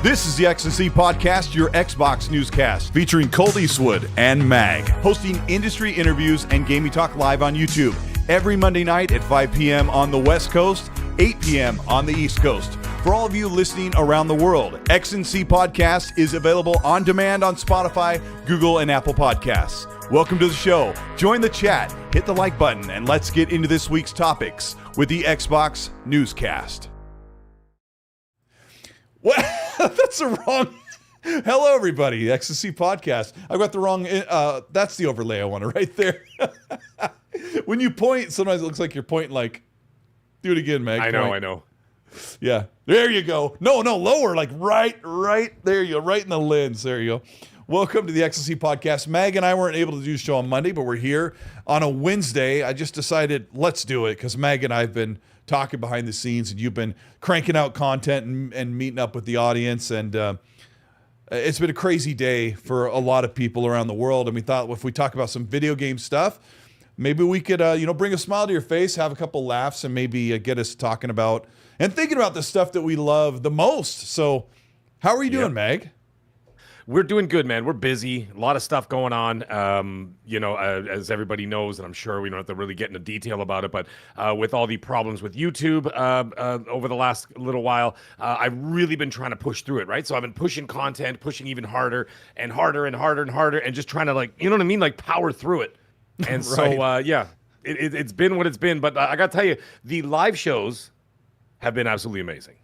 This is the XNC Podcast, your Xbox newscast, featuring Colteastwood and Mag, hosting industry interviews and gaming talk live on YouTube every Monday night at 5 p.m. on the West Coast, 8 p.m. on the East Coast. For all of you listening around the world, XNC Podcast is available on demand on Spotify, Google, and Apple Podcasts. Welcome to the show. Join the chat, hit the like button, and let's get into this week's topics with the Xbox newscast. What? That's the wrong. Hello, everybody. XNC Podcast. I got the wrong. That's the overlay I wanted right there. When you point, sometimes it looks like you're pointing like. Do it again, Meg. I know. Yeah, there you go. No, lower, like right there. You go, right in the lens. There you go. Welcome to the XNC Podcast. Mag and I weren't able to do the show on Monday, but we're here on a Wednesday. I just decided let's do it because Mag and I have been talking behind the scenes, and you've been cranking out content and meeting up with the audience, and it's been a crazy day for a lot of people around the world. And we thought if we talk about some video game stuff, maybe we could bring a smile to your face, have a couple laughs, and maybe get us talking about and thinking about the stuff that we love the most. So how are you doing, Mag? We're doing good, man. We're busy. A lot of stuff going on. As everybody knows, and I'm sure we don't have to really get into detail about it, but with all the problems with YouTube over the last little while, I've really been trying to push through it, right? So I've been pushing content, pushing even harder and harder and harder and harder, and just trying to, like, you know what I mean? Like, power through it. And right. So, it's been what it's been. But I got to tell you, the live shows have been absolutely amazing.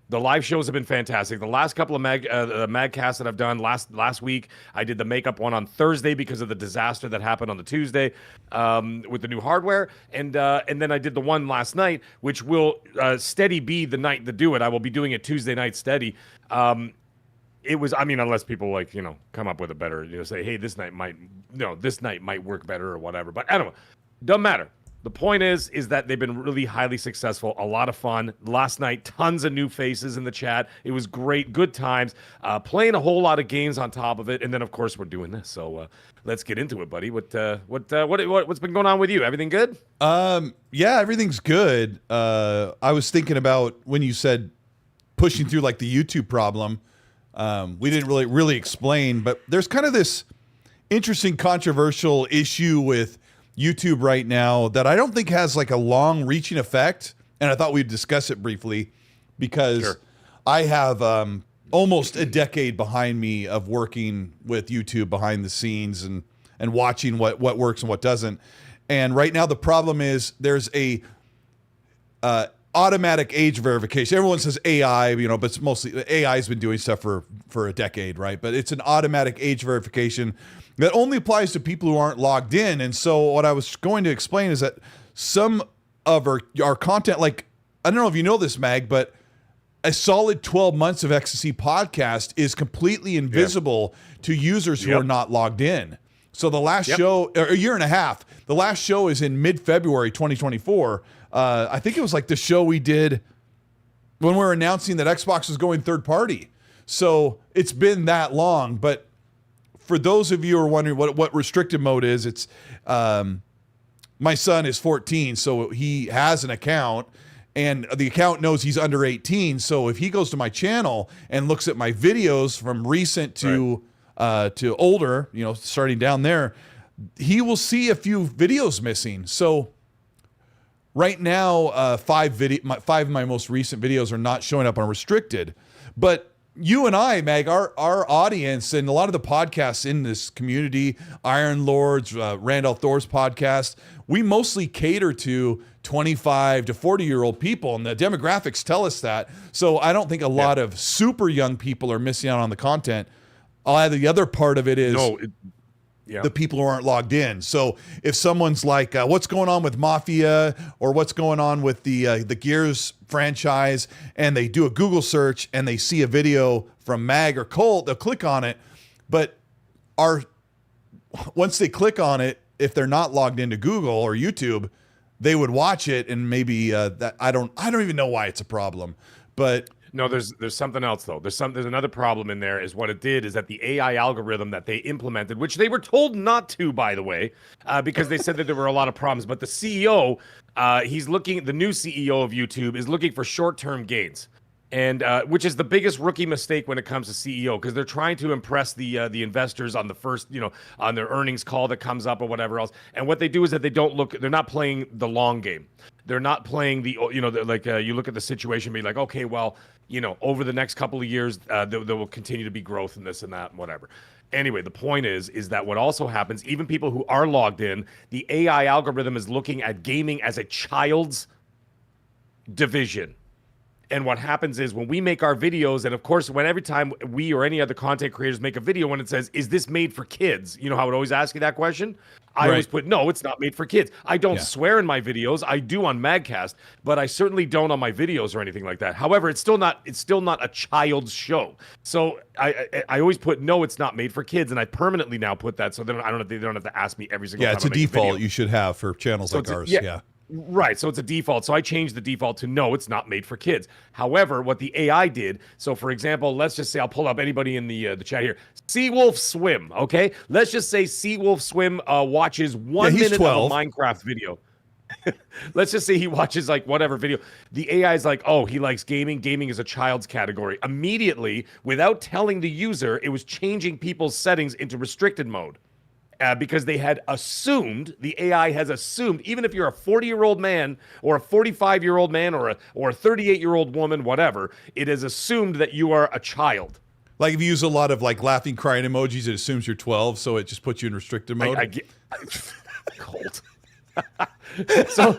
The live shows have been fantastic. The last couple of magcasts that I've done last week, I did the makeup one on Thursday because of the disaster that happened on the Tuesday with the new hardware, and then I did the one last night, which will steady be the night to do it. I will be doing it Tuesday night steady. It was, unless people come up with a better, say, hey, this night might work better or whatever. But I don't know, doesn't matter. The point is that they've been really highly successful, a lot of fun. Last night, tons of new faces in the chat. It was great, good times, playing a whole lot of games on top of it. And then, of course, we're doing this. So let's get into it, buddy. What's been going on with you? Everything good? Yeah, everything's good. I was thinking about when you said pushing through like the YouTube problem. We didn't really explain, but there's kind of this interesting controversial issue with YouTube right now that I don't think has like a long reaching effect. And I thought we'd discuss it briefly because I have almost a decade behind me of working with YouTube behind the scenes and watching what works and what doesn't. And right now the problem is there's a automatic age verification. Everyone says AI, but it's mostly AI has been doing stuff for a decade, right? But it's an automatic age verification that only applies to people who aren't logged in. And so what I was going to explain is that some of our content, like, I don't know if you know this, Mag, but a solid 12 months of XNC Podcast is completely invisible to users who are not logged in. So the last show, or a year and a half, the last show is in mid-February 2024. I think it was like the show we did when we were announcing that Xbox was going third party. So it's been that long. But for those of you who are wondering what restricted mode is, it's my son is 14, so he has an account, and the account knows he's under 18. So if he goes to my channel and looks at my videos from recent to older, starting down there, he will see a few videos missing. So right now, five of my most recent videos are not showing up on restricted. But you and I, Meg, our audience and a lot of the podcasts in this community, Iron Lords, Randall Thor's podcast, we mostly cater to 25 to 40-year-old people, and the demographics tell us that. So I don't think a lot of super young people are missing out on the content. The other part of it is the people who aren't logged in. So if someone's like, what's going on with Mafia or what's going on with the Gears franchise, and they do a Google search and they see a video from Mag or Colt, they'll click on it. But once they click on it, if they're not logged into Google or YouTube, they would watch it, and maybe that I don't even know why it's a problem, but. No, there's something else though. There's another problem in there. Is what it did is that the AI algorithm that they implemented, which they were told not to, by the way, because they said that there were a lot of problems. But the CEO, the new CEO of YouTube is looking for short-term gains. and which is the biggest rookie mistake when it comes to CEO, because they're trying to impress the investors on the first, on their earnings call that comes up or whatever else. And what they do is that they're not playing the long game. They're not playing you look at the situation and be like, okay, well, over the next couple of years, there will continue to be growth in this and that and whatever. Anyway, the point is that what also happens, even people who are logged in, the AI algorithm is looking at gaming as a child's division. And what happens is when we make our videos, and of course, every time we or any other content creators make a video, when it says, is this made for kids? You know how it always asks you that question? I always put, no, it's not made for kids. I don't swear in my videos. I do on Magcast, but I certainly don't on my videos or anything like that. However, it's still not a child's show. So I always put, no, it's not made for kids. And I permanently now put that so they don't have to ask me every single time. Yeah, it's a default you should have for channels like ours. Yeah. Right, so it's a default. So I changed the default to no, it's not made for kids. However, what the AI did, so for example, let's just say I'll pull up anybody in the chat here. Seawolf Swim, okay? Let's just say Seawolf Swim watches 1 minute 12. of a Minecraft video. Let's just say he watches like whatever video. The AI is like, oh, he likes gaming. Gaming is a child's category. Immediately, without telling the user, it was changing people's settings into restricted mode. Because they had assumed, the AI has assumed, even if you're a 40-year-old man or a 45-year-old man or a 38-year-old woman, whatever, it is assumed that you are a child. Like if you use a lot of like laughing, crying emojis, it assumes you're 12, so it just puts you in restricted mode. Colt. So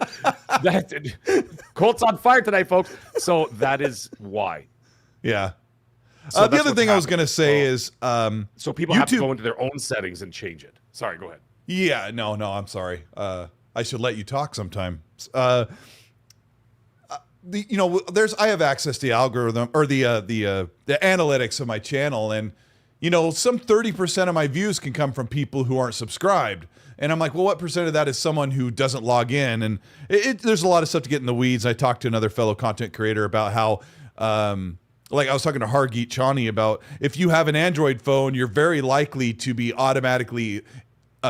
Colt's on fire tonight, folks. So that is why. Yeah. So the other thing I was going to say is... so people have to go into their own settings and change it. Sorry, go ahead. Yeah, no, I'm sorry. I should let you talk sometime. I have access to the algorithm or the analytics of my channel, and some 30% of my views can come from people who aren't subscribed. And I'm like, well, what percent of that is someone who doesn't log in? And there's a lot of stuff to get in the weeds. I talked to another fellow content creator about how, like I was talking to Hargeet Chani about, if you have an Android phone, you're very likely to be automatically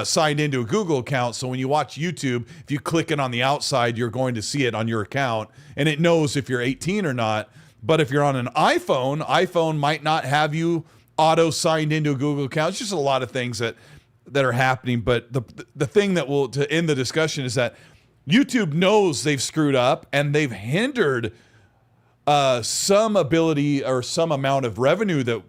signed into a Google account. So when you watch YouTube, if you click it on the outside, you're going to see it on your account, and it knows if you're 18 or not. But if you're on an iPhone might not have you auto signed into a Google account. It's just a lot of things that are happening. But the thing that will to end the discussion is that YouTube knows they've screwed up and they've hindered some ability or some amount of revenue that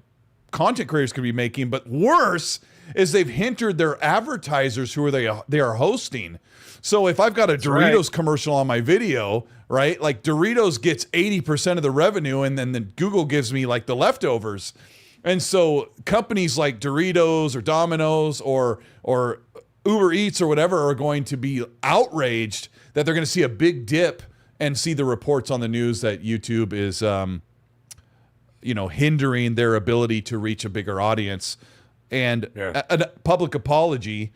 content creators could be making. But worse is they've hindered their advertisers who they are hosting. So if I've got a Doritos commercial on my video, right? Like Doritos gets 80% of the revenue, and then Google gives me like the leftovers. And so companies like Doritos or Domino's or Uber Eats or whatever are going to be outraged that they're going to see a big dip and see the reports on the news that YouTube is, hindering their ability to reach a bigger audience. And a public apology.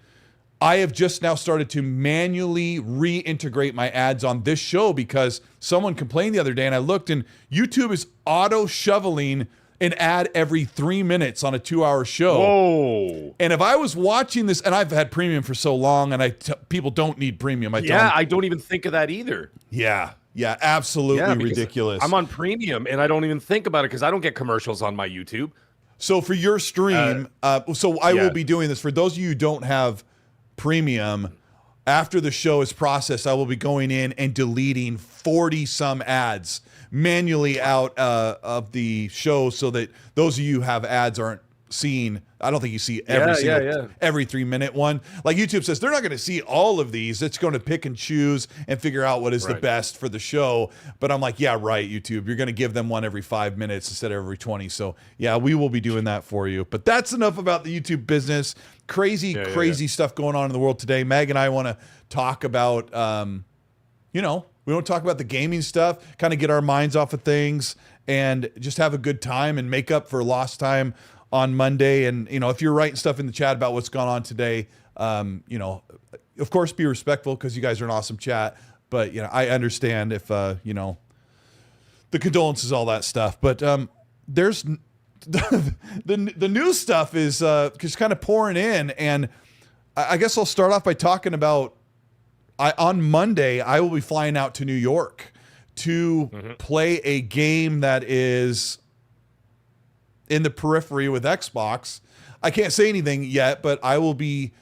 I have just now started to manually reintegrate my ads on this show because someone complained the other day, and I looked, and YouTube is auto shoveling an ad every 3 minutes on a 2-hour show. Whoa. And if I was watching this, and I've had premium for so long, and people don't need premium. I don't even think of that either. Yeah, absolutely ridiculous. I'm on premium, and I don't even think about it because I don't get commercials on my YouTube. So for your stream, I will be doing this. For those of you who don't have premium, after the show is processed, I will be going in and deleting 40-some ads manually out of the show so that those of you who have ads aren't seeing. I don't think you see every 3-minute one. Like YouTube says, they're not going to see all of these. It's going to pick and choose and figure out what is the best for the show. But I'm like, yeah, right, YouTube. You're going to give them one every 5 minutes instead of every 20. So yeah, we will be doing that for you. But that's enough about the YouTube business. Crazy stuff going on in the world today. Mag and I want to talk about, we want to talk about the gaming stuff, kind of get our minds off of things and just have a good time and make up for lost time on Monday. And, if you're writing stuff in the chat about what's gone on today, of course, be respectful because you guys are an awesome chat. But, I understand if, the condolences, all that stuff. But there's the new stuff is just kind of pouring in. And I guess I'll start off by talking about on Monday, I will be flying out to New York to play a game that is in the periphery with Xbox. I can't say anything yet, but I will be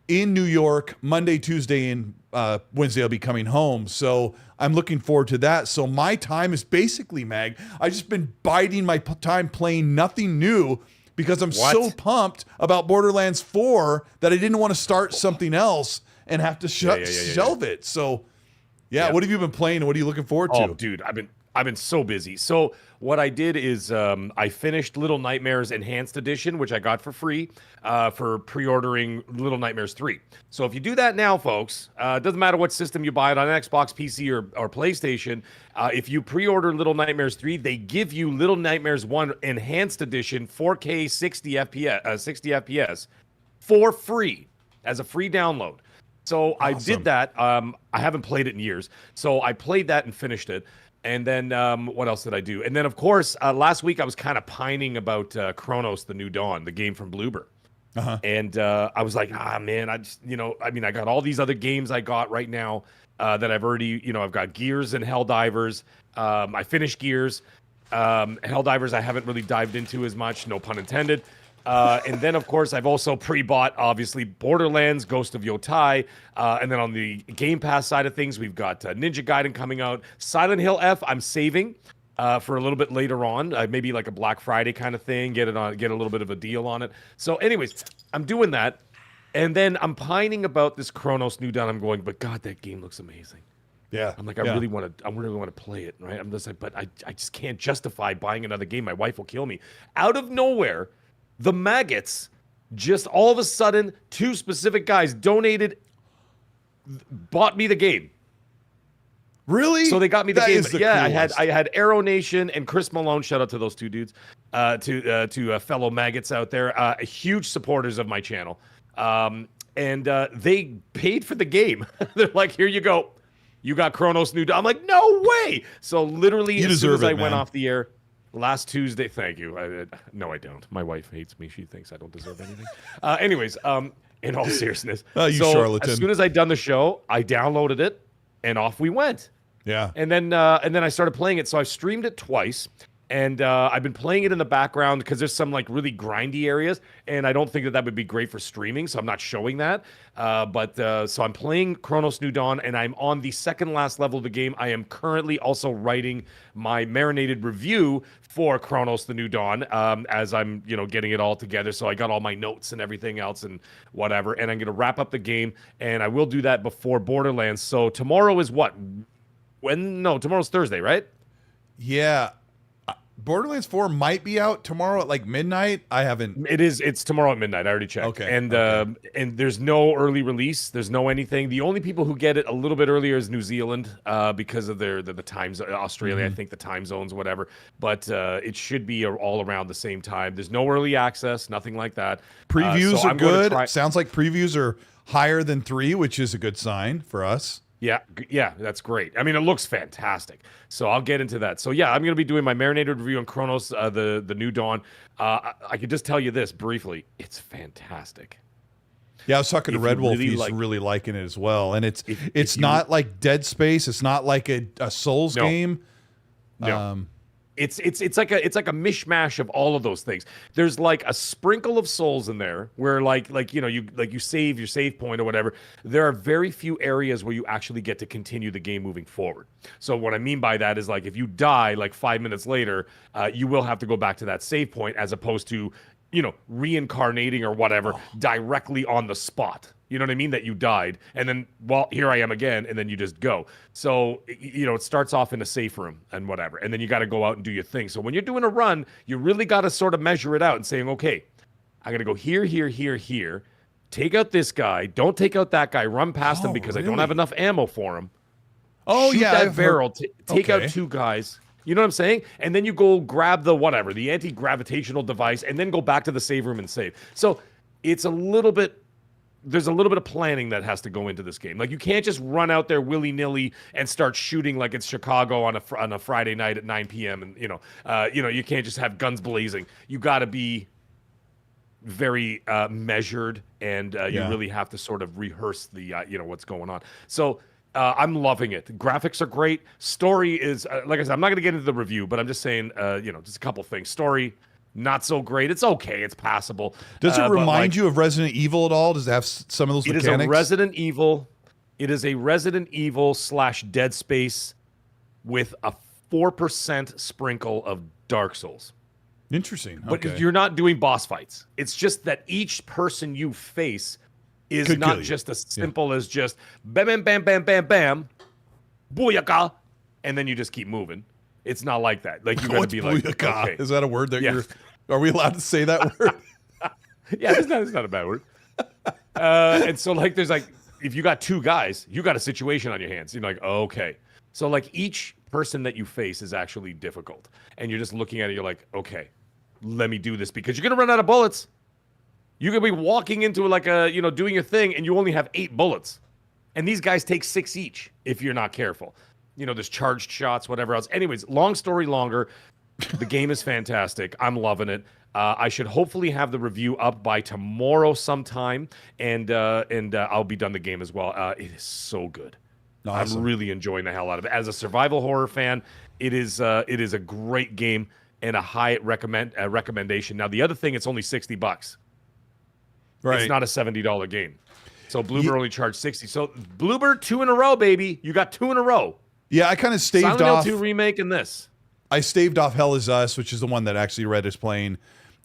in New York Monday, Tuesday, and Wednesday. I'll be coming home. So I'm looking forward to that. So my time is basically, Mag, I've just been biding my time playing nothing new because I'm so pumped about Borderlands 4 that I didn't want to start something else and have to shelve it. So, what have you been playing and what are you looking forward to? Oh, dude, I've been so busy. So what I did is I finished Little Nightmares Enhanced Edition, which I got for free for pre-ordering Little Nightmares 3. So if you do that now, folks, it doesn't matter what system you buy it on, Xbox, PC, or PlayStation. If you pre-order Little Nightmares 3, they give you Little Nightmares 1 Enhanced Edition 4K 60 FPS for free as a free download. So I did that. I haven't played it in years. So I played that and finished it. And then what else did I do? And then, of course, last week I was kind of pining about Chronos, The New Dawn, the game from Bloober. And I was like, man, I got all these other games I got right now that I've already, I've got Gears and Helldivers. I finished Gears. Helldivers I haven't really dived into as much, no pun intended. And then, of course, I've also pre-bought, obviously, Borderlands, Ghost of Yotai. And then on the Game Pass side of things, we've got Ninja Gaiden coming out. Silent Hill F, I'm saving for a little bit later on. Maybe like a Black Friday kind of thing, get a little bit of a deal on it. So anyways, I'm doing that. And then I'm pining about this Chronos New Dawn. I'm going, but God, that game looks amazing. Yeah. I'm like, I really want to play it, right? I'm just like, but I just can't justify buying another game. My wife will kill me. Out of nowhere, the maggots, just all of a sudden, two specific guys bought me the game. Really? So they got me the game. Yeah, coolest. I had Arrow Nation and Chris Malone. Shout out to those two dudes, to fellow maggots out there, huge supporters of my channel. And they paid for the game. They're like, here you go. You got Chronos New Dawn. I'm like, no way. So literally, as soon as I went off the air last Tuesday, thank you. No, I don't. My wife hates me. She thinks I don't deserve anything. Anyways, in all seriousness, charlatan. As soon as I'd done the show, I downloaded it, and off we went. Yeah. And then I started playing it. So I've streamed it twice. And I've been playing it in the background because there's some like really grindy areas, and I don't think that would be great for streaming, so I'm not showing that. So I'm playing Chronos New Dawn, and I'm on the second last level of the game. I am currently also writing my marinated review for Chronos the New Dawn as I'm getting it all together. So I got all my notes and everything else and whatever, and I'm going to wrap up the game, and I will do that before Borderlands. So tomorrow is what? Tomorrow's Thursday, right? Yeah. Borderlands 4 might be out tomorrow at like midnight. I haven't. It's tomorrow at midnight. I already checked. Okay. And there's no early release. There's no anything. The only people who get it a little bit earlier is New Zealand because of the times. Australia, I think the time zones, whatever. But it should be all around the same time. There's no early access, nothing like that. Previews are good. Sounds like previews are higher than 3, which is a good sign for us. Yeah, that's great. I mean, it looks fantastic. So I'll get into that. So yeah, I'm going to be doing my marinated review on Chronos, the New Dawn. I could just tell you this briefly. It's fantastic. Yeah, I was talking to Red Wolf. He's really liking it as well. And it's not like Dead Space. It's not like a Souls game. No. It's like a mishmash of all of those things. There's like a sprinkle of Souls in there where you save your save point or whatever. There are very few areas where you actually get to continue the game moving forward. So what I mean by that is like if you die like 5 minutes later, you will have to go back to that save point as opposed to reincarnating or whatever directly on the spot. You know what I mean? That you died, and then, here I am again, and then you just go. So, it starts off in a safe room and whatever, and then you got to go out and do your thing. So when you're doing a run, you really got to sort of measure it out and saying, okay, I got to go here, here, here, here. Take out this guy. Don't take out that guy. Run past him because I don't have enough ammo for him. Shoot that barrel. Take out 2 guys. You know what I'm saying? And then you go grab the anti-gravitational device, and then go back to the save room and save. So it's there's a little bit of planning that has to go into this game. Like you can't just run out there willy-nilly and start shooting like it's Chicago on a Friday night at 9 p.m. And you can't just have guns blazing. You got to be very measured, and you really have to sort of rehearse the what's going on. So I'm loving it. Graphics are great. Story is, like I said, I'm not going to get into the review, but I'm just saying, just a couple things. Story, not so great. It's okay. It's passable. Does it remind you of Resident Evil at all? Does it have some of those mechanics? It is a Resident Evil. It is a Resident Evil / Dead Space with a 4% sprinkle of Dark Souls. Interesting. But you're not doing boss fights. It's just that each person you face is not just as simple as just bam, bam, bam, bam, bam, bam, booyaka, and then you just keep moving. It's not like that. Like, you got to be like, okay. Is that a word that are we allowed to say that word? Yeah, it's not a bad word. And so, like, there's like, if you got two guys, you got a situation on your hands. You're like, okay. So, like, each person that you face is actually difficult. And you're just looking at it, you're like, okay, let me do this, because you're going to run out of bullets. You're going to be walking into like doing your thing, and you only have 8 bullets. And these guys take 6 each if you're not careful. There's charged shots, whatever else. Anyways, long story longer, the game is fantastic. I'm loving it. I should hopefully have the review up by tomorrow sometime, and I'll be done the game as well. It is so good. Awesome. I'm really enjoying the hell out of it. As a survival horror fan, it is a great game and a high recommendation. Now, the other thing, it's only $60. Right. It's not a $70 game. So Bloober only charged 60. So Bloober, 2 in a row, baby. You got 2 in a row. Yeah, I kind of staved off. Silent Hill 2 remake and this. I staved off Hell Is Us, which is the one that actually Red is playing.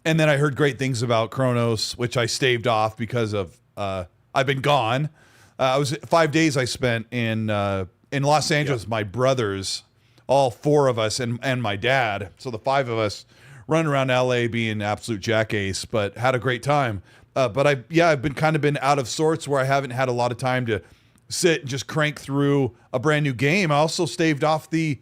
And then I heard great things about Chronos, which I staved off because of I've been gone. I was 5 days I spent in Los Angeles. Yep. My brothers, all 4 of us, and my dad. So the 5 of us running around LA being absolute jackace, but had a great time. But I've been out of sorts where I haven't had a lot of time to sit and just crank through a brand new game. I also staved off the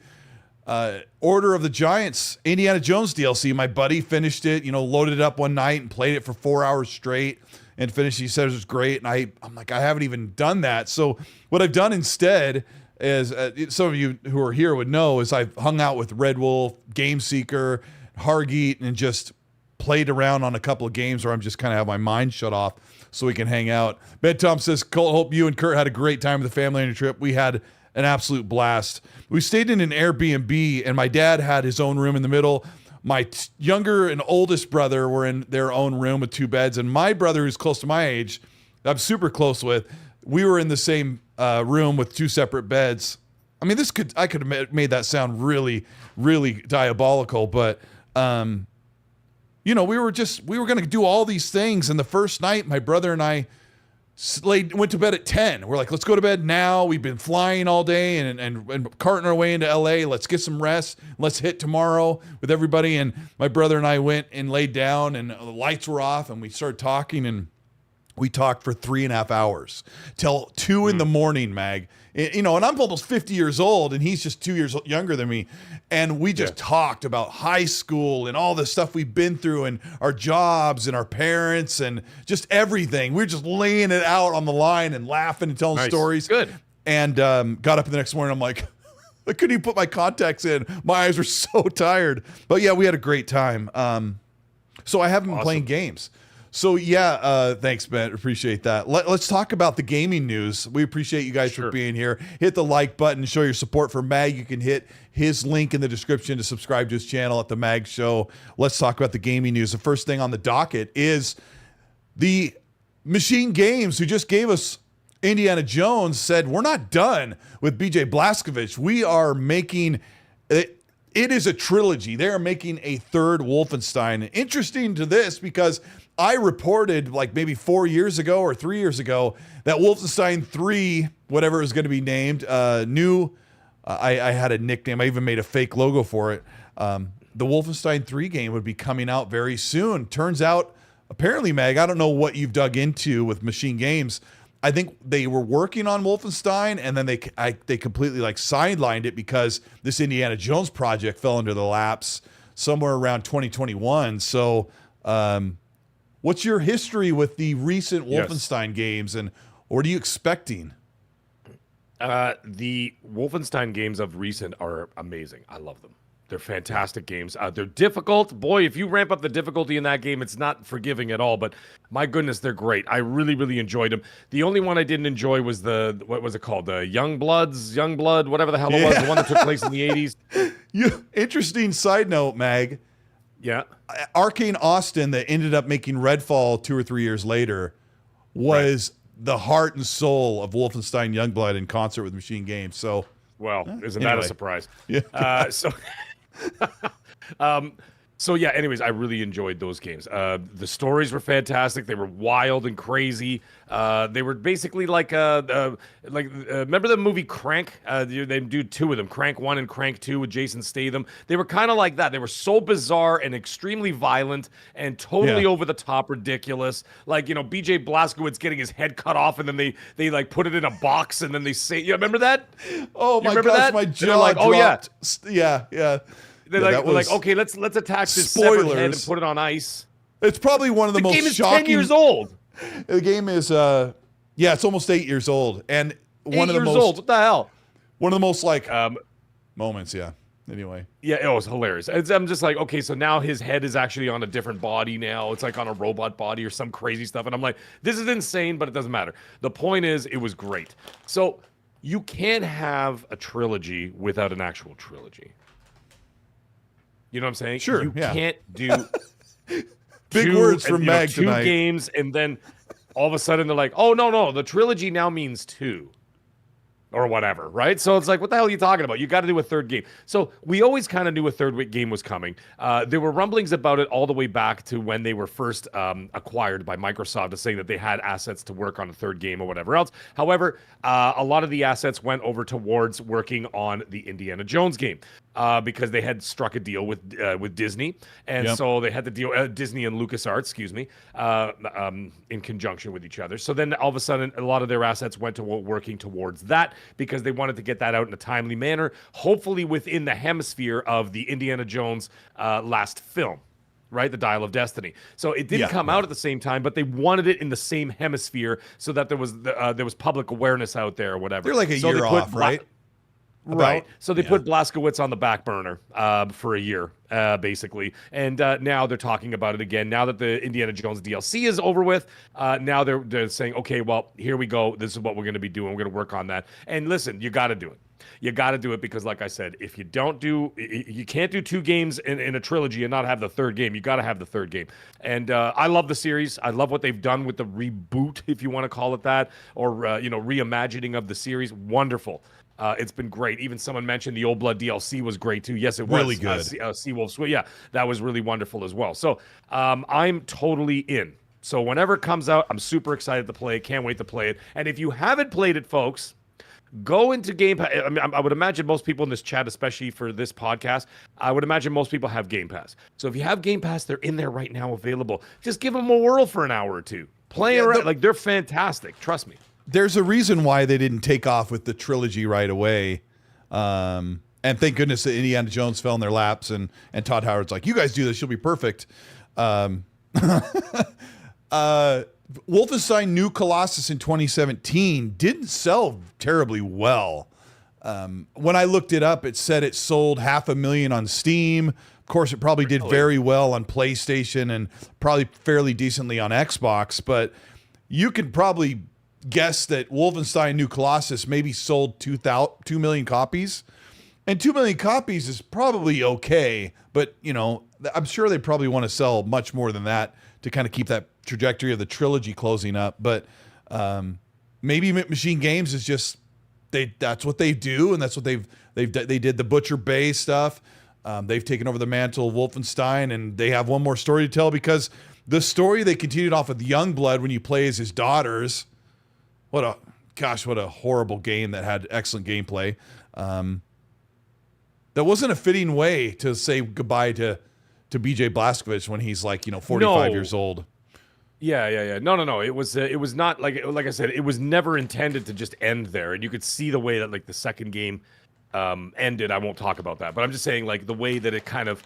Order of the Giants Indiana Jones DLC. My buddy finished it, loaded it up one night and played it for 4 hours straight and finished. He said it was great. And I'm like, I haven't even done that. So what I've done instead is, some of you who are here would know, is I've hung out with Red Wolf, Game Seeker, Hargeet, and just played around on a couple of games where I'm just kind of have my mind shut off so we can hang out. Ben Tom says, Colt, hope you and Kurt had a great time with the family on your trip. We had an absolute blast. We stayed in an Airbnb, and my dad had his own room in the middle. My younger and oldest brother were in their own room with 2 beds, and my brother, who's close to my age, I'm super close with, we were in the same room with 2 separate beds. I mean, I could have made that sound really, really diabolical, but we were going to do all these things. And the first night, my brother and I went to bed at 10. We're like, let's go to bed now. We've been flying all day and carting our way into LA. Let's get some rest. Let's hit tomorrow with everybody. And my brother and I went and laid down, and the lights were off, and we started talking, and we talked for 3.5 hours till 2 in the morning, Mag. And I'm almost 50 years old, and he's just 2 years younger than me. And we just talked about high school and all the stuff we've been through, and our jobs and our parents and just everything. We were just laying it out on the line and laughing and telling stories. Good. And got up the next morning. I'm like, I couldn't even put my contacts in. My eyes were so tired. But yeah, we had a great time. So I haven't been playing games. So yeah, thanks, Ben. Appreciate that. Let's talk about the gaming news. We appreciate you guys for being here. Hit the like button, show your support for Mag. You can hit his link in the description to subscribe to his channel at the Mag Show. Let's talk about the gaming news. The first thing on the docket is the MachineGames, who just gave us Indiana Jones, said we're not done with BJ Blazkowicz. We are making it. It is a trilogy. They are making a 3rd Wolfenstein. Interesting to this, because I reported like maybe 4 years ago or 3 years ago that Wolfenstein 3, whatever it was going to be named, I had a nickname. I even made a fake logo for it. The Wolfenstein 3 game would be coming out very soon. Turns out, apparently, Mag, I don't know what you've dug into with MachineGames. I think they were working on Wolfenstein, and then they completely sidelined it because this Indiana Jones project fell into the laps somewhere around 2021. So, what's your history with the recent Wolfenstein games, and what are you expecting? The Wolfenstein games of recent are amazing. I love them. They're fantastic games. They're difficult. Boy, if you ramp up the difficulty in that game, it's not forgiving at all. But my goodness, they're great. I really, really enjoyed them. The only one I didn't enjoy was what was it called? The Youngblood, whatever the hell it was. The one that took place in the 80s. Interesting side note, Mag. Yeah. Arcane Austin, that ended up making Redfall 2 or 3 years later, was the heart and soul of Wolfenstein Youngblood in concert with Machine Games. So, well, isn't that a surprise? Yeah. So yeah, anyways, I really enjoyed those games. The stories were fantastic. They were wild and crazy. They were basically like remember the movie Crank? They do 2 of them, Crank 1 and Crank 2 with Jason Statham. They were kind of like that. They were so bizarre and extremely violent and totally over the top ridiculous. Like, BJ Blazkowicz getting his head cut off and then they like put it in a box and then they say, you remember that? Oh my gosh, my jaw like, dropped. Oh yeah. They're like, okay, let's attach this severed head and put it on ice. It's probably one of the most game is shocking. 10 years old. The game is, it's almost 8 years old, and one of the most. What the hell? One of the most moments, yeah. Anyway. Yeah, it was hilarious. I'm just like, okay, so now his head is actually on a different body now. It's like on a robot body or some crazy stuff, and I'm like, this is insane, but it doesn't matter. The point is, it was great. So you can't have a trilogy without an actual trilogy. You know what I'm saying? Sure. You can't do big words from Mag two tonight. games, and then all of a sudden they're like, oh no, the trilogy now means 2. Or whatever, right? So it's like, what the hell are you talking about? You got to do a third game. So we always kind of knew a third game was coming. There were rumblings about it all the way back to when they were first acquired by Microsoft, saying that they had assets to work on a third game or whatever else. However, a lot of the assets went over towards working on the Indiana Jones game because they had struck a deal with Disney, and so they had the deal Disney and LucasArts, excuse me, in conjunction with each other. So then all of a sudden, a lot of their assets went to working towards that, because they wanted to get that out in a timely manner, hopefully within the hemisphere of the Indiana Jones last film, right? The Dial of Destiny. So it didn't come out at the same time, but they wanted it in the same hemisphere so that there was public awareness out there or whatever. They're like a year off, right? Right. So they put Blazkowicz on the back burner for a year, basically. And now they're talking about it again. Now that the Indiana Jones DLC is over with, now they're saying, okay, well, here we go. This is what we're going to be doing. We're going to work on that. And listen, you got to do it. You got to do it because, like I said, if you don't do, you can't do 2 games in a trilogy and not have the third game. You got to have the third game. And I love the series. I love what they've done with the reboot, if you want to call it that, or reimagining of the series. Wonderful. It's been great. Even someone mentioned the Old Blood DLC was great too. Yes, it was really good. Seawolf's, yeah, that was really wonderful as well. So I'm totally in. So whenever it comes out, I'm super excited to play it. Can't wait to play it. And if you haven't played it, folks, go into Game Pass. I mean, I would imagine most people in this chat, especially for this podcast, I would imagine most people have Game Pass. So if you have Game Pass, they're in there right now available. Just give them a whirl for an hour or 2. Play around. Like, they're fantastic. Trust me. There's a reason why they didn't take off with the trilogy right away. And thank goodness that Indiana Jones fell in their laps, and Todd Howard's like, you guys do this, you'll be perfect. Wolfenstein New Colossus in 2017 didn't sell terribly well. When I looked it up, it said it sold 500,000 on Steam. Of course, it probably did very well on PlayStation and probably fairly decently on Xbox, but you could probably guess that Wolfenstein New Colossus maybe sold 2 million copies. And 2 million copies is probably okay, but, I'm sure they probably want to sell much more than that to kind of keep that trajectory of the trilogy closing up. But maybe Machine Games is just that's what they do, and that's what they did the Butcher Bay stuff. They've taken over the mantle of Wolfenstein, and they have one more story to tell, because the story they continued off with Youngblood when you play as his daughters. What a horrible game that had excellent gameplay. That wasn't a fitting way to say goodbye to BJ Blazkowicz when he's 45 years old. Yeah. No. It was not like I said, it was never intended to just end there. And you could see the way that the second game ended. I won't talk about that, but I'm just saying the way that it kind of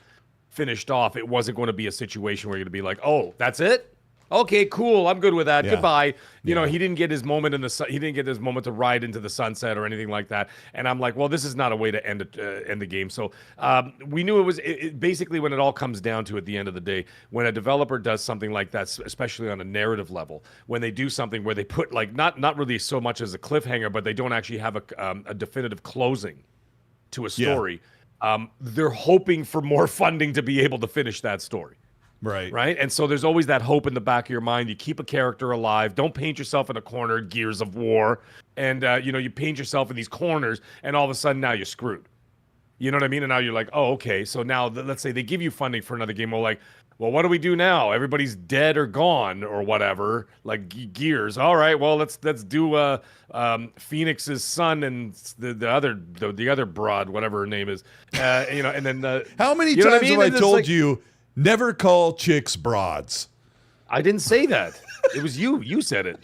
finished off, it wasn't going to be a situation where you're going to be like, oh, that's it? Okay, cool. I'm good with that. Yeah. Goodbye. You know, Yeah. he didn't get his moment in the sun. He didn't get his moment to ride into the sunset or anything like that. And I'm like, well, this is not a way to end the game. So we knew it was basically when it all comes down to at the end of the day, when a developer does something like that, especially on a narrative level, when they do something where they put like not really so much as a cliffhanger, but they don't actually have a definitive closing to a story. They're hoping for more funding to be able to finish that story. Right. And so there's always that hope in the back of your mind. You keep a character alive. Don't paint yourself in a corner, Gears of War. And, you paint yourself in these corners, and all of a sudden now you're screwed. You know what I mean? And now you're like, oh, okay. So now let's say they give you funding for another game. Well, like, well, what do we do now? Everybody's dead or gone or whatever. Like Gears. All right. Well, let's do Phoenix's son and the other broad, whatever her name is. And then how many times have I told you? Never call chicks broads. I didn't say that. It was you. You said it.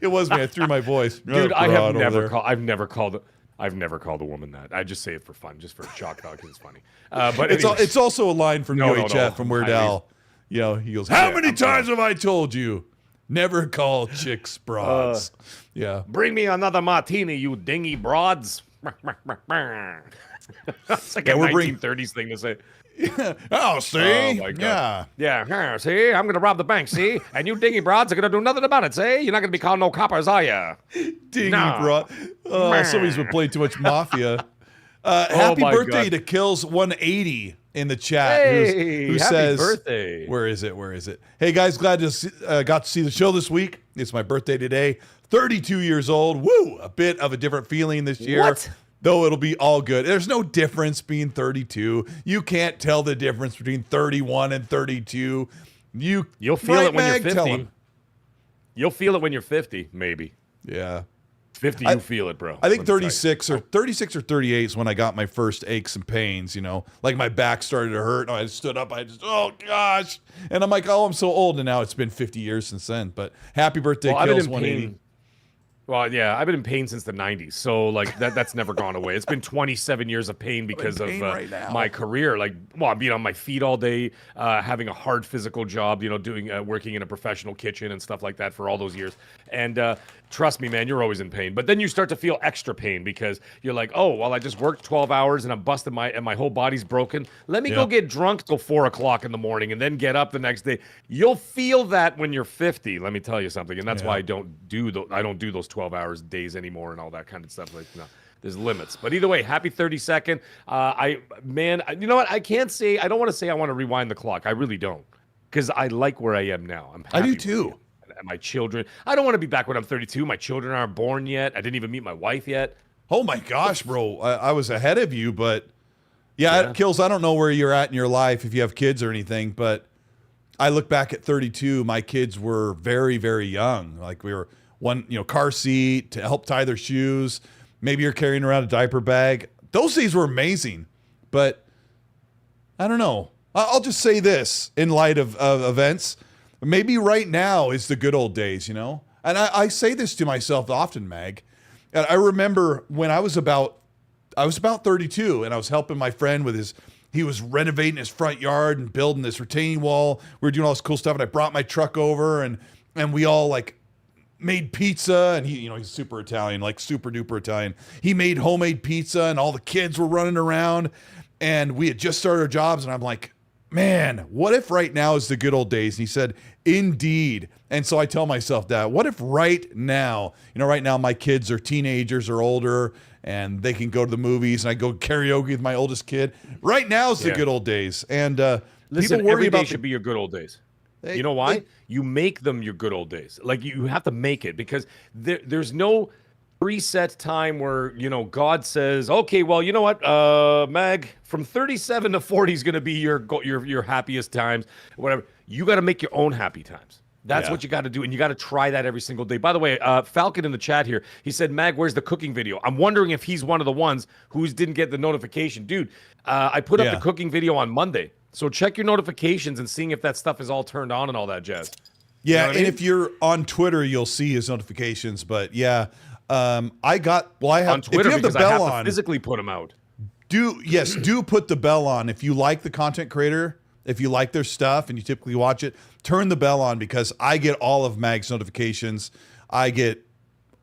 It was me. I threw my voice. Dude, I've never called a woman that. I just say it for fun, just for shock value because it's funny. But it's also a line from UHF from Weird Al. He goes, "How many times have I told you? Never call chicks broads." Yeah. Bring me another martini, you dingy broads. It's like a 1930s thing to say. Oh, see? Oh, my God. Yeah. See? I'm going to rob the bank, see? And you dingy broads are going to do nothing about it, see? You're not going to be called no coppers, are you? Dingy broad. Oh, somebody's been playing too much Mafia. Happy birthday to Kills180 in the chat. Who happy says, birthday. Where is it? Hey, guys, glad to got to see the show this week. It's my birthday today. 32 years old. Woo! A bit of a different feeling this year. What? Though it'll be all good. There's no difference being 32. You can't tell the difference between 31 and 32. You'll feel it when you're 50. You'll feel it when you're 50, maybe. Yeah. 50, you feel it, bro. I think 36 or 38 is when I got my first aches and pains, like my back started to hurt. I stood up. Oh gosh. And I'm like, oh, I'm so old. And now it's been 50 years since then. But happy birthday, Kills180. Well, yeah, I've been in pain since the 90s, so like that's never gone away. It's been 27 years of pain because of my career. Like, well, I'm being on my feet all day, having a hard physical job, doing working in a professional kitchen and stuff like that for all those years. And trust me, man, you're always in pain. But then you start to feel extra pain because you're like, oh, well, I just worked 12 hours and I'm busted and my whole body's broken. Let me go get drunk till 4 o'clock in the morning and then get up the next day. You'll feel that when you're 50. Let me tell you something, and that's why I don't do those 12 hours days anymore and all that kind of stuff. Like, no, there's limits. But either way, happy 32nd. You know what? I don't want to say I want to rewind the clock. I really don't, because I like where I am now. I do too. My children. I don't want to be back when I'm 32. My children aren't born yet. I didn't even meet my wife yet. Oh my gosh, bro. I was ahead of you, but Kills, I don't know where you're at in your life if you have kids or anything, but I look back at 32. My kids were very, very young. Like we were car seat to help tie their shoes. Maybe you're carrying around a diaper bag. Those days were amazing, but I don't know. I'll just say this in light of events. Maybe right now is the good old days, And I say this to myself often, Mag. And I remember when I was about 32 and I was helping my friend with he was renovating his front yard and building this retaining wall. We were doing all this cool stuff, and I brought my truck over and we all like made pizza, and he's super Italian, like super duper Italian. He made homemade pizza and all the kids were running around and we had just started our jobs, and I'm like, man, what if right now is the good old days? And he said, indeed. And so I tell myself that, what if right now, right now my kids are teenagers or older and they can go to the movies and I go karaoke with my oldest kid. Right now is the good old days. And listen, people worry every day about should be your good old days. You know why? You make them your good old days. Like you have to make it, because there's no preset time where, God says, okay, well, you know what, Mag, from 37 to 40 is going to be your happiest times, whatever. You got to make your own happy times. That's what you got to do, and you got to try that every single day. By the way, Falcon in the chat here, he said, Mag, where's the cooking video? I'm wondering if he's one of the ones who didn't get the notification. Dude, I put up the cooking video on Monday, so check your notifications and seeing if that stuff is all turned on and all that jazz. Yeah, and if you're on Twitter, you'll see his notifications, but I have on Twitter, if you have because the bell I have on, to physically put them out. do put the bell on if you like the content creator, if you like their stuff and you typically watch it, turn the bell on because I get all of Mag's notifications. I get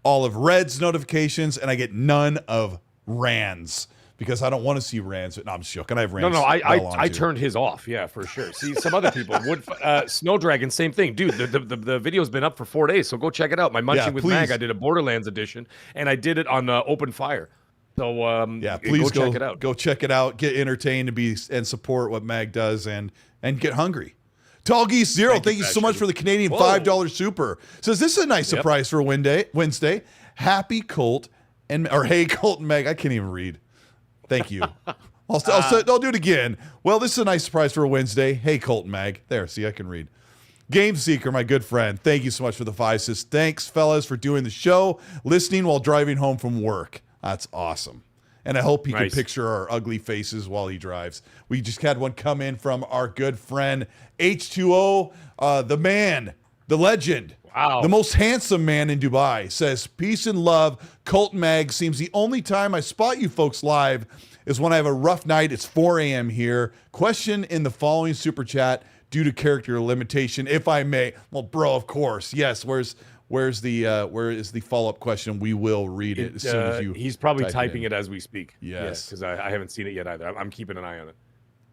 all of Red's notifications, and I get none of Rand's because I don't want to see Rand's. No, I'm just joking. I have Rand's. No, I turned his off. Yeah, for sure. See, some other people would. Snow Dragon, same thing, dude. The video's been up for 4 days, so go check it out. My Munching with please. Mag. I did a Borderlands edition, and I did it on Open Fire. So please go check it out. Go check it out. Get entertained and support what Mag does and get hungry. Tall Geese Zero, thank you so much for the Canadian $5 super. Says this is a nice surprise for Wednesday. Happy Colt hey Colt and Meg. I can't even read. Thank you. I'll do it again. Well, this is a nice surprise for a Wednesday. Hey Colt and Mag. There, see, I can read. Game Seeker, my good friend. Thank you so much for the 5. Says thanks, fellas, for doing the show, listening while driving home from work. That's awesome. And I hope he can picture our ugly faces while he drives. We just had one come in from our good friend H2O, the man, the legend, the most handsome man in Dubai. Says, peace and love. Colt Mag seems the only time I spot you folks live is when I have a rough night. It's 4 a.m. here. Question in the following super chat due to character limitation, if I may. Well, bro, of course. Yes, where is the follow-up question? We will read it as soon as you. He's probably typing it as we speak. Yes, because I haven't seen it yet either. I'm keeping an eye on it.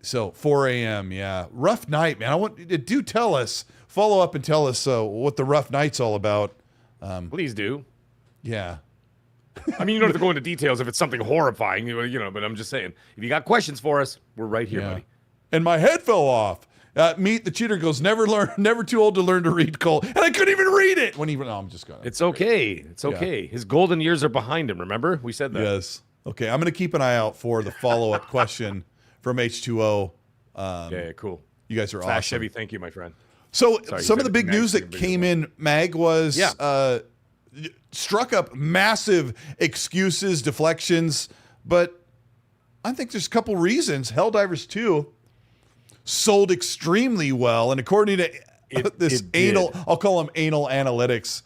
So 4 a.m. Yeah, rough night, man. Do tell us, follow up and tell us what the rough night's all about. Please do. Yeah. I mean, you don't have to go into details if it's something horrifying, but I'm just saying, if you got questions for us, we're right here, buddy. And my head fell off. Meet the Cheater goes, never too old to learn to read, Cole. And I couldn't even read it. I'm just going to. It's okay. It's okay. Yeah. His golden years are behind him, remember? We said that. Yes. Okay, I'm going to keep an eye out for the follow-up question from H2O. Yeah, cool. You guys are Fast awesome. Chevy, thank you, my friend. So some of the big news that came in, Mag, was struck up massive excuses, deflections, but I think there's a couple reasons. Helldivers 2 sold extremely well, and according to I'll call them anal analytics,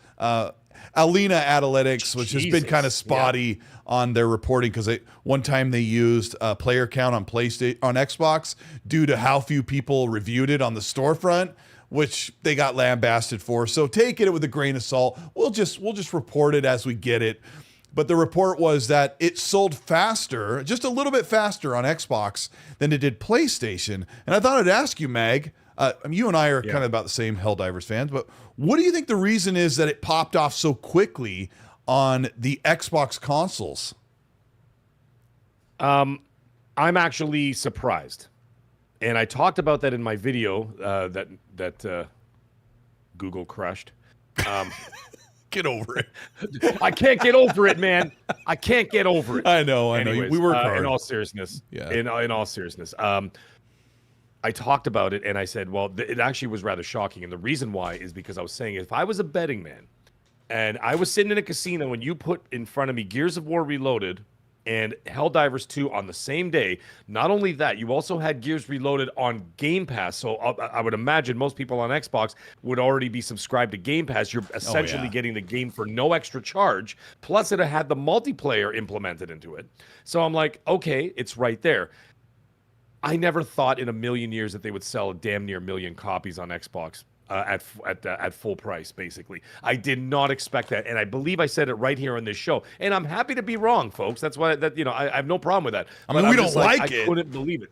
Alina Analytics, which has been kind of spotty on their reporting because one time they used player count on PlayStation on Xbox due to how few people reviewed it on the storefront, which they got lambasted for. So take it with a grain of salt. We'll just report it as we get it. But the report was that it sold faster, just a little bit faster on Xbox than it did PlayStation. And I thought I'd ask you, Mag, you and I are kind of about the same Helldivers fans, but what do you think the reason is that it popped off so quickly on the Xbox consoles? I'm actually surprised. And I talked about that in my video that Google crushed. Get over it. I can't get over it, man. I can't get over it. I know. Anyways, we work hard. In all seriousness, in all seriousness, I talked about it and I said, well, it actually was rather shocking. And the reason why is because I was saying, if I was a betting man and I was sitting in a casino and you put in front of me Gears of War Reloaded and Helldivers 2 on the same day, not only that, you also had Gears Reloaded on Game Pass. So I would imagine most people on Xbox would already be subscribed to Game Pass. You're essentially getting the game for no extra charge. Plus, it had the multiplayer implemented into it. So I'm like, okay, it's right there. I never thought in a million years that they would sell a damn near 1 million copies on Xbox at full price, basically. I did not expect that, and I believe I said it right here on this show. And I'm happy to be wrong, folks. That's why I have no problem with that. I mean, we don't like it. I couldn't believe it.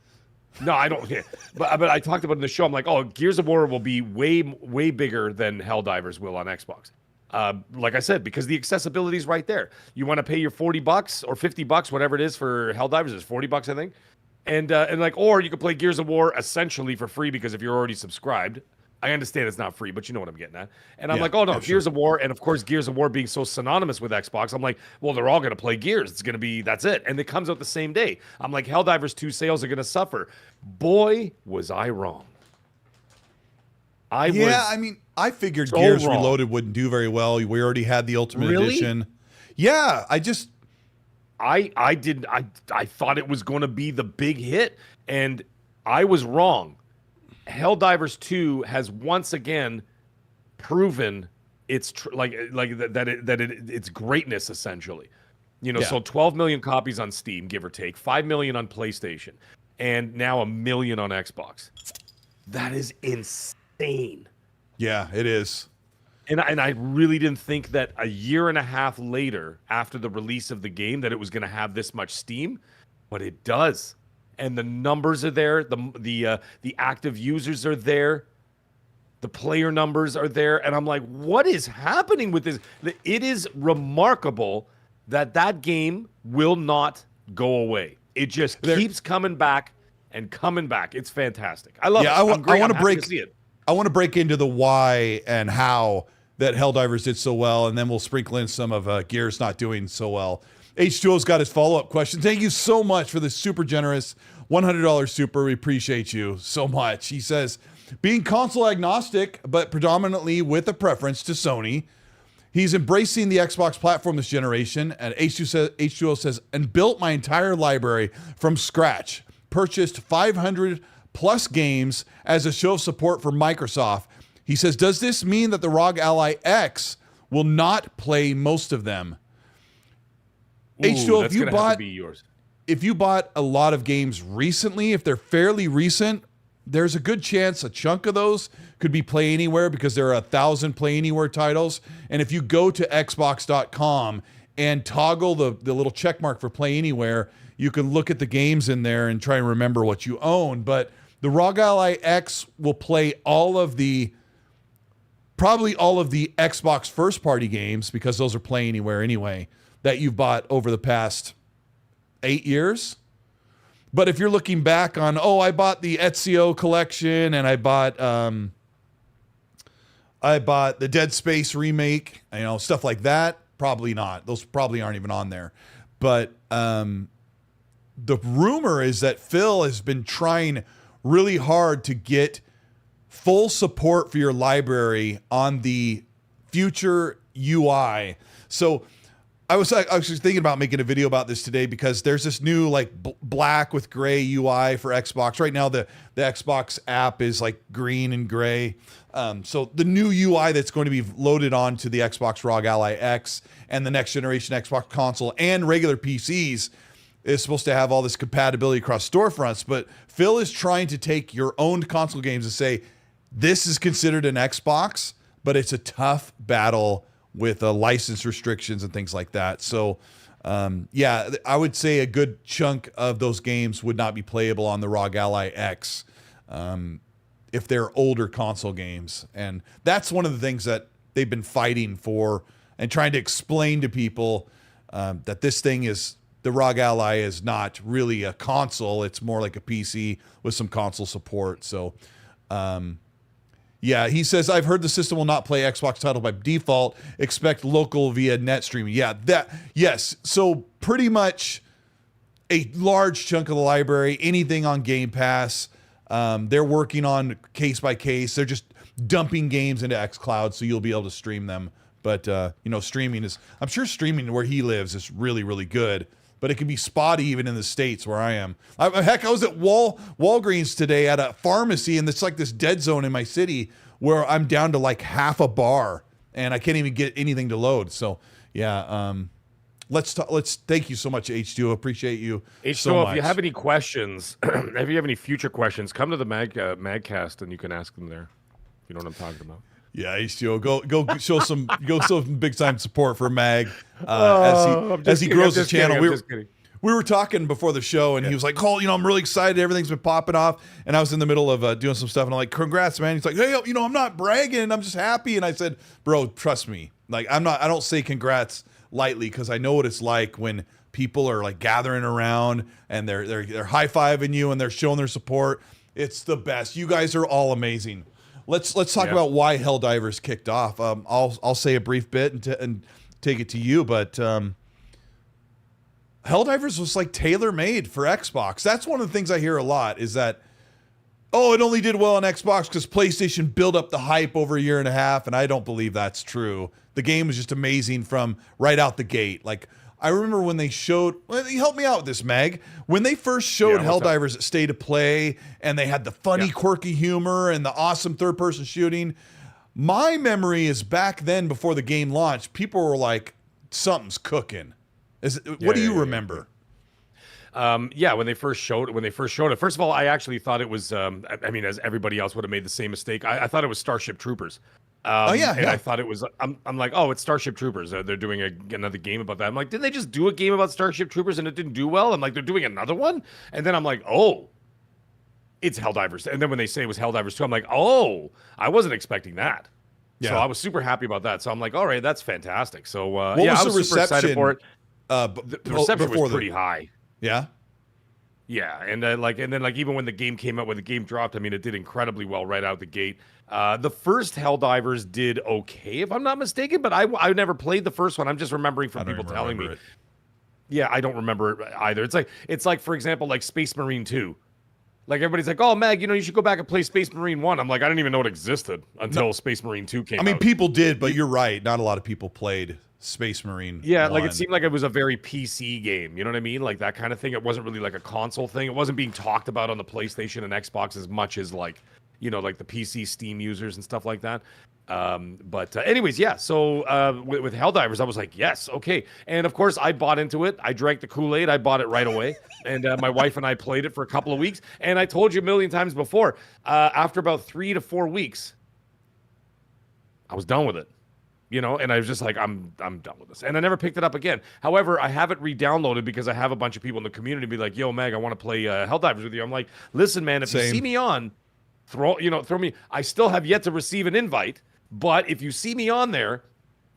No, I don't. Yeah. But I talked about it in the show. I'm like, oh, Gears of War will be way bigger than Helldivers will on Xbox. Like I said, because the accessibility is right there. You want to pay your $40 or $50, whatever it is for Helldivers. It's $40, I think. And or you could play Gears of War essentially for free because if you're already subscribed. I understand it's not free, but you know what I'm getting at. And I'm like, oh, no, Gears of War. And, of course, Gears of War being so synonymous with Xbox, I'm like, well, they're all going to play Gears. It's going to be, that's it. And it comes out the same day. I'm like, Helldivers 2 sales are going to suffer. Boy, was I wrong. I figured Gears Reloaded wouldn't do very well. We already had the Ultimate Edition. Yeah, I thought it was going to be the big hit, and I was wrong. Helldivers 2 has once again proven its its greatness essentially. So 12 million copies on Steam, give or take, 5 million on PlayStation, and now 1 million on Xbox. That is insane. Yeah, it is. And I really didn't think that a year and a half later, after the release of the game, that it was going to have this much steam, but it does. And the numbers are there. The active users are there. The player numbers are there. And I'm like, what is happening with this? It is remarkable that game will not go away. It just keeps coming back and coming back. It's fantastic. I love it. I want to see it. I want to break into the why and how that Helldivers did so well, and then we'll sprinkle in some of Gears not doing so well. H2O's got his follow-up question. Thank you so much for this super generous $100 super. We appreciate you so much. He says, being console agnostic, but predominantly with a preference to Sony, he's embracing the Xbox platform this generation, and H2O says, and built my entire library from scratch. Purchased 500 plus games as a show of support for Microsoft. He says, does this mean that the ROG Ally X will not play most of them? H2O, if you bought a lot of games recently, if they're fairly recent, there's a good chance a chunk of those could be Play Anywhere because there are 1,000 Play Anywhere titles. And if you go to xbox.com and toggle the little check mark for Play Anywhere, you can look at the games in there and try and remember what you own. But the ROG Ally X will play probably all of the Xbox first-party games, because those are Play Anywhere anyway, that you've bought over the past 8 years. But if you're looking back on, I bought the Ezio collection and I bought the Dead Space remake, stuff like that, probably not. Those probably aren't even on there. But the rumor is that Phil has been trying really hard to get full support for your library on the future UI. So I was just thinking about making a video about this today, because there's this new black with gray UI for Xbox. Right now, the Xbox app is like green and gray. So the new UI that's going to be loaded onto the Xbox ROG Ally X and the next generation Xbox console and regular PCs is supposed to have all this compatibility across storefronts. But Phil is trying to take your owned console games and say, this is considered an Xbox, but it's a tough battle with license restrictions and things like that. So, I would say a good chunk of those games would not be playable on the ROG Ally X if they're older console games. And that's one of the things that they've been fighting for and trying to explain to people, that this thing is, the ROG Ally is not really a console. It's more like a PC with some console support. So, he says, I've heard the system will not play Xbox title by default. Expect local via net streaming. Yes. So pretty much a large chunk of the library, anything on Game Pass, they're working on case by case. They're just dumping games into xCloud, so you'll be able to stream them. But, streaming I'm sure streaming where he lives is really, really good. But it can be spotty even in the States where I am. I was at Walgreens today at a pharmacy, and it's like this dead zone in my city where I'm down to like half a bar, and I can't even get anything to load. So, let's thank you so much, H2O. Appreciate you so much. If you have any questions, if you have any future questions, come to the Magcast and you can ask them there. You know what I'm talking about. Yeah, H2O, go show some big time support for Mag as he grows his channel. We were talking before the show, and he was like, "Cole, I'm really excited. Everything's been popping off." And I was in the middle of doing some stuff, and I'm like, "Congrats, man!" He's like, "Hey, I'm not bragging. I'm just happy." And I said, "Bro, trust me. Like, I don't say congrats lightly, because I know what it's like when people are like gathering around and they're high fiving you and they're showing their support. It's the best. You guys are all amazing." Let's talk about why Helldivers kicked off. I'll say a brief bit and take it to you, but Helldivers was like tailor-made for Xbox. That's one of the things I hear a lot, is that, it only did well on Xbox because PlayStation built up the hype over a year and a half, and I don't believe that's true. The game was just amazing from right out the gate. Like, I remember when they showed, help me out with this, Mag. When they first showed Helldivers at State of Play, and they had the funny, quirky humor and the awesome third-person shooting, my memory is back then, before the game launched, people were like, something's cooking. What do you remember? Yeah, when they first showed it, first of all, I actually thought it was. I mean, as everybody else would have made the same mistake, I thought it was Starship Troopers. And I thought it was. I'm like, oh, it's Starship Troopers. They're doing another game about that. I'm like, didn't they just do a game about Starship Troopers and it didn't do well? I'm like, they're doing another one, and then I'm like, oh, it's Helldivers. And then when they say it was Helldivers 2, I'm like, oh, I wasn't expecting that. Yeah. So I was super happy about that. So I'm like, all right, that's fantastic. So what was I was the super excited for it. The reception was pretty high. Yeah. Yeah, and then even when the game came out, when the game dropped, I mean, it did incredibly well right out the gate. The first Helldivers did okay, if I'm not mistaken, but I never played the first one. I'm just remembering from people telling me. Yeah, I don't remember it either. It's like for example, like Space Marine 2. Like everybody's like, oh, Mag, you should go back and play Space Marine 1. I'm like, I didn't even know it existed until Space Marine 2 came out. I mean, people did, but you're right. Not a lot of people played Space Marine. Yeah, 1. like it seemed like it was a very PC game. You know what I mean? Like that kind of thing. It wasn't really like a console thing. It wasn't being talked about on the PlayStation and Xbox as much as like the PC Steam users and stuff like that. But anyways, yeah. So with Helldivers, I was like, yes, okay. And of course, I bought into it. I drank the Kool-Aid. I bought it right away. And my wife and I played it for a couple of weeks. And I told you a million times before, after about 3 to 4 weeks, I was done with it. And I was just like, I'm done with this. And I never picked it up again. However, I have it re-downloaded because I have a bunch of people in the community be like, yo, Meg, I want to play Helldivers with you. I'm like, listen, man, if you see me on, throw me. I still have yet to receive an invite, but if you see me on there,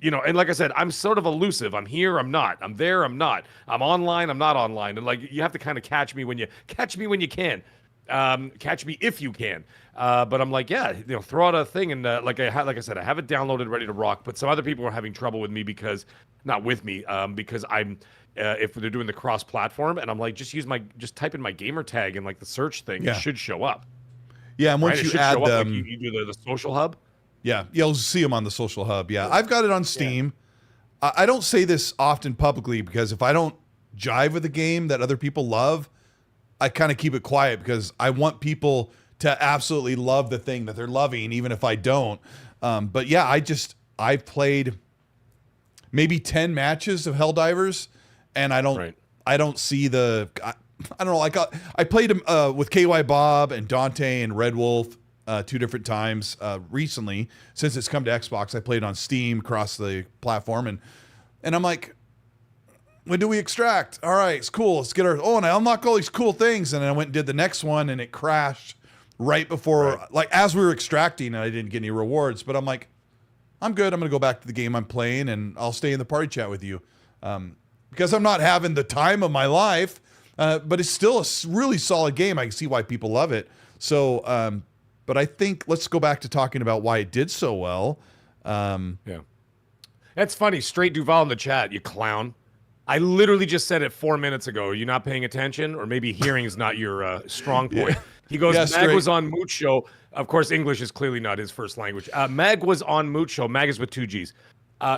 and like I said, I'm sort of elusive. I'm here, I'm not. I'm there, I'm not. I'm online, I'm not online. And like, you have to kind of catch me when you can. Catch me if you can. But I'm like, yeah, throw out a thing, and like I said, I have it downloaded, ready to rock. But some other people are having trouble with me because I'm if they're doing the cross-platform, and I'm like, just type in my gamer tag and like the search thing, it should show up. Yeah, and once you add them, like you do the social hub. Yeah, you'll see them on the social hub. Yeah, I've got it on Steam. Yeah. I don't say this often publicly because if I don't jive with a game that other people love, I kind of keep it quiet because I want people to absolutely love the thing that they're loving, even if I don't. But yeah, I've played maybe 10 matches of Helldivers, and I don't see the. I don't know. I played him with KY Bob and Dante and Red Wolf 2 different times recently since it's come to Xbox. I played on Steam across the platform, and I'm like, when do we extract? All right, it's cool. Let's get and I unlock all these cool things, and then I went and did the next one, and it crashed right before, like as we were extracting, and I didn't get any rewards. But I'm like, I'm good. I'm gonna go back to the game I'm playing, and I'll stay in the party chat with you because I'm not having the time of my life. But it's still a really solid game. I can see why people love it. So, but I think let's go back to talking about why it did so well. Yeah. That's funny. Straight Duval in the chat, you clown. I literally just said it 4 minutes ago. Are you not paying attention? Or maybe hearing is not your strong point. Yeah. He goes, Mag was on Moot Show. Of course, English is clearly not his first language. Mag was on Moot Show. Mag is with 2 Gs.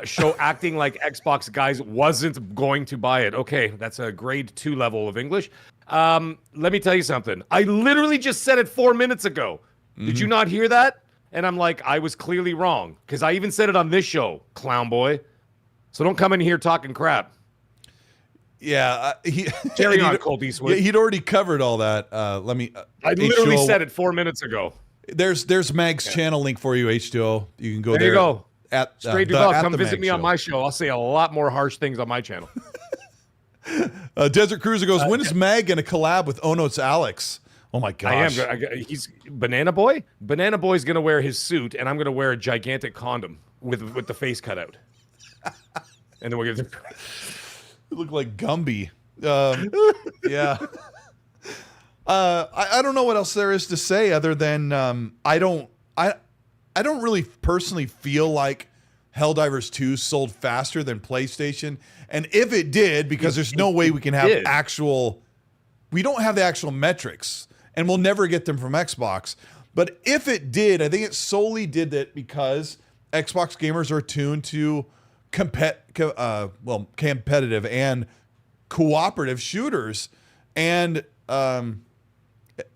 Show acting like Xbox guys wasn't going to buy it. Okay, that's a grade 2 level of English. Let me tell you something. I literally just said it 4 minutes ago. Mm-hmm. Did you not hear that? And I'm like, I was clearly wrong because I even said it on this show, clown boy. So don't come in here talking crap. Yeah, Jerry on Colteastwood. Yeah, he'd already covered all that. Let me. I literally said it 4 minutes ago. There's Mag's channel link for you, H2O. You can go there. There you go. At Straight Duval, come visit me on my show. I'll say a lot more harsh things on my channel. Desert Cruiser goes, when is Mag going to collab with Ono's Alex? Oh my gosh. I am. He's Banana Boy. Banana Boy's going to wear his suit, and I'm going to wear a gigantic condom with the face cut out. And then we're going to look like Gumby. Yeah. I don't know what else there is to say other than I don't really personally feel like Helldivers 2 sold faster than PlayStation. And if it did, because there's no way we can have we don't have the actual metrics, and we'll never get them from Xbox. But if it did, I think it solely did that because Xbox gamers are attuned to competitive and cooperative shooters. And I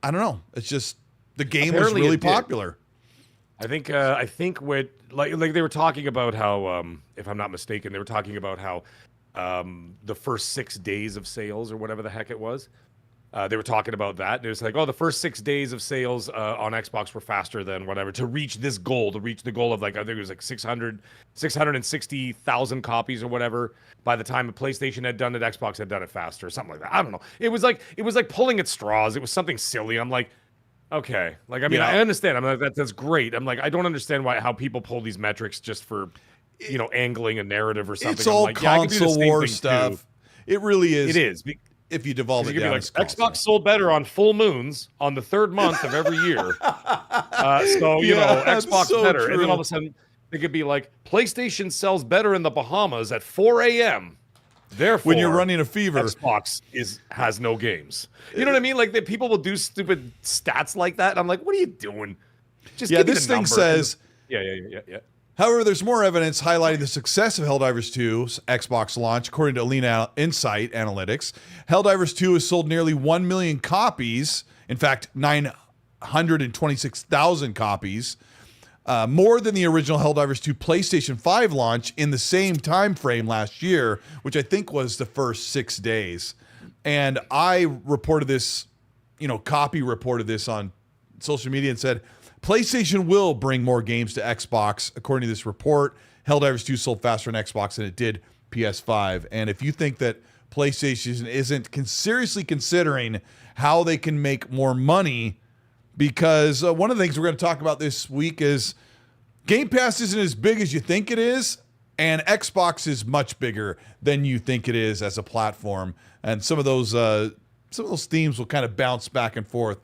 don't know. It's just the game was really popular. I think with like they were talking about how if I'm not mistaken, they were talking about how the first 6 days of sales or whatever the heck it was. They were talking about that. It was like, oh, the first 6 days of sales on Xbox were faster than whatever to reach this goal, to reach the goal of like, I think it was like 660,000 copies or whatever. By the time the PlayStation had done it, Xbox had done it faster, or something like that. I don't know. It was like pulling at straws. It was something silly. I'm like, okay, like I mean, I understand. I'm like, that's great. I'm like, I don't understand how people pull these metrics just for, angling a narrative or something. It's all like, console war stuff. Too. It really is. It is. If you devolve it down, like, Xbox sold better on full moons on the third month of every year. Xbox so better. True. And then all of a sudden, it could be like, PlayStation sells better in the Bahamas at 4 a.m. Therefore, when you're running a fever, Xbox has no games. You know what I mean? Like, people will do stupid stats like that. And I'm like, what are you doing? Just give me this the thing number. says. Yeah. However, there's more evidence highlighting the success of Helldivers 2's Xbox launch. According to Elite Insight Analytics, Helldivers 2 has sold nearly 1 million copies. In fact, 926,000 copies. More than the original Helldivers 2 PlayStation 5 launch in the same time frame last year, which I think was the first 6 days. And I reported this, Copy reported this on social media and said, PlayStation will bring more games to Xbox. According to this report, Helldivers 2 sold faster on Xbox than it did PS5. And if you think that PlayStation isn't seriously considering how they can make more money, because one of the things we're going to talk about this week is Game Pass isn't as big as you think it is, and Xbox is much bigger than you think it is as a platform. And some of those themes will kind of bounce back and forth.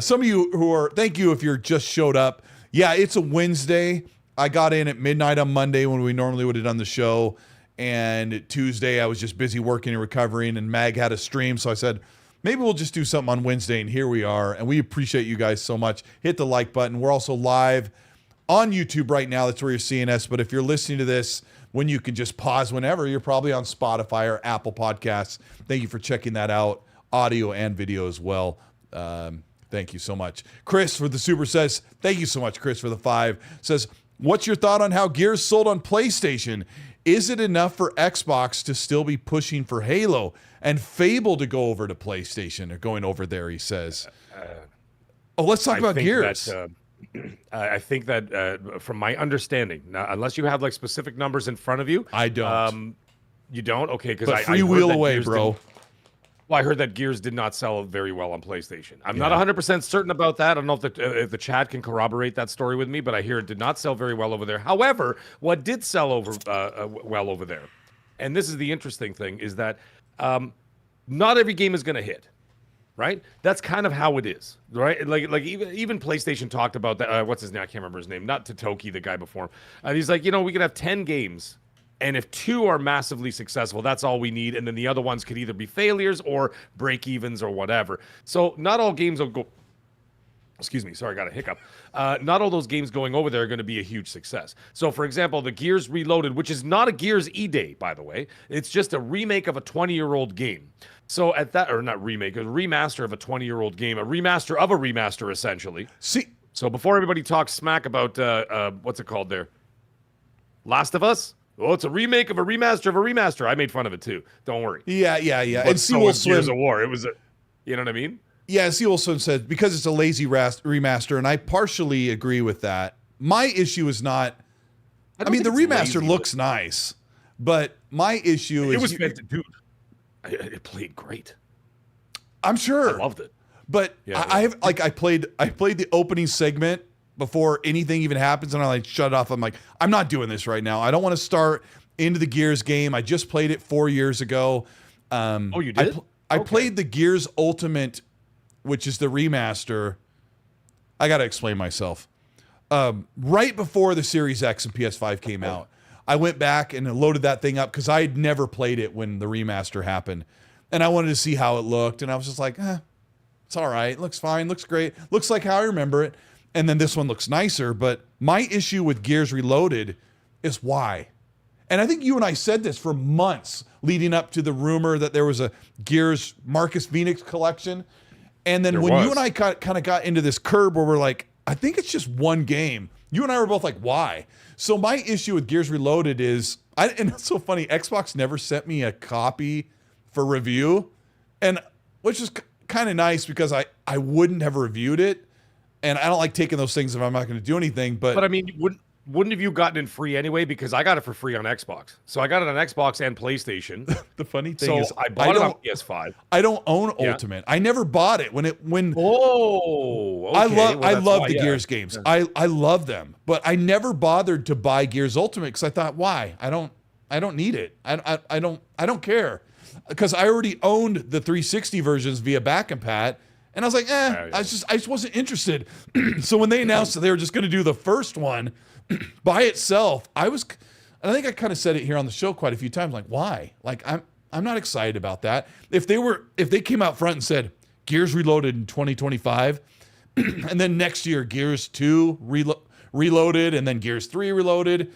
Some of you thank you if you're just showed up. Yeah, it's a Wednesday. I got in at midnight on Monday when we normally would have done the show. And Tuesday, I was just busy working and recovering, and Mag had a stream. So I said, maybe we'll just do something on Wednesday. And here we are. And we appreciate you guys so much. Hit the like button. We're also live on YouTube right now. That's where you're seeing us. But if you're listening to this when you can just pause whenever, you're probably on Spotify or Apple Podcasts. Thank you for checking that out. Audio and video as well. Thank you so much. Chris for the super says, thank you so much, Chris, for the 5. Says, what's your thought on how Gears sold on PlayStation? Is it enough for Xbox to still be pushing for Halo and Fable to go over to PlayStation or going over there, he says. Let's talk about Gears. I think that from my understanding, now, unless you have like specific numbers in front of you. I don't. You don't? Okay, because I freewheel away, bro. Well, I heard that Gears did not sell very well on PlayStation. I'm not 100% certain about that. I don't know if the chat can corroborate that story with me, but I hear it did not sell very well over there. However, what did sell well over there, and this is the interesting thing, is that not every game is going to hit, right? That's kind of how it is, right? Like even PlayStation talked about that. What's his name? I can't remember his name. Not Totoki, the guy before him. He's like, we could have 10 games. And if 2 are massively successful, that's all we need. And then the other ones could either be failures or break evens or whatever. So not all games will go. Excuse me. Sorry, I got a hiccup. Not all those games going over there are going to be a huge success. So, for example, the Gears Reloaded, which is not a Gears E-Day, by the way. It's just a remake of a 20-year-old game. So at that, or not remake, a remaster of a 20-year-old game, a remaster of a remaster, essentially. So before everybody talks smack about, what's it called there? Last of Us? Oh, it's a remake of a remaster of a remaster. I made fun of it too. Don't worry. Yeah. But and so was Gears of War. It was you know what I mean? Yeah, Sealson said, because it's a lazy remaster, and I partially agree with that. My issue is not, I mean, the remaster looks nice, but my issue is... It was dude, it played great. I'm sure. I loved it. But I played the opening segment before anything even happens, and I shut it off. I'm like, I'm not doing this right now. I don't want to start into the Gears game. I just played it 4 years ago. Oh, you did? I played the Gears Ultimate, which is the remaster. I got to explain myself. Right before the Series X and PS5 came out, I went back and loaded that thing up because I had never played it when the remaster happened. And I wanted to see how it looked. And I was just like, it's all right. Looks fine. Looks great. Looks like how I remember it. And then this one looks nicer. But my issue with Gears Reloaded is why? And I think you and I said this for months leading up to the rumor that there was a Gears Marcus Phoenix collection. And then you and I kind of got into this curb where we're like, I think it's just one game. You and I were both like, why? So my issue with Gears Reloaded is, and it's so funny, Xbox never sent me a copy for review, and which is kind of nice because I wouldn't have reviewed it, and I don't like taking those things if I'm not going to do anything. But I mean, wouldn't have you gotten it free anyway? Because I got it for free on Xbox. So I got it on Xbox and PlayStation. The funny thing is, I bought it on PS5. I don't own Ultimate. I never bought it when. Oh, okay. I love the Gears games. I love them, but I never bothered to buy Gears Ultimate because I thought, why? I don't need it. I don't care, because I already owned the 360 versions via back and pat. And I was like, I just wasn't interested. So when they announced that they were just going to do the first one by itself, I think I kind of said it here on the show quite a few times. Like, why? Like, I'm not excited about that. If they came out front and said Gears Reloaded in 2025, and then next year Gears 2 Reloaded, and then Gears 3 Reloaded.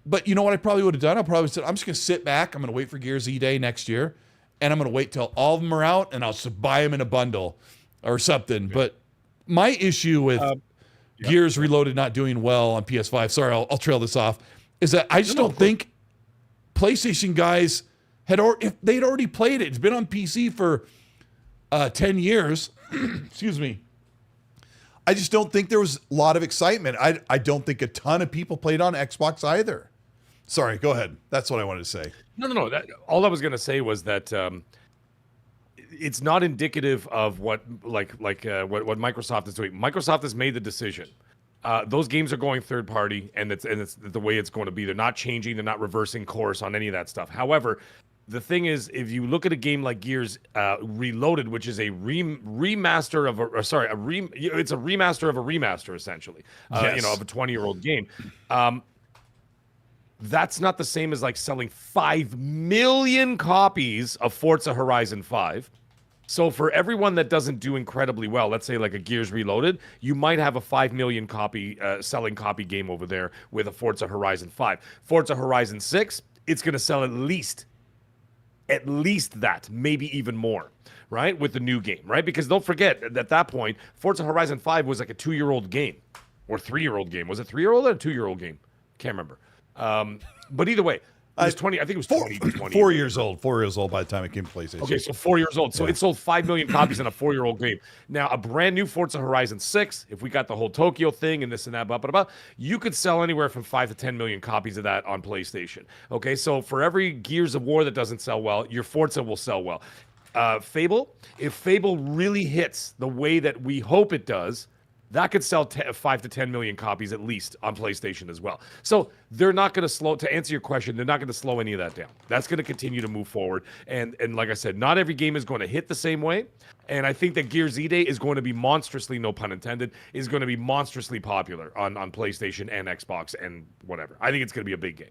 But you know what I probably would have done? I probably said, I'm just going to sit back. I'm going to wait for Gears E-Day next year. And I'm going to wait till all of them are out, and I'll just buy them in a bundle or something. Yeah. But my issue with Gears Reloaded not doing well on PS5, sorry, I'll trail this off, is that I just don't think PlayStation guys if they'd already played it. It's been on PC for 10 years. Excuse me. I just don't think there was a lot of excitement. I don't think a ton of people played on Xbox either. Sorry, go ahead. That's what I wanted to say. No. All I was going to say was that it's not indicative of what Microsoft is doing. Microsoft has made the decision. Those games are going third party, and it's the way it's going to be. They're not changing. They're not reversing course on any of that stuff. However, the thing is, if you look at a game like Gears Reloaded, which is a remaster of it's a remaster of a remaster essentially, of a 20-year-old game. That's not the same as like selling 5 million copies of Forza Horizon 5. So for everyone that doesn't do incredibly well, let's say like a Gears Reloaded, you might have a 5 million copy selling copy game over there with a Forza Horizon 5. Forza Horizon 6, it's going to sell at least that, maybe even more, right? With the new game, right? Because don't forget, at that point, Forza Horizon 5 was like a 2-year-old game or 3-year-old game. Was it 3-year-old or a 2-year-old game? Can't remember. But either way, it was 20. I think it was 20. 4 years old. 4 years old by the time it came to PlayStation. Okay, so 4 years old. So it sold 5 million copies in a 4-year-old game. Now, a brand new Forza Horizon 6, if we got the whole Tokyo thing and this and that, you could sell anywhere from 5 to 10 million copies of that on PlayStation. Okay, so for every Gears of War that doesn't sell well, your Forza will sell well. Fable, if Fable really hits the way that we hope it does, that could sell 5 to 10 million copies at least on PlayStation as well. So they're not going to to answer your question, they're not going to slow any of that down. That's going to continue to move forward. And like I said, not every game is going to hit the same way. And I think that Gears E-Day is going to be monstrously, no pun intended, is going to be monstrously popular on PlayStation and Xbox and whatever. I think it's going to be a big game.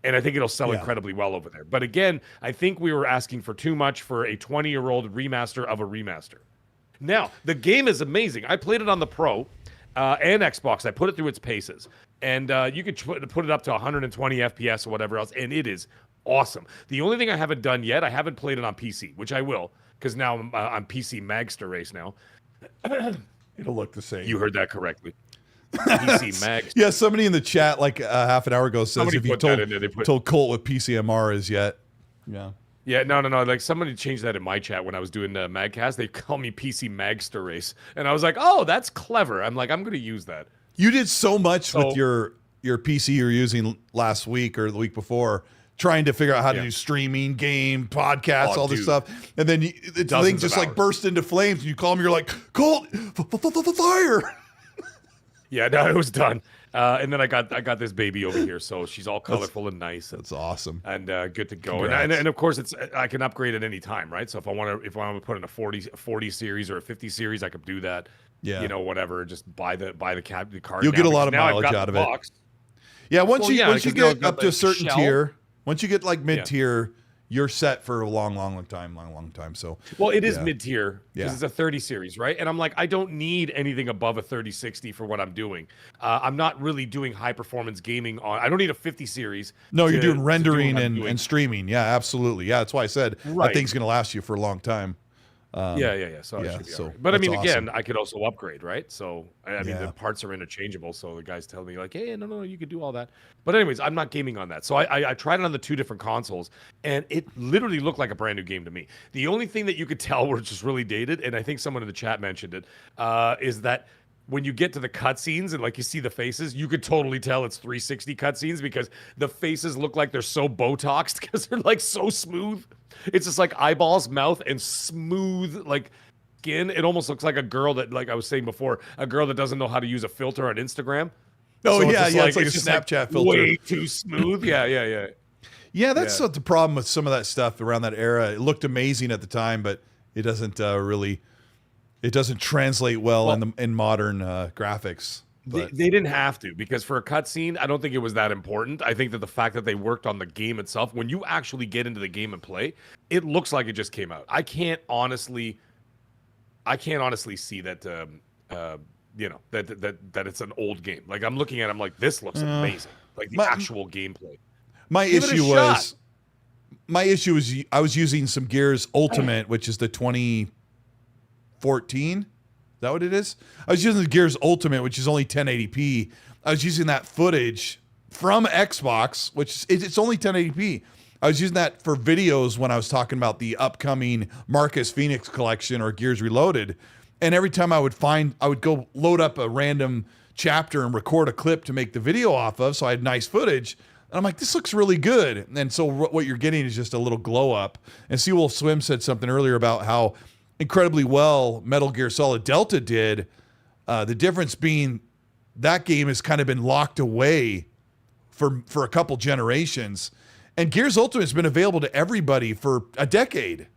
And I think it'll sell incredibly well over there. But again, I think we were asking for too much for a 20-year-old remaster of a remaster. Now, the game is amazing. I played it on the Pro and Xbox. I put it through its paces. And you could put it up to 120 FPS or whatever else, and it is awesome. The only thing I haven't done yet, I haven't played it on PC, which I will, because now I'm PC Magster Race now. It'll look the same. You heard that correctly. PC Magster. Yeah, somebody in the chat like half an hour ago says if you told Colt what PCMR is yet. Yeah. Yeah, no. Like somebody changed that in my chat when I was doing the Magcast. They call me PC Magster Race, and I was like, "Oh, that's clever." I'm like, I'm going to use that. You did so much with your PC you were using last week or the week before, trying to figure out how to do streaming, game, podcasts, all this stuff, and then the thing just like burst into flames. And you call me, you're like, "Colt, fire!" Yeah, no, it was done. And then I got this baby over here, so she's all colorful and nice. That's awesome and good to go. And of course, I can upgrade at any time, right? So if I want to put in a 40 series or a 50 series, I could do that. Yeah, whatever. Just buy the card. You'll get a lot of mileage out of it. Yeah, once you get up to a certain tier, once you get like mid tier. You're set for a long time. So it is mid-tier because it's a 30 series, right? And I'm like, I don't need anything above a 3060 for what I'm doing. I'm not really doing high performance gaming I don't need a 50 series. No, you're doing rendering and streaming. Yeah, absolutely. Yeah, that's why I said that thing's going to last you for a long time. Yeah. So it Yeah, should be so all right. But I that's mean, awesome. again, I could also upgrade, right? So I mean, Yeah. the parts are interchangeable. So the guys tell me like, hey, no, you could do all that. But anyways, I'm not gaming on that. So I tried it on the 2 different consoles, and it literally looked like a brand new game to me. The only thing that you could tell were just really dated, and I think someone in the chat mentioned it, is that when you get to the cutscenes and like you see the faces, you could totally tell it's 360 cutscenes because the faces look like they're so Botoxed because they're like so smooth. It's just like eyeballs, mouth, and smooth like skin. It almost looks like a girl that, like I was saying before, a girl that doesn't know how to use a filter on Instagram. Oh, So yeah, just it's like a just Snapchat filter. Way too smooth. Yeah. Yeah, that's the problem with some of that stuff around that era. It looked amazing at the time, but it doesn't really, it doesn't translate well in modern graphics. But They didn't have to, because for a cutscene, I don't think it was that important. I think that the fact that they worked on the game itself, when you actually get into the game and play, it looks like it just came out. I can't honestly see that. That it's an old game. Like I'm looking at, it, I'm like, this looks amazing. Like the actual gameplay. My issue was I was using some Gears Ultimate, which is the 2014. Is that what it is? I was using the Gears Ultimate, which is only 1080p. I was using that footage from Xbox, which it's only 1080p. I was using that for videos when I was talking about the upcoming Marcus Phoenix collection or Gears Reloaded. And every time I would go load up a random chapter and record a clip to make the video off of, so I had nice footage. And I'm like, this looks really good. And so what you're getting is just a little glow up. And Seawolf Swim said something earlier about how incredibly well Metal Gear Solid Delta did. The difference being that game has kind of been locked away for a couple generations. And Gears Ultimate has been available to everybody for a decade.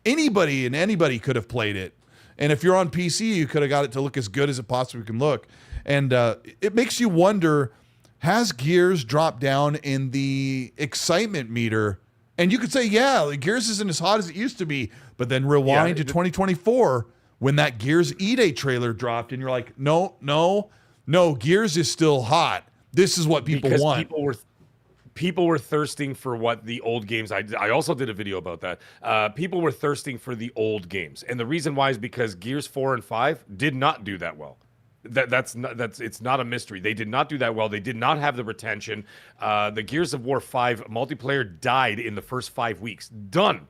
Anybody could have played it. And if you're on PC, you could have got it to look as good as it possibly can look. And it makes you wonder, has Gears dropped down in the excitement meter? And you could say, yeah, Gears isn't as hot as it used to be. But then rewind to 2024 when that Gears E-Day trailer dropped, and you're like, no, Gears is still hot. This is what people want. People were thirsting for what the old games. I also did a video about that. People were thirsting for the old games, and the reason why is because Gears 4 and 5 did not do that well. It's not a mystery. They did not do that well. They did not have the retention. The Gears of War 5 multiplayer died in the first 5 weeks. Done.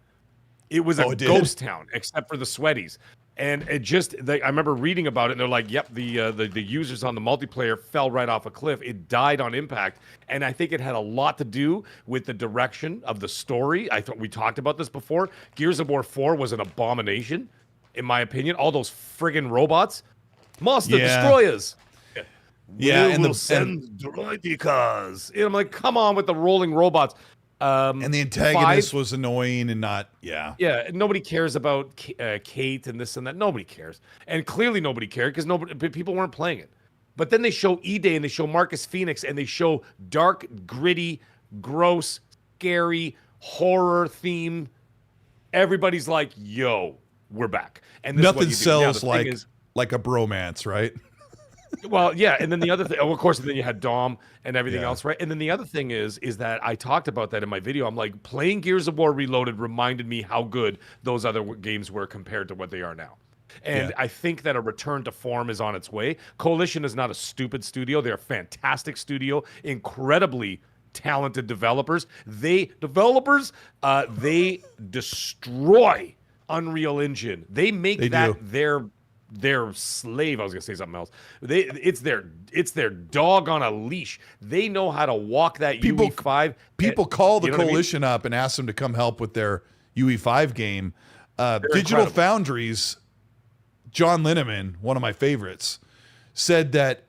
It was a ghost town, except for the sweaties. And it just, I remember reading about it, and they're like, yep, the users on the multiplayer fell right off a cliff. It died on impact. And I think it had a lot to do with the direction of the story. I thought we talked about this before. Gears of War 4 was an abomination, in my opinion. All those friggin' robots. Monster destroyers. Yeah, and we'll send droidicas. And I'm like, come on with the rolling robots. And the antagonist was annoying and not, Yeah, nobody cares about Kate and this and that. Nobody cares. And clearly nobody cared because people weren't playing it. But then they show E-Day and they show Marcus Phoenix and they show dark, gritty, gross, scary, horror theme. Everybody's like, yo, we're back. And this nothing is what you do. sells like a bromance, right? Well, yeah, and then the other thing, of course, and then you had Dom and everything else, right? And then the other thing is that I talked about that in my video. I'm like, playing Gears of War Reloaded reminded me how good those other games were compared to what they are now. And I think that a return to form is on its way. Coalition is not a stupid studio. They're a fantastic studio, incredibly talented developers. They destroy Unreal Engine. They make their slave. I was gonna say something else. It's their dog on a leash. They know how to walk that UE5. People call the Coalition up and ask them to come help with their UE5 game. Digital incredible. Foundries, John Linneman, one of my favorites, said that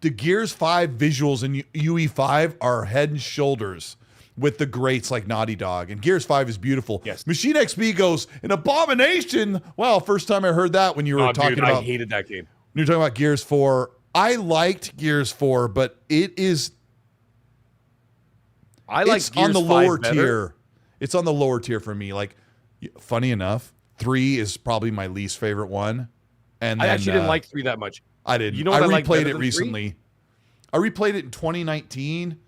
the Gears 5 visuals in UE5 are head and shoulders with the greats like Naughty Dog. And Gears 5 is beautiful. Yes. Machine XP goes, an abomination. Well, first time I heard that when you were talking about... I hated that game. When you're talking about Gears 4. I liked Gears 4, but it is... Gears on the lower better. tier. It's on the lower tier for me. Like, funny enough, 3 is probably my least favorite one. And then, I actually didn't like 3 that much. I didn't. You know what I I replayed liked it recently. 3? I replayed it in 2019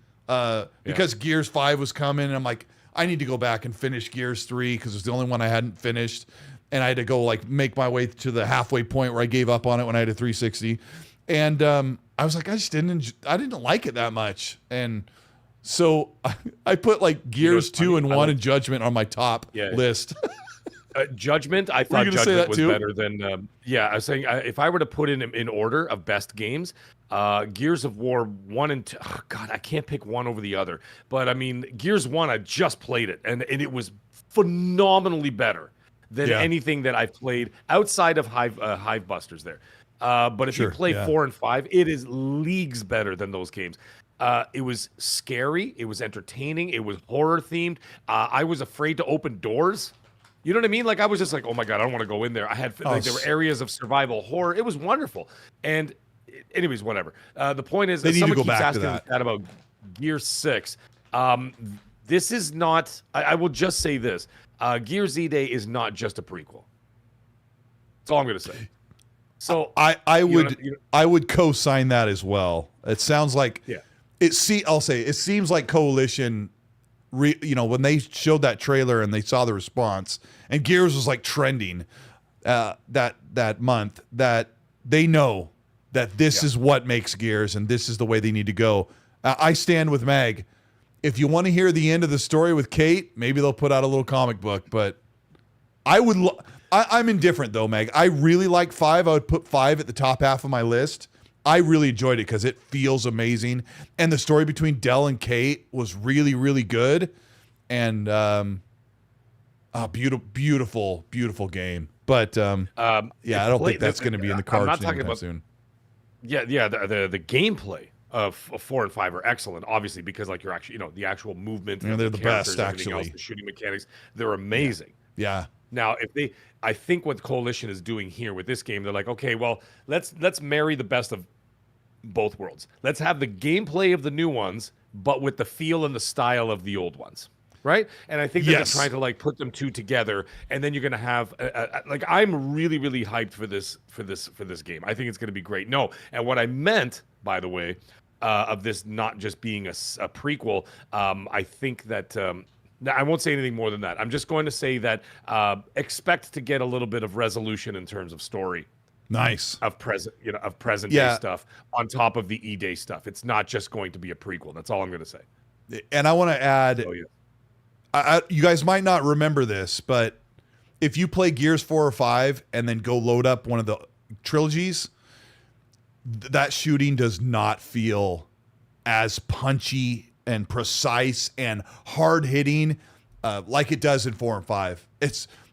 because Gears 5 was coming, and I'm like, I need to go back and finish Gears 3 because it's the only one I hadn't finished. and I had to go like make my way to the halfway point where I gave up on it when I had a 360. And I was like, I didn't like it that much. And so I put like Gears 2 and 1 and Judgment on my top list. Judgment, I thought Judgment was better than. I was saying if I were to put in order of best games, Gears of War 1 and 2. Oh God, I can't pick one over the other. But I mean, Gears 1, I just played it, and it was phenomenally better than anything that I've played outside of Hive Busters there. But if you play 4 and 5, it is leagues better than those games. It was scary. It was entertaining. It was horror themed. I was afraid to open doors. You know what I mean? Like I was just like, oh my God, I don't want to go in there. I had like there were areas of survival horror. It was wonderful. And anyways, whatever. The point is, someone keeps asking that about Gear 6. This is not. I will just say this: Gears E-Day is not just a prequel. That's all I'm going to say. So I would co-sign that as well. It sounds like I'll say it seems like Coalition. When they showed that trailer and they saw the response, and Gears was like trending that month, that they know that this is what makes Gears and this is the way they need to go. I stand with Mag. If you want to hear the end of the story with Kate, maybe they'll put out a little comic book. But I'm indifferent though, Mag. I really like 5. I would put 5 at the top half of my list. I really enjoyed it because it feels amazing. And the story between Del and Kate was really, really good. And beautiful, beautiful game. But I don't think that's going to be in the cards. I'm not talking about soon. Yeah, the gameplay of 4 and 5 are excellent, obviously, because like you're actually, the actual movement. And they're the best, actually. Else, the shooting mechanics, they're amazing. Yeah. Now, I think what Coalition is doing here with this game, they're like, okay, well, let's marry the best of both worlds. Let's have the gameplay of the new ones, but with the feel and the style of the old ones, right? And I think they're trying to like put them two together, and then you're gonna have like I'm really, really hyped for this game. I think it's gonna be great. No, and what I meant, by the way, of this not just being a prequel, I think that. I won't say anything more than that. I'm just going to say that expect to get a little bit of resolution in terms of story. Nice. Of present day stuff on top of the E-Day stuff. It's not just going to be a prequel. That's all I'm going to say. And I want to add, you guys might not remember this, but if you play Gears 4 or 5 and then go load up one of the trilogies, that shooting does not feel as punchy and precise and hard hitting like it does in 4 and 5.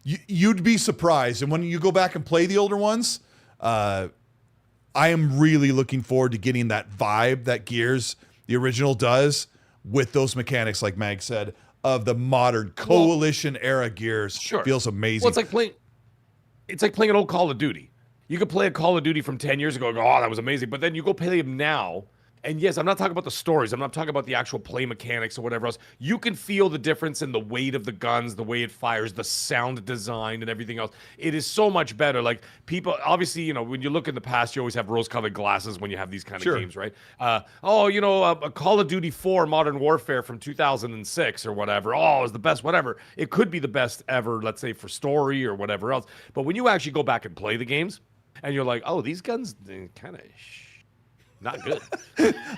You'd be surprised. And when you go back and play the older ones, I am really looking forward to getting that vibe that Gears, the original, does with those mechanics, like Mag said, of the modern Coalition era Gears. Sure. Feels amazing. Well, it's like playing an old Call of Duty. You could play a Call of Duty from 10 years ago and go, oh, that was amazing. But then you go play them now. And yes, I'm not talking about the stories. I'm not talking about the actual play mechanics or whatever else. You can feel the difference in the weight of the guns, the way it fires, the sound design, and everything else. It is so much better. Like people, obviously, when you look in the past, you always have rose-colored glasses when you have these kind of games, right? A Call of Duty 4 Modern Warfare from 2006 or whatever. Oh, it was the best, whatever. It could be the best ever, let's say, for story or whatever else. But when you actually go back and play the games, and you're like, oh, these guns kind of not good.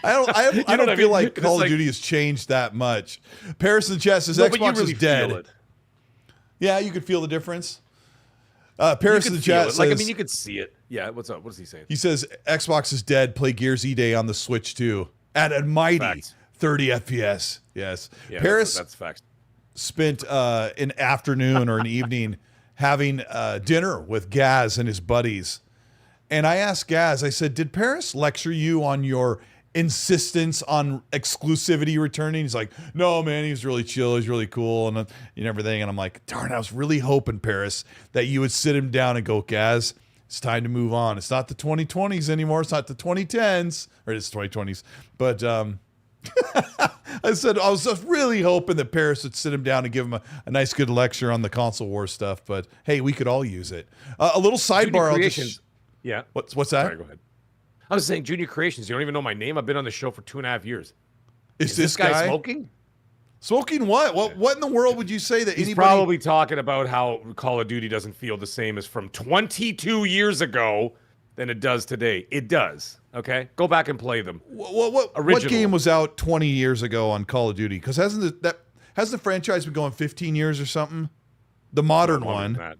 I don't feel like Call of Duty has changed that much. Paris in the chat says Xbox is dead. Yeah, you could feel the difference. Paris in the chat says, you could see it. Yeah, what's up? What is he saying? He says Xbox is dead. Play Gears E-Day on the Switch too at a mighty 30 FPS. Yes, yeah, Paris. That's facts. Spent an afternoon or an evening having dinner with Gaz and his buddies. And I asked Gaz, I said, did Paris lecture you on your insistence on exclusivity returning? He's like, no, man, he was really chill. He's really cool and everything. And I'm like, darn, I was really hoping, Paris, that you would sit him down and go, Gaz, it's time to move on. It's not the 2020s anymore. It's not the 2010s. Or it's 2020s. But I said, I was just really hoping that Paris would sit him down and give him a nice, good lecture on the console war stuff. But, hey, we could all use it. A little sidebar. Yeah. What's that? Sorry, go ahead. I was saying Junior Creations. You don't even know my name. I've been on the show for 2.5 years. Is this guy smoking? Smoking what? What in the world would you say that He's anybody... probably talking about how Call of Duty doesn't feel the same as from 22 years ago than it does today. It does. Okay, go back and play them. What game was out 20 years ago on Call of Duty? Because hasn't the franchise been going 15 years or something? The modern one.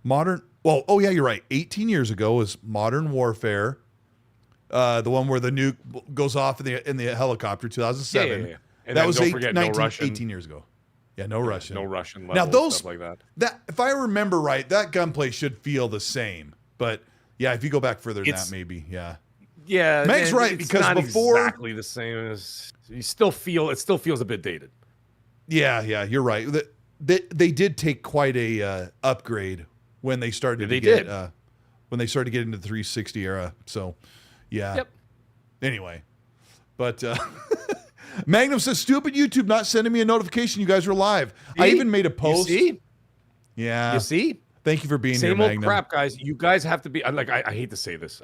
Modern. Well, oh yeah, you're right. 18 years ago was Modern Warfare, the one where the nuke goes off in the helicopter. 2007. Yeah. And that was don't forget, 18 years ago. Yeah, no Russian. No Russian level, now those stuff like that. If I remember right, that gunplay should feel the same. But yeah, if you go back further than that, maybe Yeah, Meg's right, it's because not before exactly the same as it still feels a bit dated. Yeah, you're right. They did take quite a upgrade when they started to get into the 360 era. So yeah. Yep. Anyway, but Magnum says, "Stupid YouTube not sending me a notification. You guys were live." I even made a post. You see? Yeah. You see? Thank you for being here, Same Magnum. old crap, guys. You guys have to be like I hate to say this.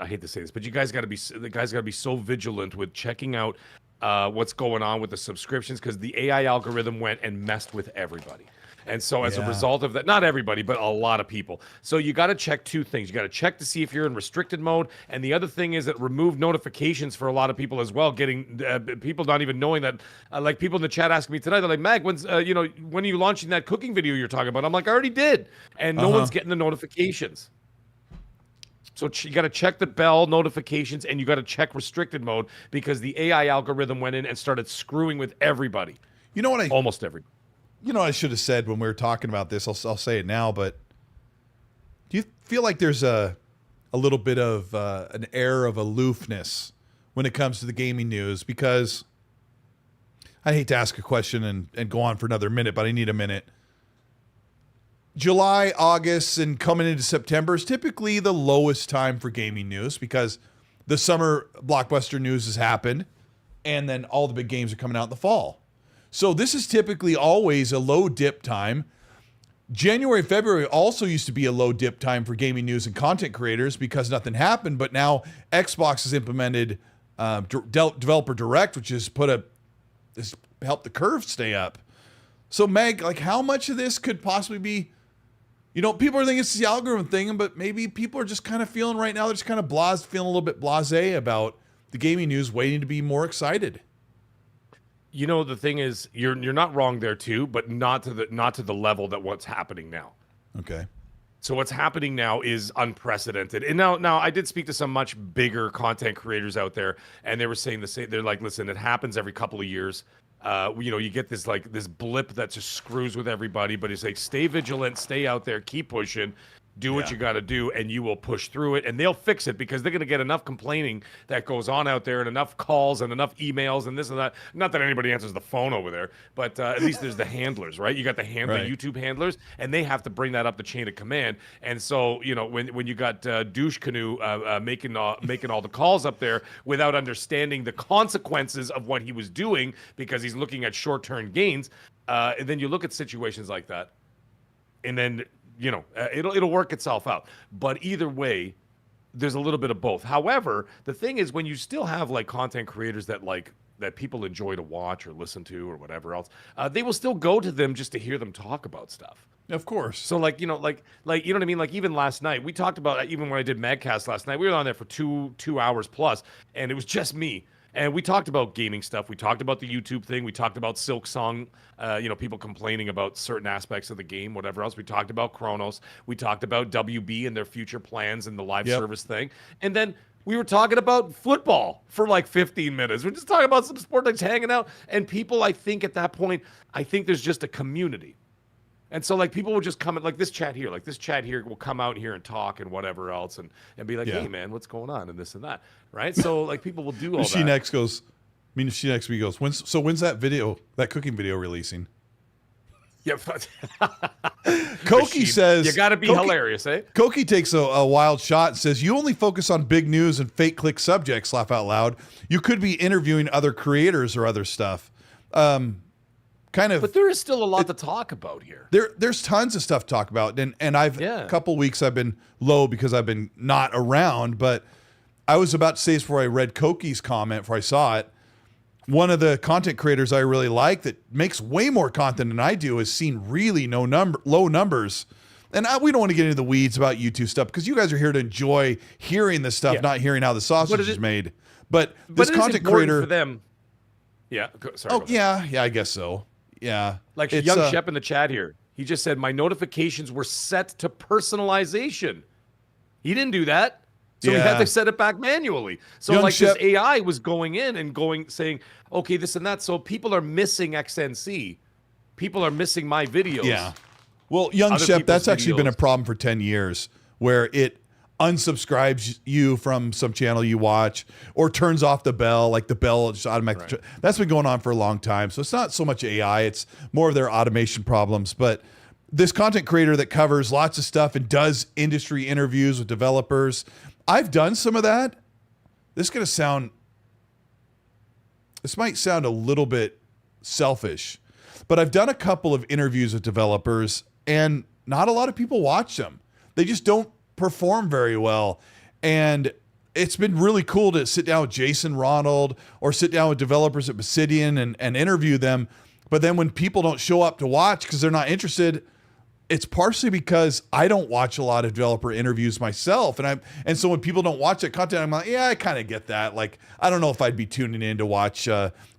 But you guys got to be so vigilant with checking out what's going on with the subscriptions, because the AI algorithm went and messed with everybody. And so as a result of that, not everybody, but a lot of people. So you got to check two things. You got to check to see if you're in restricted mode. And the other thing is that remove notifications for a lot of people as well, getting people not even knowing that. Like people in the chat asking me tonight, they're like, Mag, when are you launching that cooking video you're talking about? I'm like, I already did. And no one's getting the notifications. So you got to check the bell notifications, and you got to check restricted mode, because the AI algorithm went in and started screwing with everybody. You know what? Almost everybody. You know what I should have said when we were talking about this? I'll say it now, but do you feel like there's a little bit of an air of aloofness when it comes to the gaming news? Because I hate to ask a question and go on for another minute, but I need a minute. July, August, and coming into September is typically the lowest time for gaming news, because the summer blockbuster news has happened, and then all the big games are coming out in the fall. So this is typically always a low dip time. January, February also used to be a low dip time for gaming news and content creators because nothing happened. But now Xbox has implemented Developer Direct, which has helped the curve stay up. So Meg, like, how much of this could possibly be, people are thinking it's the algorithm thing, but maybe people are just kind of feeling right now, they're just kind of feeling a little bit blasé about the gaming news, waiting to be more excited. The thing is, you're not wrong there too, but not to the level that what's happening now. Okay. So what's happening now is unprecedented. And now I did speak to some much bigger content creators out there, and they were saying the same. They're like, listen, it happens every couple of years. You get this blip that just screws with everybody, but it's like, stay vigilant, stay out there, keep pushing. Do what you got to do, and you will push through it, and they'll fix it, because they're going to get enough complaining that goes on out there, and enough calls and enough emails and this and that. Not that anybody answers the phone over there, but at least there's the handlers, right? You got the YouTube handlers, and they have to bring that up the chain of command. And so, when you got Douche Canoe making all the calls up there without understanding the consequences of what he was doing, because he's looking at short-term gains, and then you look at situations like that, and then it'll work itself out. But either way, there's a little bit of both. However, the thing is, when you still have like content creators that people enjoy to watch or listen to or whatever else, they will still go to them just to hear them talk about stuff. Of course. So like you know what I mean? Like even last night, we talked about, even when I did Magcast last night, we were on there for two hours plus, and it was just me. And we talked about gaming stuff. We talked about the YouTube thing. We talked about Silk Song, people complaining about certain aspects of the game, whatever else. We talked about Chronos. We talked about WB and their future plans and the live service thing. And then we were talking about football for like 15 minutes. We're just talking about some sport, like hanging out. And people, I think at that point, there's just a community. And so, like, people will just come in, like this chat here will come out here and talk and whatever else, and be like, hey, man, what's going on, and this and that, right? So, like, people will do all that. She next week goes, when's that cooking video releasing? Yeah. Koki says, you got to be hilarious, eh? Koki takes a wild shot and says, you only focus on big news and fake click subjects, laugh out loud. You could be interviewing other creators or other stuff. But there is still a lot to talk about here. There's tons of stuff to talk about, and a couple weeks I've been low because I've been not around. But I was about to say this before I read Koki's comment, before I saw it. one of the content creators I really like that makes way more content than I do has seen really low numbers. And we don't want to get into the weeds about YouTube stuff because you guys are here to enjoy hearing this stuff, not hearing how the sausage is made. But this content creator for them. Yeah. Sorry. Oh, yeah. I guess so. Yeah. Like Young Shep in the chat here. He just said, my notifications were set to personalization. He didn't do that. So we had to set it back manually. So Young Shep, this AI was going in and saying, okay, this and that. So people are missing XNC. People are missing my videos. Yeah. Well, Young Shep, that's actually been a problem for 10 years where it unsubscribes you from some channel you watch or turns off the bell, like the bell just automatically. Right. That's been going on for a long time. So it's not so much AI, it's more of their automation problems. But this content creator that covers lots of stuff and does industry interviews with developers, I've done some of that. This might sound a little bit selfish, but I've done a couple of interviews with developers and not a lot of people watch them. They just don't perform very well. And it's been really cool to sit down with Jason Ronald or sit down with developers at Obsidian and interview them. But then when people don't show up to watch because they're not interested, it's partially because I don't watch a lot of developer interviews myself. And so when people don't watch that content, I'm like, yeah, I kind of get that. Like, I don't know if I'd be tuning in to watch.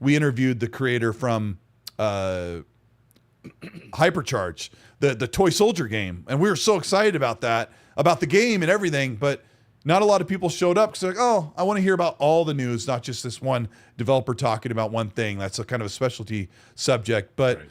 We interviewed the creator from Hypercharge, the toy soldier game. And we were so excited about that, about the game and everything, but not a lot of people showed up because they're like, oh, I want to hear about all the news, not just this one developer talking about one thing. That's a kind of a specialty subject. But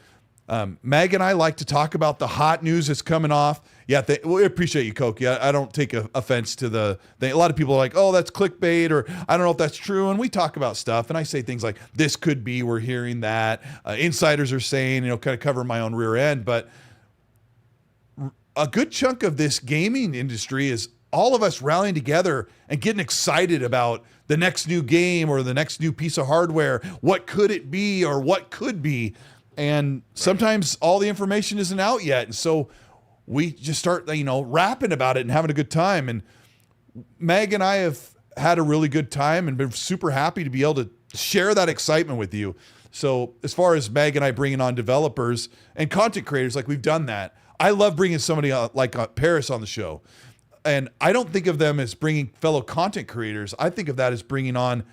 Mag and I like to talk about the hot news that's coming off. Yeah, we appreciate you, Koki. I don't take offense to the thing. A lot of people are like, oh, that's clickbait, or I don't know if that's true. And we talk about stuff, and I say things like, this could be, we're hearing that. Insiders are saying, kind of cover my own rear end. But a good chunk of this gaming industry is all of us rallying together and getting excited about the next new game or the next new piece of hardware. What could it be or what could be? And sometimes all the information isn't out yet. And so we just start, rapping about it and having a good time. And Meg and I have had a really good time and been super happy to be able to share that excitement with you. So as far as Meg and I bringing on developers and content creators, like we've done that. I love bringing somebody like Paris on the show. And I don't think of them as bringing fellow content creators. I think of that as bringing on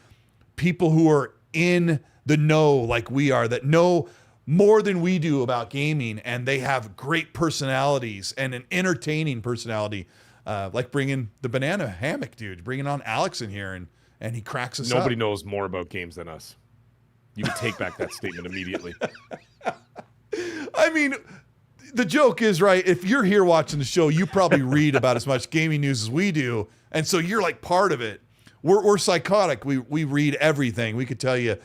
people who are in the know like we are, that know more than we do about gaming, and they have great personalities and an entertaining personality, like bringing the banana hammock dude, bringing on Alex in here, and he cracks us up. Nobody knows more about games than us. You can take back that statement immediately. I mean, the joke is, right, if you're here watching the show, you probably read about as much gaming news as we do, and so you're like part of it. We're psychotic. We read everything. We could tell you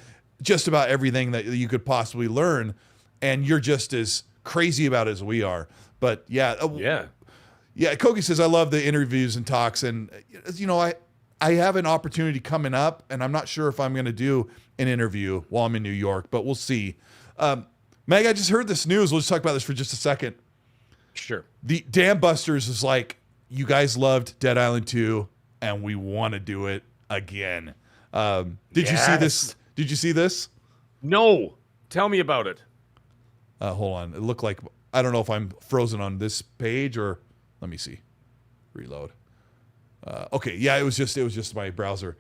just about everything that you could possibly learn, and you're just as crazy about it as we are. But yeah. Kogi says, I love the interviews and talks, and I have an opportunity coming up, and I'm not sure if I'm going to do an interview while I'm in New York, but we'll see. Meg, I just heard this news. We'll just talk about this for just a second. Sure. The Dam Busters is like, you guys loved Dead Island 2, and we want to do it again. Did you see this? Did you see this? No. Tell me about it. Hold on. It looked like, I don't know if I'm frozen on this page or, let me see. Reload. Okay. Yeah, it was just my browser.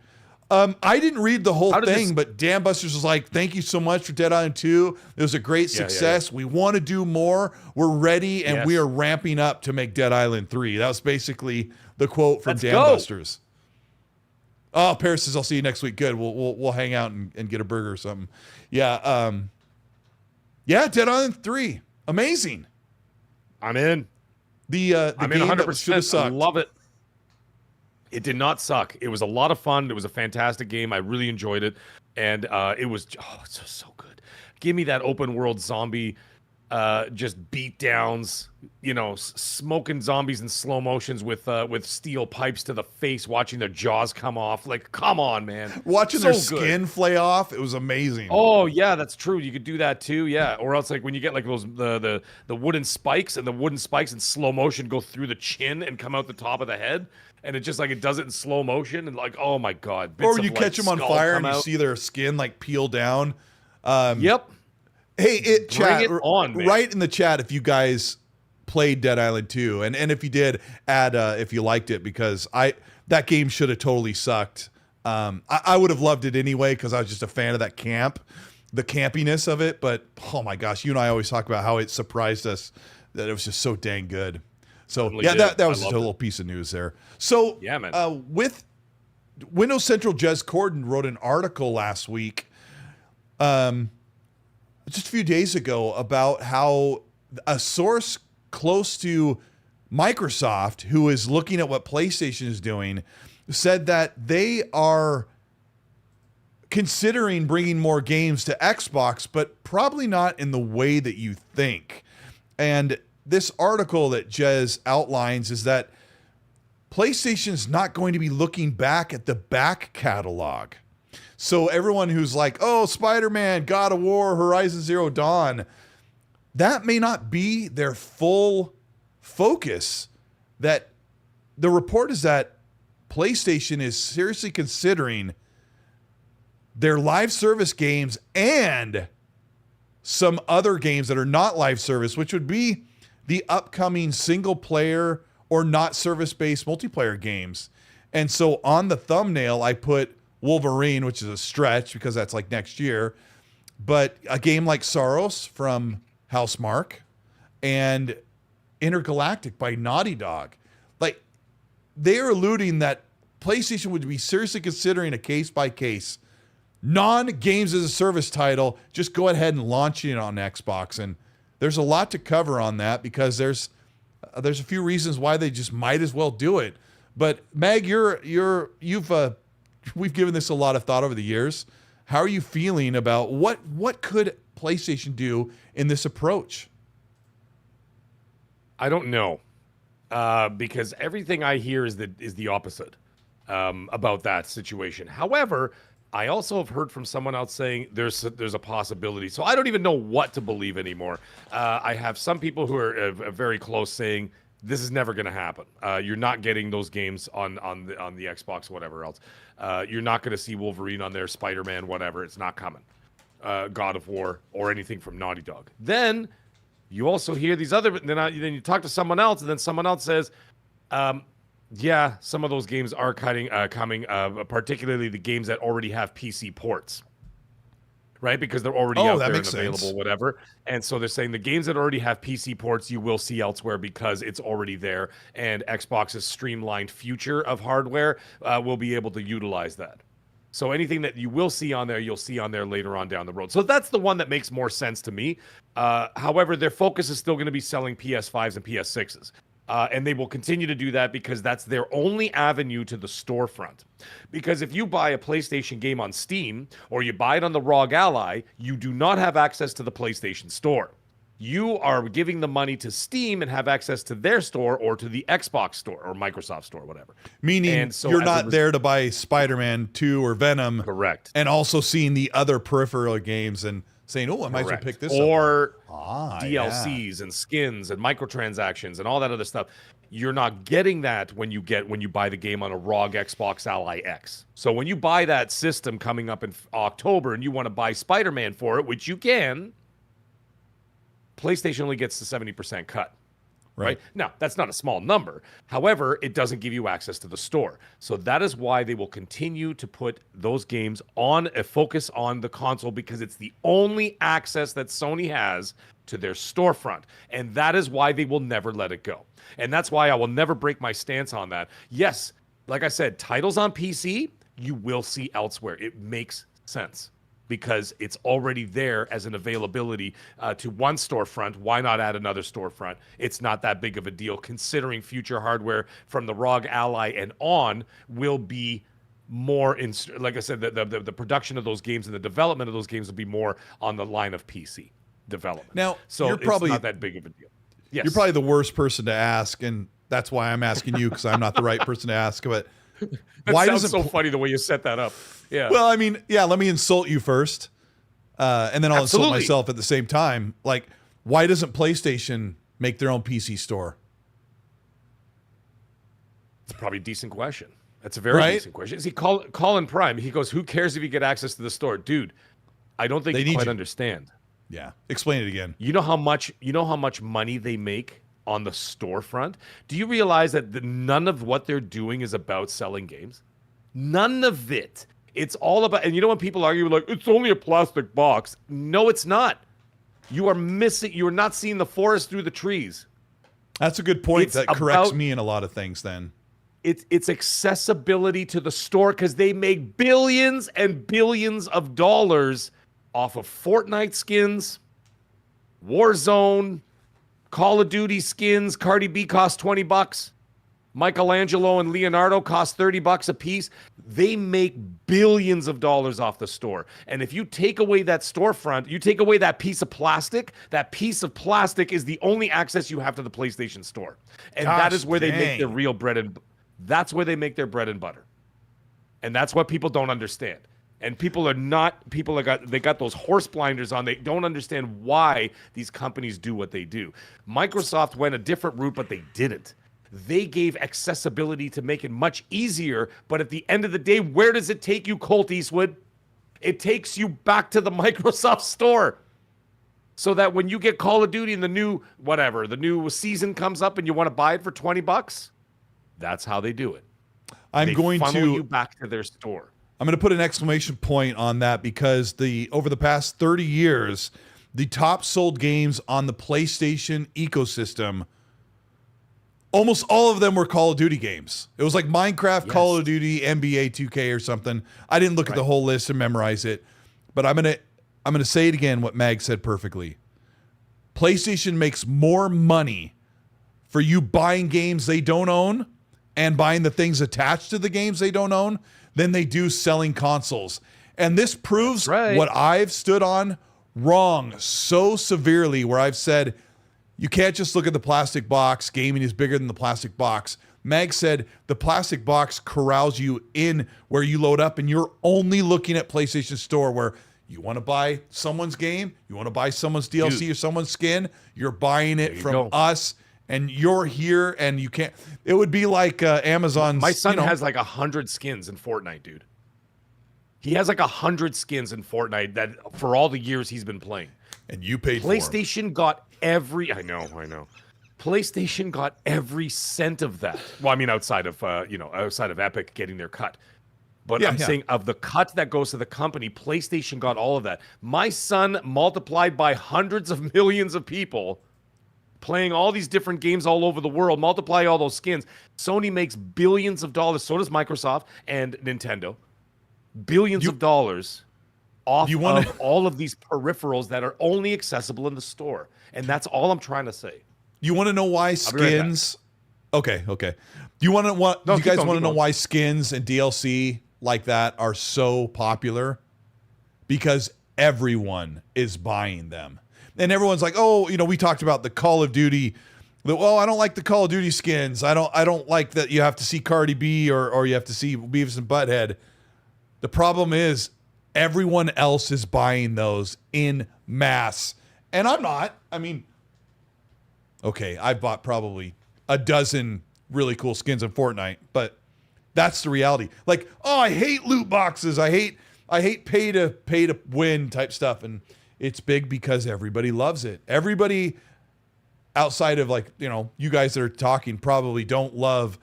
I didn't read the whole thing, but Dam Busters was like, thank you so much for Dead Island 2. It was a great success. We want to do more. We're ready, and we are ramping up to make Dead Island 3. That was basically the quote from Dam Busters. Oh, Paris says, I'll see you next week. Good. We'll hang out and get a burger or something. Yeah. Dead Island 3. Amazing. I'm in. I'm in 100%. I love it. It did not suck. It was a lot of fun. It was a fantastic game. I really enjoyed it. And it was it's so good. Give me that open world zombie just beat downs, smoking zombies in slow motions with steel pipes to the face, watching their jaws come off. Like, come on, man. Watching So their good. skin flay off, it was amazing. Oh yeah, that's true. You could do that too. Yeah, or else like when you get like those the wooden spikes, and the wooden spikes in slow motion go through the chin and come out the top of the head, and it just like it does it in slow motion, and like, oh my god. Or you catch them on fire and you see their skin like peel down. Yep. Hey, chat, it on, man. Write in the chat if you guys played Dead Island 2, and if you did, add if you liked it, because that game should have totally sucked. I would have loved it anyway because I was just a fan of that the campiness of it. But oh my gosh, you and I always talk about how it surprised us that it was just so dang good. So Totally yeah, did. that was I just a loved little piece of news there. So Yeah, man. With Windows Central, Jez Corden wrote an article last week, just a few days ago, about how a source close to Microsoft, who is looking at what PlayStation is doing, said that they are considering bringing more games to Xbox, but probably not in the way that you think. And this article that Jez outlines is that PlayStation's not going to be looking back at the back catalog. So everyone who's like, oh, Spider-Man, God of War, Horizon Zero Dawn, that may not be their full focus. That the report is that PlayStation is seriously considering their live service games and some other games that are not live service, which would be the upcoming single player or not service-based multiplayer games. And so on the thumbnail, I put Wolverine, which is a stretch because that's like next year, but a game like Saros from Housemarque and Intergalactic by Naughty Dog. Like, they're alluding that PlayStation would be seriously considering a case-by-case non-games as a service title. Just go ahead and launch it on Xbox. And there's a lot to cover on that because there's a few reasons why they just might as well do it. But Mag, we've given this a lot of thought over the years. How are you feeling about what could PlayStation do in this approach? I don't know, because everything I hear is the opposite about that situation. However, I also have heard from someone else saying there's a possibility. So I don't even know what to believe anymore. I have some people who are very close saying this is never going to happen. You're not getting those games on the Xbox, whatever else. You're not going to see Wolverine on there, Spider-Man, whatever. It's not coming. God of War or anything from Naughty Dog. Then you also hear these other. Then you talk to someone else, and then someone else says, yeah, some of those games are coming, particularly the games that already have PC ports, right? Because they're already out there and available, sense. whatever. And so they're saying the games that already have PC ports, you will see elsewhere because it's already there. And Xbox's streamlined future of hardware will be able to utilize that. So anything that you will see on there, you'll see on there later on down the road. So that's the one that makes more sense to me. However, their focus is still going to be selling PS5s and PS6s. And they will continue to do that because that's their only avenue to the storefront. Because if you buy a PlayStation game on Steam or you buy it on the ROG Ally, you do not have access to the PlayStation Store. You are giving the money to Steam and have access to their store or to the Xbox Store or Microsoft Store, whatever. Meaning so you're not there to buy Spider-Man 2 or Venom. Correct. And also seeing the other peripheral games and saying, oh, I might as well pick this up. Or DLCs and skins and microtransactions and all that other stuff. You're not getting that when you buy the game on a ROG Xbox Ally X. So when you buy that system coming up in October and you want to buy Spider-Man for it, which you can, PlayStation only gets the 70% cut. Right? Now, that's not a small number. However, it doesn't give you access to the store. So that is why they will continue to put those games on a focus on the console because it's the only access that Sony has to their storefront. And that is why they will never let it go. And that's why I will never break my stance on that. Yes, like I said, titles on PC, you will see elsewhere. It makes sense. Because it's already there as an availability to one storefront. Why not add another storefront? It's not that big of a deal, considering future hardware from the ROG Ally and on will be more, like I said, the production of those games and the development of those games will be more on the line of PC. development. Now, so you're probably it's not that big of a deal. Yes. You're probably the worst person to ask, and that's why I'm asking you, because I'm not the right person to ask. But why sounds doesn't so funny the way you set that up? Yeah. Well, I mean, yeah. Let me insult you first, and then I'll insult Absolutely. myself at the same time. Like, why doesn't PlayStation make their own PC store? It's probably a decent question. That's a very decent question. See, Colin Prime, he goes, who cares if you get access to the store? Dude, I don't think you quite understand. Yeah. Explain it again. You know how much money they make on the storefront? Do you realize that none of what they're doing is about selling games? None of it. It's all about, and you know when people argue like, it's only a plastic box. No, it's not. You are not seeing the forest through the trees. That's a good point. That corrects me in a lot of things then. It's accessibility to the store, because they make billions and billions of dollars off of Fortnite skins, Warzone, Call of Duty skins. Cardi B cost $20. Michelangelo and Leonardo cost $30 a piece. They make billions of dollars off the store. And if you take away that storefront, you take away that piece of plastic is the only access you have to the PlayStation store. And that is where they make their real that's where they make their bread and butter. And that's what people don't understand. And they got those horse blinders on. They don't understand why these companies do what they do. Microsoft went a different route, but they didn't. They gave accessibility to make it much easier. But at the end of the day, where does it take you, Colteastwood? It takes you back to the Microsoft store. So that when you get Call of Duty and the new season comes up and you want to buy it for $20, that's how they do it. They funnel you back to their store. I'm going to put an exclamation point on that, because over the past 30 years, the top sold games on the PlayStation ecosystem, almost all of them were Call of Duty games. It was like Minecraft, Call of Duty, NBA 2K or something. I didn't look at the whole list and memorize it, but I'm going to say it again, what Mag said perfectly. PlayStation makes more money for you buying games they don't own and buying the things attached to the games they don't own than they do selling consoles. And this proves what I've stood on wrong so severely, where I've said, you can't just look at the plastic box. Gaming is bigger than the plastic box. Mag said the plastic box corrals you in where you load up, and you're only looking at PlayStation Store, where you want to buy someone's game, you want to buy someone's DLC or someone's skin, you're buying it from us, and you're here, and you can't. It would be like Amazon's. My son has like 100 skins in Fortnite, dude. He has like 100 skins in Fortnite that for all the years he's been playing. And you paid PlayStation for them. got every. I know. PlayStation got every cent of that. Well, I mean, outside of Epic getting their cut. But I'm saying of the cut that goes to the company, PlayStation got all of that. My son, multiplied by hundreds of millions of people playing all these different games all over the world, multiply all those skins. Sony makes billions of dollars. So does Microsoft and Nintendo. Billions of dollars off of all of these peripherals that are only accessible in the store. And that's all I'm trying to say. You want to know why skins? Okay. Do you guys want to know why skins and DLC like that are so popular? Because everyone is buying them. And everyone's like, oh, we talked about the Call of Duty. I don't like the Call of Duty skins. I don't like that you have to see Cardi B or you have to see Beavis and Butthead. The problem is everyone else is buying those in mass. And I'm not. I mean, okay, I bought probably a dozen really cool skins in Fortnite, but that's the reality. Like, oh, I hate loot boxes. I hate pay to win type stuff. And it's big because everybody loves it. Everybody outside of you guys that are talking probably don't love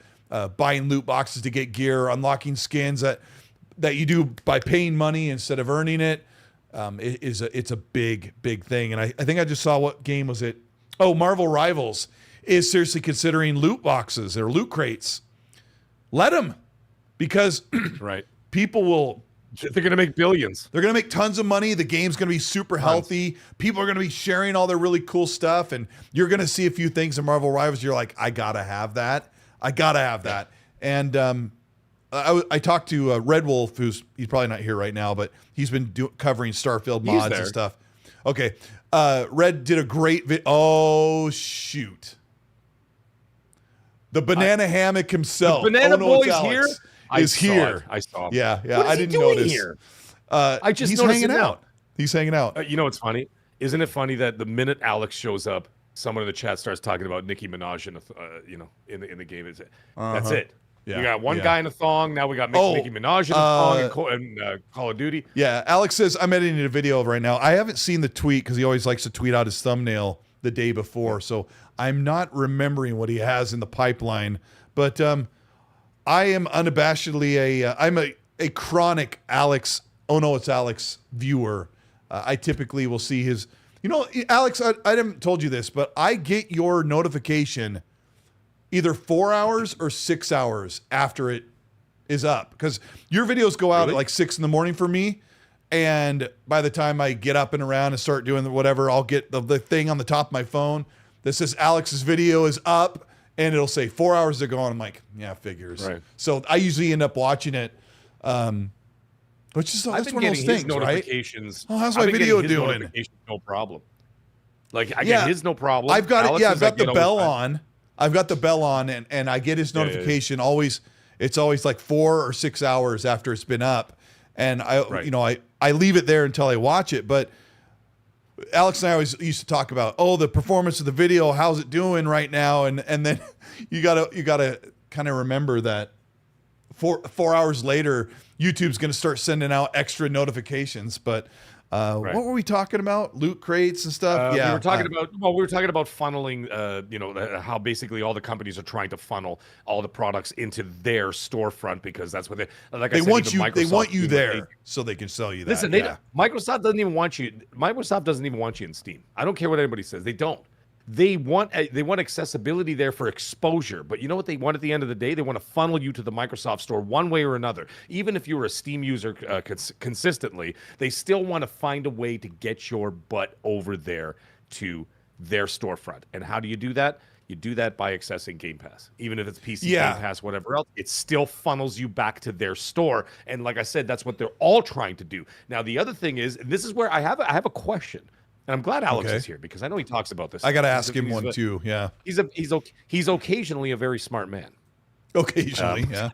buying loot boxes to get gear, unlocking skins that you do by paying money instead of earning it. It's a big thing. And I think I just saw, what game was it? Oh, Marvel Rivals is seriously considering loot boxes or loot crates. Let them, because people will. They're going to make billions. They're going to make tons of money. The game's going to be super healthy. People are going to be sharing all their really cool stuff. And you're going to see a few things in Marvel Rivals. You're like, I got to have that. And I talked to Red Wolf, he's probably not here right now, but he's been covering Starfield mods and stuff. Okay. Red did a great Oh, shoot. The banana hammock himself. The banana boy's it's here? Is here. I saw him. Yeah, yeah. What is I he didn't doing notice. Here? I just he's hanging out. He's hanging out. You know what's funny? Isn't it funny that the minute Alex shows up, someone in the chat starts talking about Nicki Minaj in the game? That's it. Yeah, we got one guy in a thong. Now we got Nicki Minaj in a thong in Call of Duty. Yeah, Alex says, I'm editing a video right now. I haven't seen the tweet because he always likes to tweet out his thumbnail the day before. So I'm not remembering what he has in the pipeline. But I am unabashedly I'm a chronic Alex, oh no, it's Alex viewer. I typically will see his, Alex, I haven't told you this, but I get your notification either 4 hours or 6 hours after it is up, because your videos go out at like 6 in the morning for me. And by the time I get up and around and start doing whatever, I'll get the thing on the top of my phone that says Alex's video is up, and it'll say 4 hours ago. And I'm like, yeah, figures. Right. So I usually end up watching it. Which is that's one of those things, notifications. Right? Oh, how's my video doing? No problem. Like I get his no problem. I've got it. Yeah, I've got the bell on. I've got the bell on, and I get his notification always. It's always like 4 or 6 hours after it's been up, and I leave it there until I watch it. But Alex and I always used to talk about, the performance of the video, how's it doing right now, and then you gotta kind of remember that 4 hours later, YouTube's going to start sending out extra notifications. But what were we talking about? Loot crates and stuff. We were talking about funneling. How basically all the companies are trying to funnel all the products into their storefront, because that's what they want you. They want you there so they can sell you that. Listen, Microsoft doesn't even want you. Microsoft doesn't even want you in Steam. I don't care what anybody says. They don't. They want accessibility there for exposure, but you know what they want at the end of the day? They want to funnel you to the Microsoft Store one way or another. Even if you're a Steam user consistently, they still want to find a way to get your butt over there to their storefront. And how do you do that? You do that by accessing Game Pass. Even if it's PC Game Pass, whatever else, it still funnels you back to their store. And like I said, that's what they're all trying to do. Now, the other thing is, and this is where I have a question. And I'm glad Alex is here, because I know he talks about this. I got to ask him one too. Yeah, he's occasionally a very smart man. Occasionally, yeah.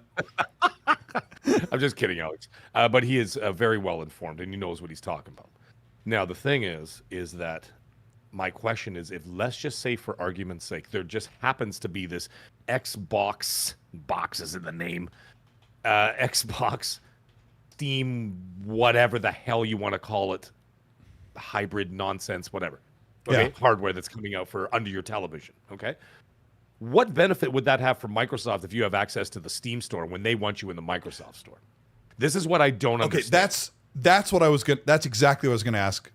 I'm just kidding, Alex. But he is very well informed, and he knows what he's talking about. Now, the thing is that my question is, if, let's just say for argument's sake, there just happens to be this Xbox, box is in the name, Xbox, Steam, whatever the hell you want to call it, hybrid nonsense, whatever. Okay, hardware that's coming out for under your television. Okay, what benefit would that have for Microsoft if you have access to the Steam store when they want you in the Microsoft store? This is what I don't understand. That's what I was going. That's exactly what I was going to ask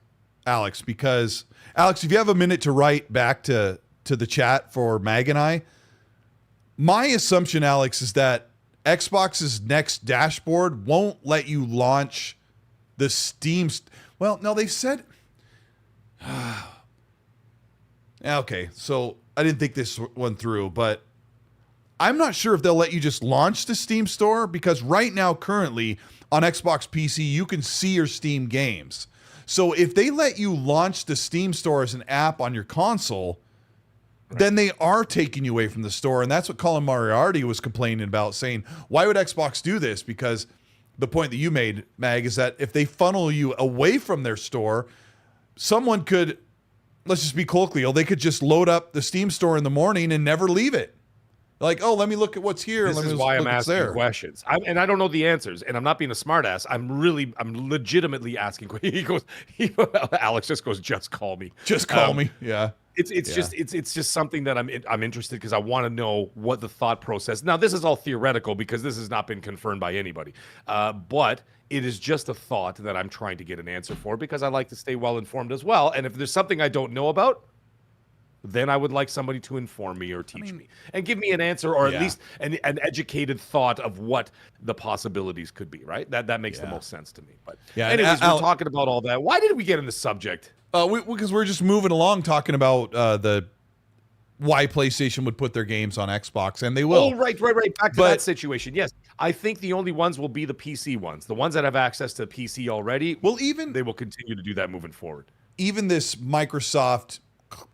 Alex, because Alex, if you have a minute to write back to the chat for Mag and I, my assumption, Alex, is that Xbox's next dashboard won't let you launch the Steam. Well, no, they've said. Okay, so I didn't think this one through, but I'm not sure if they'll let you just launch the Steam store, because right now, currently on Xbox PC, you can see your Steam games. So if they let you launch the Steam store as an app on your console, then they are taking you away from the store. And that's what Colin Moriarty was complaining about, saying, why would Xbox do this? Because the point that you made, Mag, is that if they funnel you away from their store, someone could, let's just be colloquial, they could just load up the Steam store in the morning and never leave it. Like, oh, let me look at what's here. This is why I'm asking questions. And I don't know the answers, and I'm not being a smartass. I'm legitimately asking questions. Alex just goes, just call me. Just call me. Yeah. It's just something that I'm interested, because I want to know what the thought process. Now, this is all theoretical, because this has not been confirmed by anybody. But it is just a thought that I'm trying to get an answer for, because I like to stay well informed as well. And if there's something I don't know about, then I would like somebody to inform me or teach me and give me an answer, or at least an educated thought of what the possibilities could be, right? That makes the most sense to me. But anyways, we're talking about all that. Why did we get in the subject? Because we're just moving along talking about why PlayStation would put their games on Xbox, and they will. Oh, right. Back to that situation. Yes, I think the only ones will be the PC ones. The ones that have access to PC already, they will continue to do that moving forward. even this Microsoft,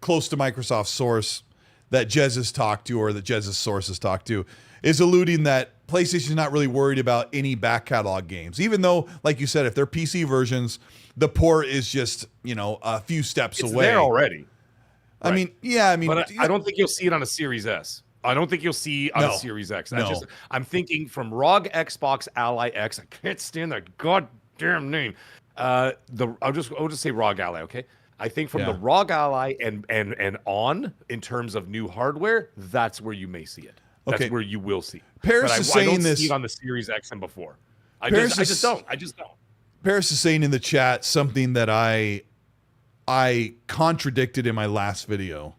close to Microsoft source that Jez has talked to, or that Jez's source has talked to, is alluding that PlayStation's not really worried about any back catalog games. Even though, like you said, if they're PC versions, the port is just, a few steps away. It's there already. I mean, yeah, but I don't think you'll see it on a Series S. I don't think you'll see on a Series X. I'm thinking from ROG Xbox Ally X. I can't stand that goddamn name. I'll just say ROG Ally, okay? I think from the ROG Ally and on, in terms of new hardware, that's where you may see it. That's where you will see it. Paris is saying I don't this. see it on the Series X and before. I just don't. Paris is saying in the chat something that I contradicted in my last video,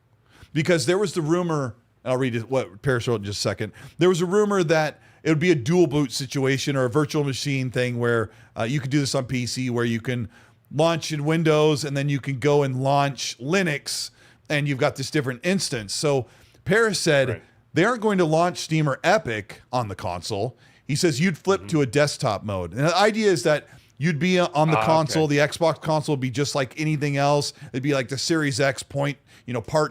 because there was the rumor. I'll read what Paris wrote in just a second. There was a rumor that it would be a dual boot situation or a virtual machine thing where you could do this on PC, where you can launch in Windows and then you can go and launch Linux, and you've got this different instance. So Paris said they aren't going to launch Steam or Epic on the console. He says you'd flip to a desktop mode. And the idea is that you'd be on the console. The Xbox console would be just like anything else. It'd be like the Series X part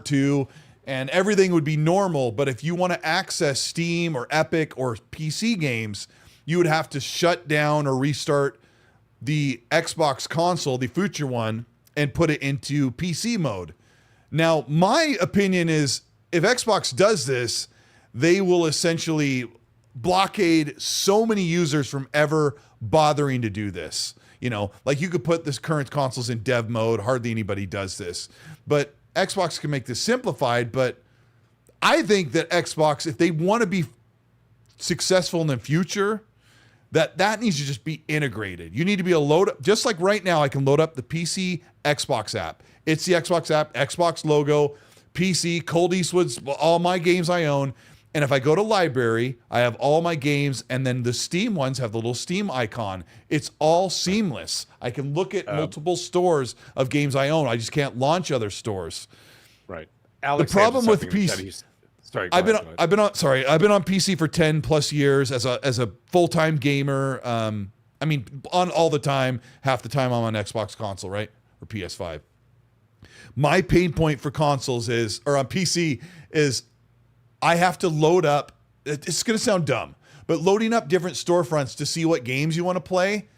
2. And everything would be normal, but if you want to access Steam or Epic or PC games, you would have to shut down or restart the Xbox console, the future one, and put it into PC mode. Now, my opinion is if Xbox does this, they will essentially blockade so many users from ever bothering to do this. Like you could put this current consoles in dev mode. Hardly anybody does this, but Xbox can make this simplified. But I think that Xbox, if they want to be successful in the future, that needs to just be integrated. You need to be able to load up, just like right now, I can load up the PC Xbox app. It's the Xbox app, Xbox logo, PC, Colteastwood's, all my games I own. And if I go to library, I have all my games, and then the Steam ones have the little Steam icon. It's all seamless. I can look at multiple stores of games I own. I just can't launch other stores. Right. Alex, the problem with PC, I've been on PC for 10 plus years as a full-time gamer. On all the time, half the time I'm on Xbox console, right? Or PS5. My pain point for consoles on PC is I have to load up. It's going to sound dumb, but loading up different storefronts to see what games you want to play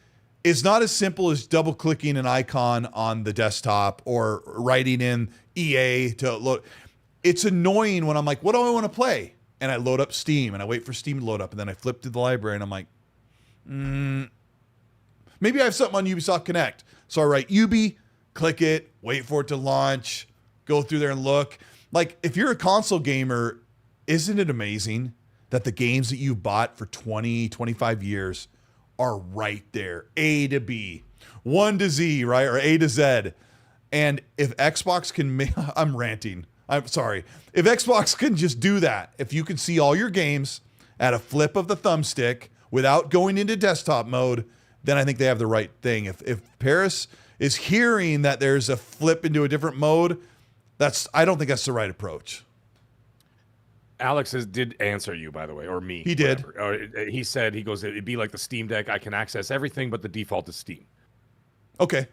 is not as simple as double clicking an icon on the desktop or writing in EA to load. It's annoying when I'm like, what do I want to play? And I load up Steam and I wait for Steam to load up, and then I flip to the library and I'm like, maybe I have something on Ubisoft Connect. So I write Ubi, click it, wait for it to launch, go through there and look. Like, if you're a console gamer, isn't it amazing that the games that you bought for 20, 25 years are right there? A to B, 1 to Z, right? Or A to Z. And if Xbox can I'm ranting. I'm sorry. If Xbox can just do that, if you can see all your games at a flip of the thumbstick without going into desktop mode, then I think they have the right thing. If Paris is hearing that there's a flip into a different mode, I don't think that's the right approach. Alex did answer you, by the way, or me. He did. He said, he goes, it'd be like the Steam Deck. I can access everything, but the default is Steam. Okay.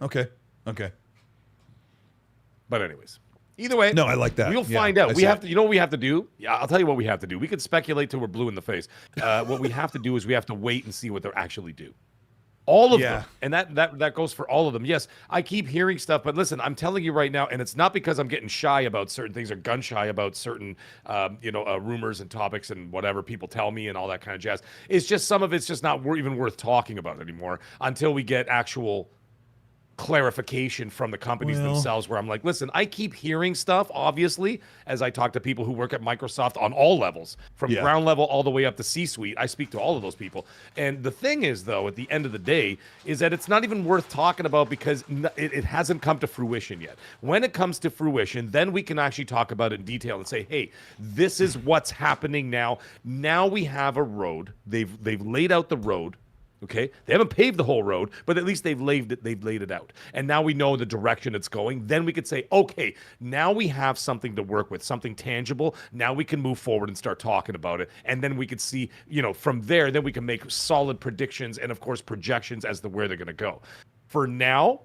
But anyways, either way, no, I like that. We'll find out. We have to. You know what we have to do? Yeah, I'll tell you what we have to do. We could speculate till we're blue in the face. What we have to do is we have to wait and see what they actually do. All of them. And that goes for all of them. Yes, I keep hearing stuff, but listen, I'm telling you right now, and it's not because I'm getting shy about certain things or gun shy about certain, rumors and topics and whatever people tell me and all that kind of jazz. It's just some of it's just not even worth talking about anymore until we get actual clarification from the companies themselves, where I'm like, listen, I keep hearing stuff, obviously, as I talk to people who work at Microsoft on all levels, from ground level all the way up to C-suite. I speak to all of those people. And the thing is, though, at the end of the day, is that it's not even worth talking about because it hasn't come to fruition yet. When it comes to fruition, then we can actually talk about it in detail and say, hey, this is what's happening now. Now we have a road. They've laid out the road. Okay, they haven't paved the whole road, but at least they've laid it out. And now we know the direction it's going. Then we could say, okay, now we have something to work with, something tangible. Now we can move forward and start talking about it. And then we could see, from there, then we can make solid predictions and, of course, projections as to where they're going to go. For now,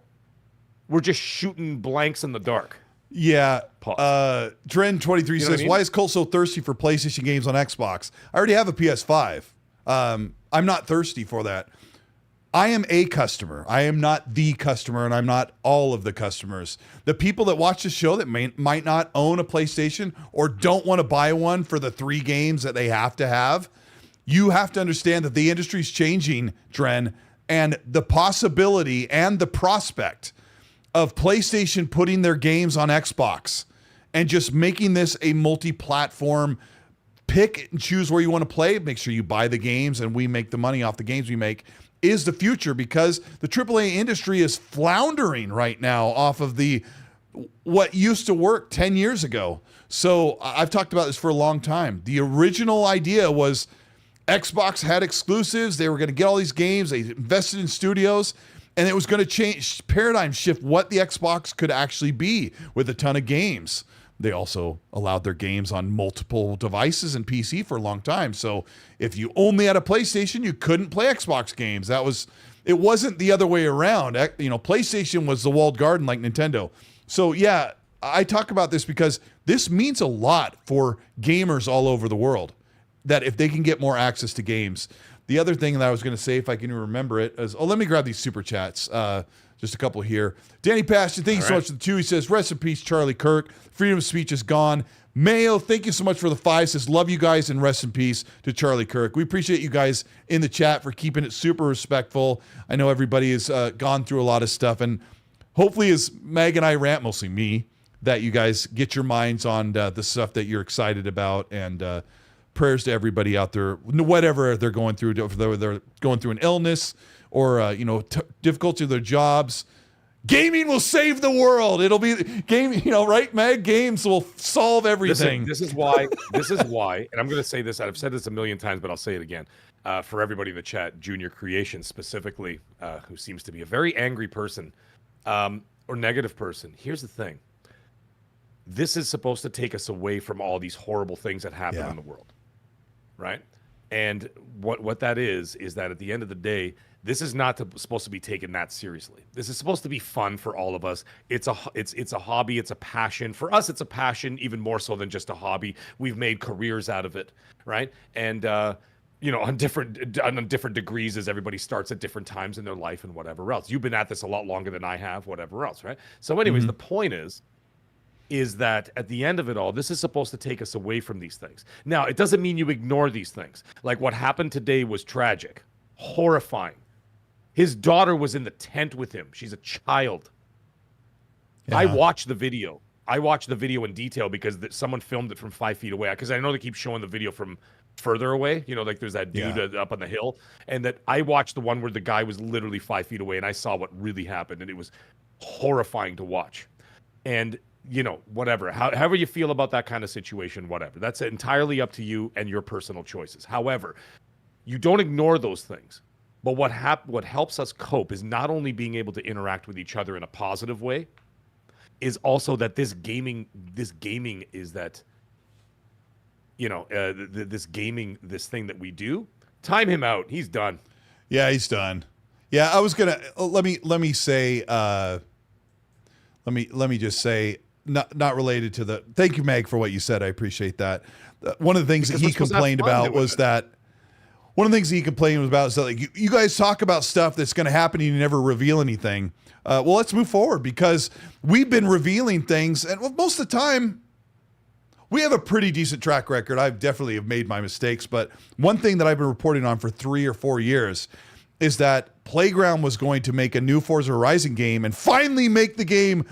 we're just shooting blanks in the dark. Yeah. Pause. Dren23 says, I mean? why is Colt so thirsty for PlayStation games on Xbox? I already have a PS5. I'm not thirsty for that. I am a customer. I am not the customer, and I'm not all of the customers. The people that watch the show that might not own a PlayStation or don't want to buy one for the 3 games that they have to have, you have to understand that the industry's changing, Dren, and the possibility and the prospect of PlayStation putting their games on Xbox and just making this a multi-platform pick and choose where you want to play, make sure you buy the games and we make the money off the games we make, is the future, because the AAA industry is floundering right now off of what used to work 10 years ago. So I've talked about this for a long time. The original idea was Xbox had exclusives. They were going to get all these games. They invested in studios, and it was going to change, paradigm shift what the Xbox could actually be with a ton of games. They also allowed their games on multiple devices and PC for a long time. So if you only had a PlayStation, you couldn't play Xbox games. It wasn't the other way around. PlayStation was the walled garden like Nintendo. So yeah, I talk about this because this means a lot for gamers all over the world, that if they can get more access to games. The other thing that I was going to say, if I can remember it, is, let me grab these super chats. Just a couple here. Danny Passion, thank you so much for the 2. He says, rest in peace, Charlie Kirk. Freedom of speech is gone. Mayo, thank you so much for the 5. Says, love you guys and rest in peace to Charlie Kirk. We appreciate you guys in the chat for keeping it super respectful. I know everybody has gone through a lot of stuff, and hopefully as Meg and I rant, mostly me, that you guys get your minds on the stuff that you're excited about, and prayers to everybody out there, whatever they're going through, whether they're going through an illness or difficulty with their jobs. Gaming will save the world. It'll be gaming, right, Meg? Games will solve everything. This is why, and I'm going to say this, I've said this a million times, but I'll say it again. For everybody in the chat, Junior Creation specifically, who seems to be a very angry person or negative person. Here's the thing. This is supposed to take us away from all these horrible things that happen in the world, right? And what that is that at the end of the day, this is not supposed to be taken that seriously. This is supposed to be fun for all of us. It's a hobby. It's a passion. For us, it's a passion even more so than just a hobby. We've made careers out of it, right? And on different degrees, as everybody starts at different times in their life and whatever else. You've been at this a lot longer than I have, whatever else, right? So anyways, the point is that at the end of it all, this is supposed to take us away from these things. Now, it doesn't mean you ignore these things. Like what happened today was tragic, horrifying. His daughter was in the tent with him. She's a child. Yeah. I watched the video. In detail because someone filmed it from 5 feet away. Because I know they keep showing the video from further away. Like there's that dude up on the hill. And that I watched the one where the guy was literally 5 feet away, and I saw what really happened. And it was horrifying to watch. And whatever, however you feel about that kind of situation, whatever. That's entirely up to you and your personal choices. However, you don't ignore those things. But what helps us cope is not only being able to interact with each other in a positive way, is also that this gaming is that, this thing that we do. Time him out. He's done. Yeah, he's done. Yeah, I was gonna let me say. Let me just say. Not related to the. Thank you, Meg, for what you said. I appreciate that. One of the things that he complained about was that. One of the things he complained about is that like you guys talk about stuff that's going to happen and you never reveal anything. Well, let's move forward because we've been revealing things, and most of the time we have a pretty decent track record. I definitely have made my mistakes, but one thing that I've been reporting on for 3 or 4 years is that Playground was going to make a new Forza Horizon game and finally make the game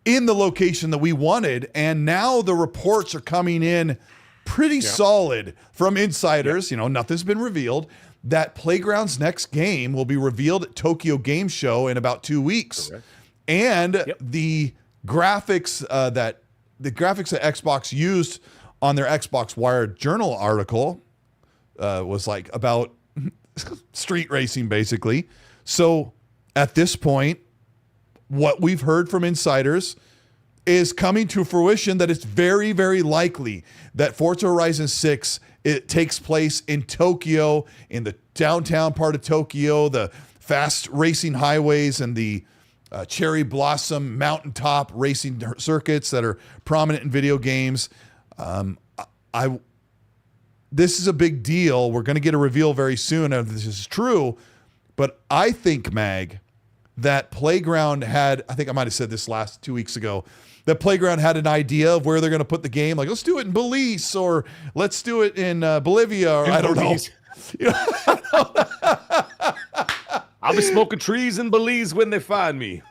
in the location that we wanted, and now the reports are coming in pretty solid from insiders. Nothing's been revealed. That Playground's next game will be revealed at Tokyo Game Show in about 2 weeks. Correct. And the graphics that Xbox used on their Xbox Wired Journal article was like about street racing, basically. So at this point, what we've heard from insiders is coming to fruition that it's very, very likely that Forza Horizon 6, it takes place in Tokyo, in the downtown part of Tokyo, the fast racing highways and the cherry blossom mountaintop racing circuits that are prominent in video games. This is a big deal. We're going to get a reveal very soon if this is true. But I think, Mag, that Playground had, I think I might have said this 2 weeks ago, that Playground had an idea of where they're going to put the game. Like, let's do it in Belize, or let's do it in Bolivia, or I don't know. I'll be smoking trees in Belize when they find me.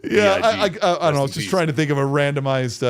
Yeah, I don't know. I was just trying to think of a randomized,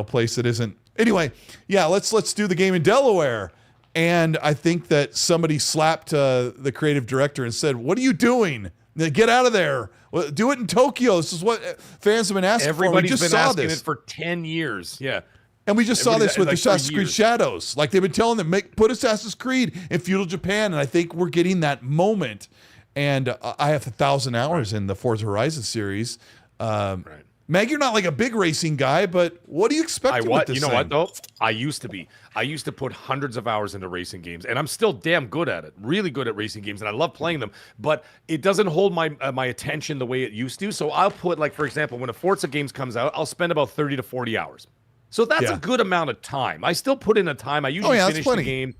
place that isn't. Anyway, yeah, let's do the game in Delaware. And I think that somebody slapped the creative director and said, "What are you doing? Get out of there. Do it in Tokyo." This is what fans have been asking Everybody's for. We just been saw asking this it for 10 years. Yeah. And we just saw this with like Assassin's Creed Shadows. Like, they've been telling them, put Assassin's Creed in feudal Japan. And I think we're getting that moment. And I have 1,000 hours in the Forza Horizon series. Right. Meg, you're not like a big racing guy, but what do you expect with this You know thing? what, though? I used to be. I used to put hundreds of hours into racing games, and I'm still damn good at it. Really good at racing games, and I love playing them. But it doesn't hold my my attention the way it used to. So I'll put, like, for example, when a Forza games comes out, I'll spend about 30 to 40 hours. So that's a good amount of time. I still put in a time. I usually finish the game.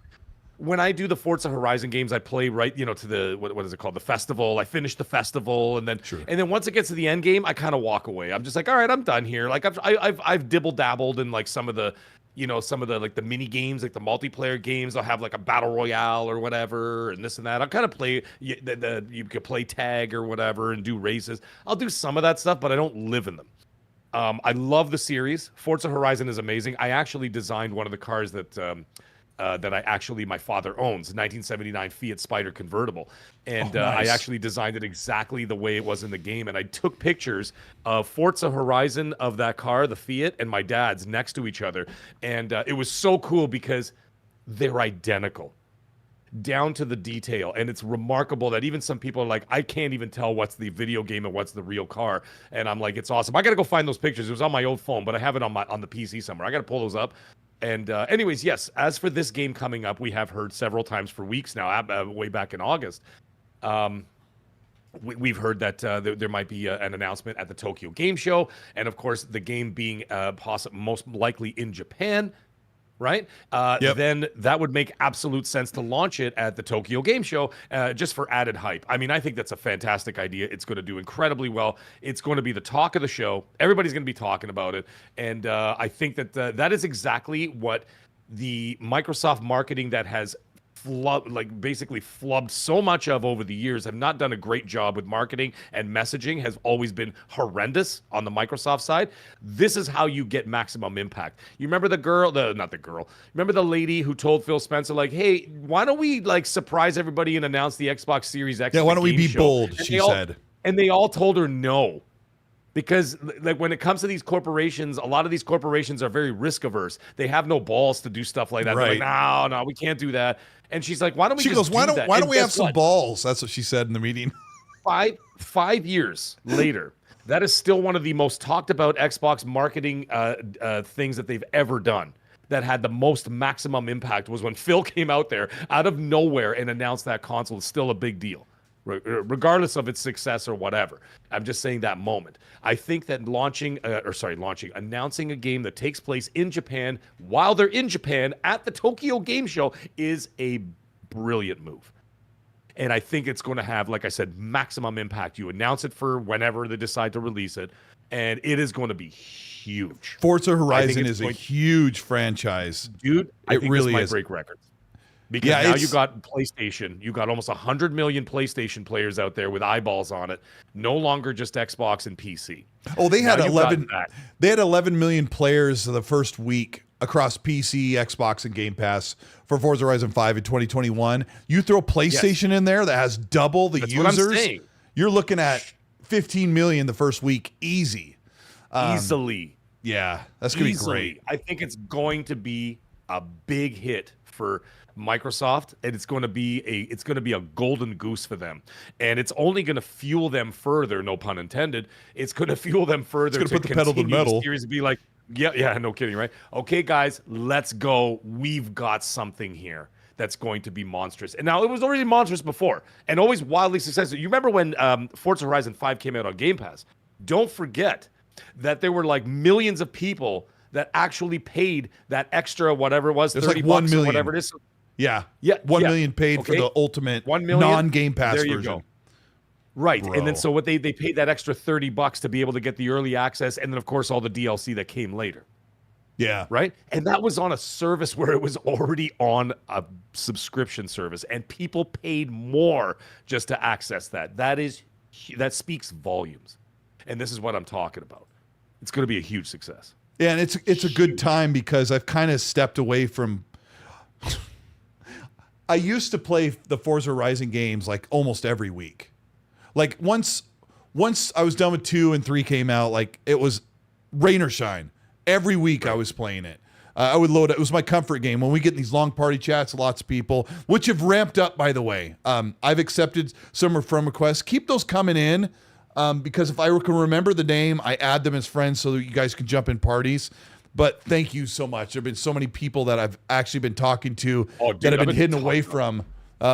When I do the Forza Horizon games, I play to the what is it called, the festival. I finish the festival, and then once it gets to the end game, I kind of walk away. I'm just like, all right, I'm done here. Like I've dibble dabbled in like some of the like the mini games, like the multiplayer games. I'll have like a battle royale or whatever, and this and that. I'll kind of play you could play tag or whatever and do races. I'll do some of that stuff, but I don't live in them. I love the series. Forza Horizon is amazing. I actually designed one of the cars that my father owns, a 1979 Fiat Spider convertible. And nice. I actually designed it exactly the way it was in the game. And I took pictures of Forza Horizon of that car, the Fiat, and my dad's next to each other. And it was so cool because they're identical down to the detail. And it's remarkable that even some people are like, I can't even tell what's the video game and what's the real car. And I'm like, it's awesome. I got to go find those pictures. It was on my old phone, but I have it on the PC somewhere. I got to pull those up. And anyways, yes, as for this game coming up, we have heard several times for weeks now, way back in August. We've heard that there might be an announcement at the Tokyo Game Show. And of course, the game being most likely in Japan, right? Then that would make absolute sense to launch it at the Tokyo Game Show just for added hype. I mean, I think that's a fantastic idea. It's going to do incredibly well. It's going to be the talk of the show. Everybody's going to be talking about it. And I think that that is exactly what the Microsoft marketing that has basically flubbed so much of over the years, have not done a great job with marketing, and messaging has always been horrendous on the Microsoft side. This is how you get maximum impact. You remember remember the lady who told Phil Spencer, like, hey, why don't we like surprise everybody and announce the Xbox Series X? Yeah, why don't we be bold, she said. And they all told her no. Because like when it comes to these corporations, a lot of these corporations are very risk averse. They have no balls to do stuff like that. Right. They're like, no, we can't do that. And she's like, why don't we? She goes, why don't we have some balls? That's what she said in the meeting. 5 years later, that is still one of the most talked about Xbox marketing things that they've ever done. That had the most maximum impact was when Phil came out there out of nowhere and announced that console is still a big deal, regardless of its success or whatever. I'm just saying that moment. I think that announcing a game that takes place in Japan while they're in Japan at the Tokyo Game Show is a brilliant move. And I think it's going to have, like I said, maximum impact. You announce it for whenever they decide to release it, and it is going to be huge. Forza Horizon is a huge franchise. Dude, I think really this might is. break records. Because now you got PlayStation. You got almost 100 million PlayStation players out there with eyeballs on it. No longer just Xbox and PC. Oh, they had 11. They had 11 million players the first week across PC, Xbox, and Game Pass for Forza Horizon 5 in 2021. You throw PlayStation in there that has double the users. What I'm saying. You're looking at 15 million the first week, easy. Easily. Yeah, that's gonna be great. I think it's going to be a big hit for Microsoft, and it's going to be a golden goose for them, and it's only going to fuel them further. No pun intended. It's going to fuel them further to put the pedal to the metal. Series be like, yeah, no kidding, right? Okay, guys, let's go. We've got something here that's going to be monstrous. And now it was already monstrous before, and always wildly successful. You remember when Forza Horizon 5 came out on Game Pass? Don't forget that there were like millions of people that actually paid that extra whatever it was, 30 like bucks 1 million. or whatever it is. Yeah. Yeah. 1 million paid for the ultimate 1 million non-Game Pass there you version. Go. Right. Bro. And then so what they paid that extra 30 bucks to be able to get the early access, and then of course all the DLC that came later. Yeah. Right. And that was on a service where it was already on a subscription service, and people paid more just to access that. That speaks volumes. And this is what I'm talking about. It's going to be a huge success. Yeah, and it's a good time because I've kind of stepped away from. I used to play the Forza Horizon games like almost every week. Like once I was done with 2 and 3 came out, like it was rain or shine. Every week I was playing it. I would load it. It was my comfort game. When we get in these long party chats, lots of people, which have ramped up, by the way. I've accepted some from requests. Keep those coming in because if I can remember the name, I add them as friends so that you guys can jump in parties. But thank you so much. There have been so many people that I've actually been talking to that have been hidden away from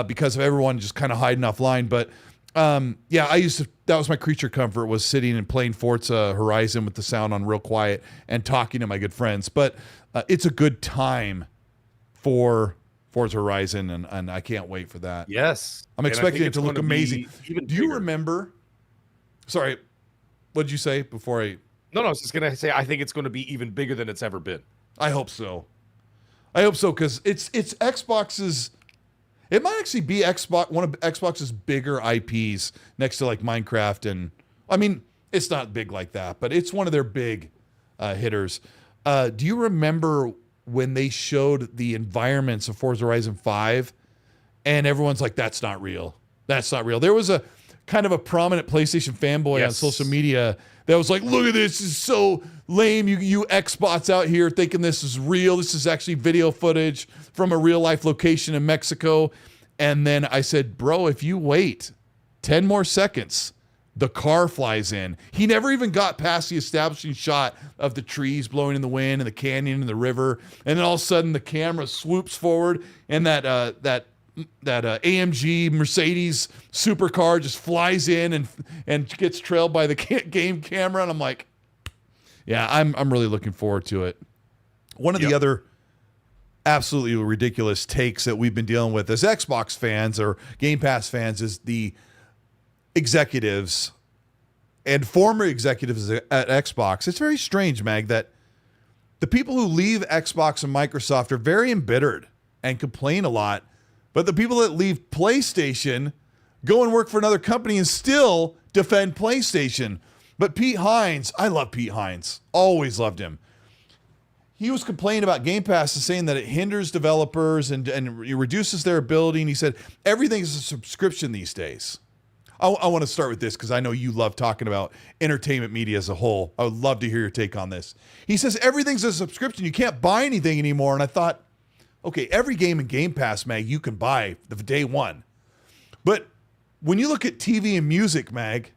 because of everyone just kind of hiding offline. But yeah, that was my creature comfort, was sitting and playing Forza Horizon with the sound on real quiet and talking to my good friends. But it's a good time for Forza Horizon, and I can't wait for that. Yes. I'm expecting it to look amazing. Do you remember? Sorry, what did you say before I... No, I was just going to say, I think it's going to be even bigger than it's ever been. I hope so. I hope so, because it's Xbox's... It might actually be one of Xbox's bigger IPs next to like Minecraft, and I mean, it's not big like that, but it's one of their big hitters. Do you remember when they showed the environments of Forza Horizon 5 and everyone's like, that's not real. That's not real. There was a kind of a prominent PlayStation fanboy on social media that was like, look at this is so lame. You Xbots out here thinking this is real. This is actually video footage from a real life location in Mexico. And then I said, bro, if you wait 10 more seconds, the car flies in. He never even got past the establishing shot of the trees blowing in the wind and the canyon and the river. And then all of a sudden the camera swoops forward and that AMG Mercedes supercar just flies in and gets trailed by the game camera. And I'm like, yeah, I'm really looking forward to it. One of the other absolutely ridiculous takes that we've been dealing with as Xbox fans or Game Pass fans is the executives and former executives at Xbox. It's very strange, Mag, that the people who leave Xbox and Microsoft are very embittered and complain a lot. But the people that leave PlayStation go and work for another company and still defend PlayStation. But Pete Hines, I love Pete Hines. Always loved him. He was complaining about Game Pass and saying that it hinders developers and it reduces their ability. And he said, everything is a subscription these days. I want to start with this because I know you love talking about entertainment media as a whole. I would love to hear your take on this. He says, everything's a subscription. You can't buy anything anymore. And I thought, okay, every game in Game Pass, Mag, you can buy the day one. But when you look at TV and music, Mag,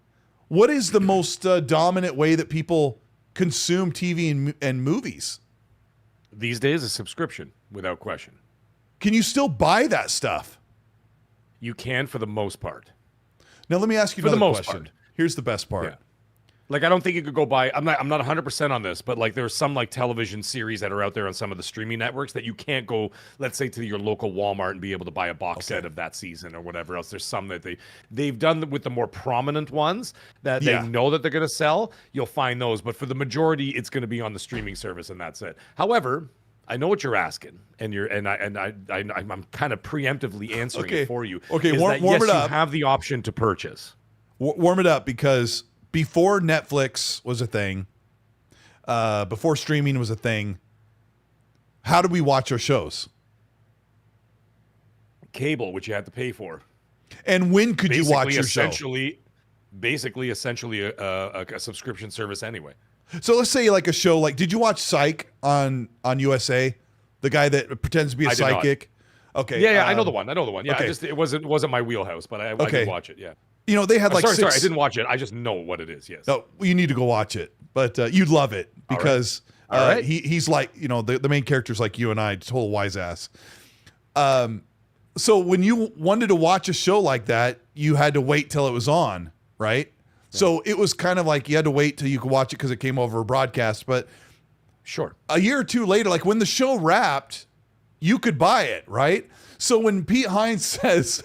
what is the most dominant way that people consume TV and movies? These days, a subscription, without question. Can you still buy that stuff? You can for the most part. Now, let me ask you another question. Here's the best part. Yeah. Like, I don't think you could go buy, I'm not 100% on this, but like there's some like television series that are out there on some of the streaming networks that you can't go, let's say, to your local Walmart and be able to buy a box set of that season or whatever else. There's some that they've done with the more prominent ones that they know that they're going to sell. You'll find those, but for the majority, it's going to be on the streaming service and that's it. However, I know what you're asking, and I'm kind of preemptively answering it for you. Okay, warm it up. You have the option to purchase. Warm it up, because before Netflix was a thing, before streaming was a thing, how did we watch our shows? Cable, which you had to pay for. And when could you watch your show? Basically, essentially a subscription service anyway. So let's say like a show like, did you watch Psych on USA? The guy that pretends to be a psychic? Okay. Yeah, I know the one. Yeah, okay. It wasn't my wheelhouse, but I did watch it, yeah. You know, they had like sorry, I didn't watch it. I just know what it is, yes. No, you need to go watch it. But you'd love it because he's like, you know, the main character's like you and I, total wise ass. So when you wanted to watch a show like that, you had to wait till it was on, right? So it was kind of like you had to wait till you could watch it because it came over a broadcast. But Sure. a year or two later, like when the show wrapped, you could buy it, right? So when Pete Hines says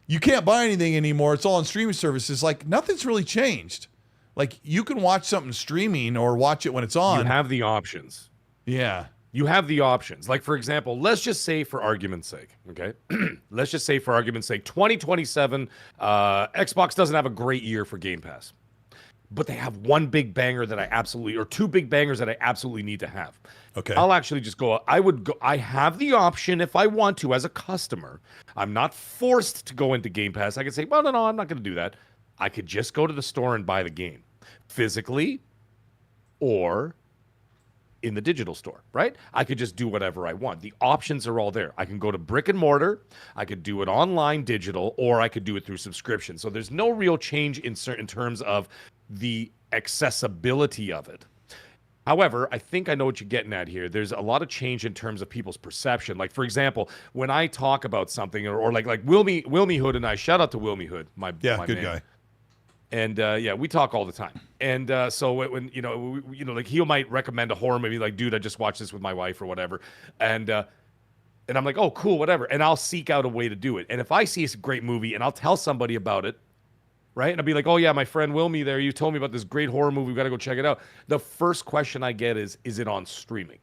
you can't buy anything anymore, it's all on streaming services, like nothing's really changed. Like you can watch something streaming or watch it when it's on. You have the options. Yeah. You have the options. Like, for example, let's just say for argument's sake, okay? Let's just say for argument's sake, 2027, Xbox doesn't have a great year for Game Pass. But they have one big banger that I absolutely, or two big bangers that I absolutely need to have. Okay. I'll actually just go, I have the option if I want to as a customer. I'm not forced to go into Game Pass. I can say, well, no, I'm not going to do that. I could just go to the store and buy the game physically or in the digital store, right? I could just do whatever I want. The options are all there. I can go to brick and mortar, I could do it online digital, or I could do it through subscription. So there's no real change in certain terms of the accessibility of it. However, I think I know what you're getting at here. There's a lot of change in terms of people's perception. Like, for example, when I talk about something, or like Wilmy Hood and I, shout out to Wilmy Hood, my good man. guy. And yeah, we talk all the time. And so when like he might recommend a horror movie, like, dude, I just watched this with my wife or whatever, and I'm like, oh, cool, whatever. And I'll seek out a way to do it. And if I see a great movie and I'll tell somebody about it, right? And I'll be like, oh yeah, my friend Wilmy there, you told me about this great horror movie. We got to go check it out. The first question I get is it on streaming?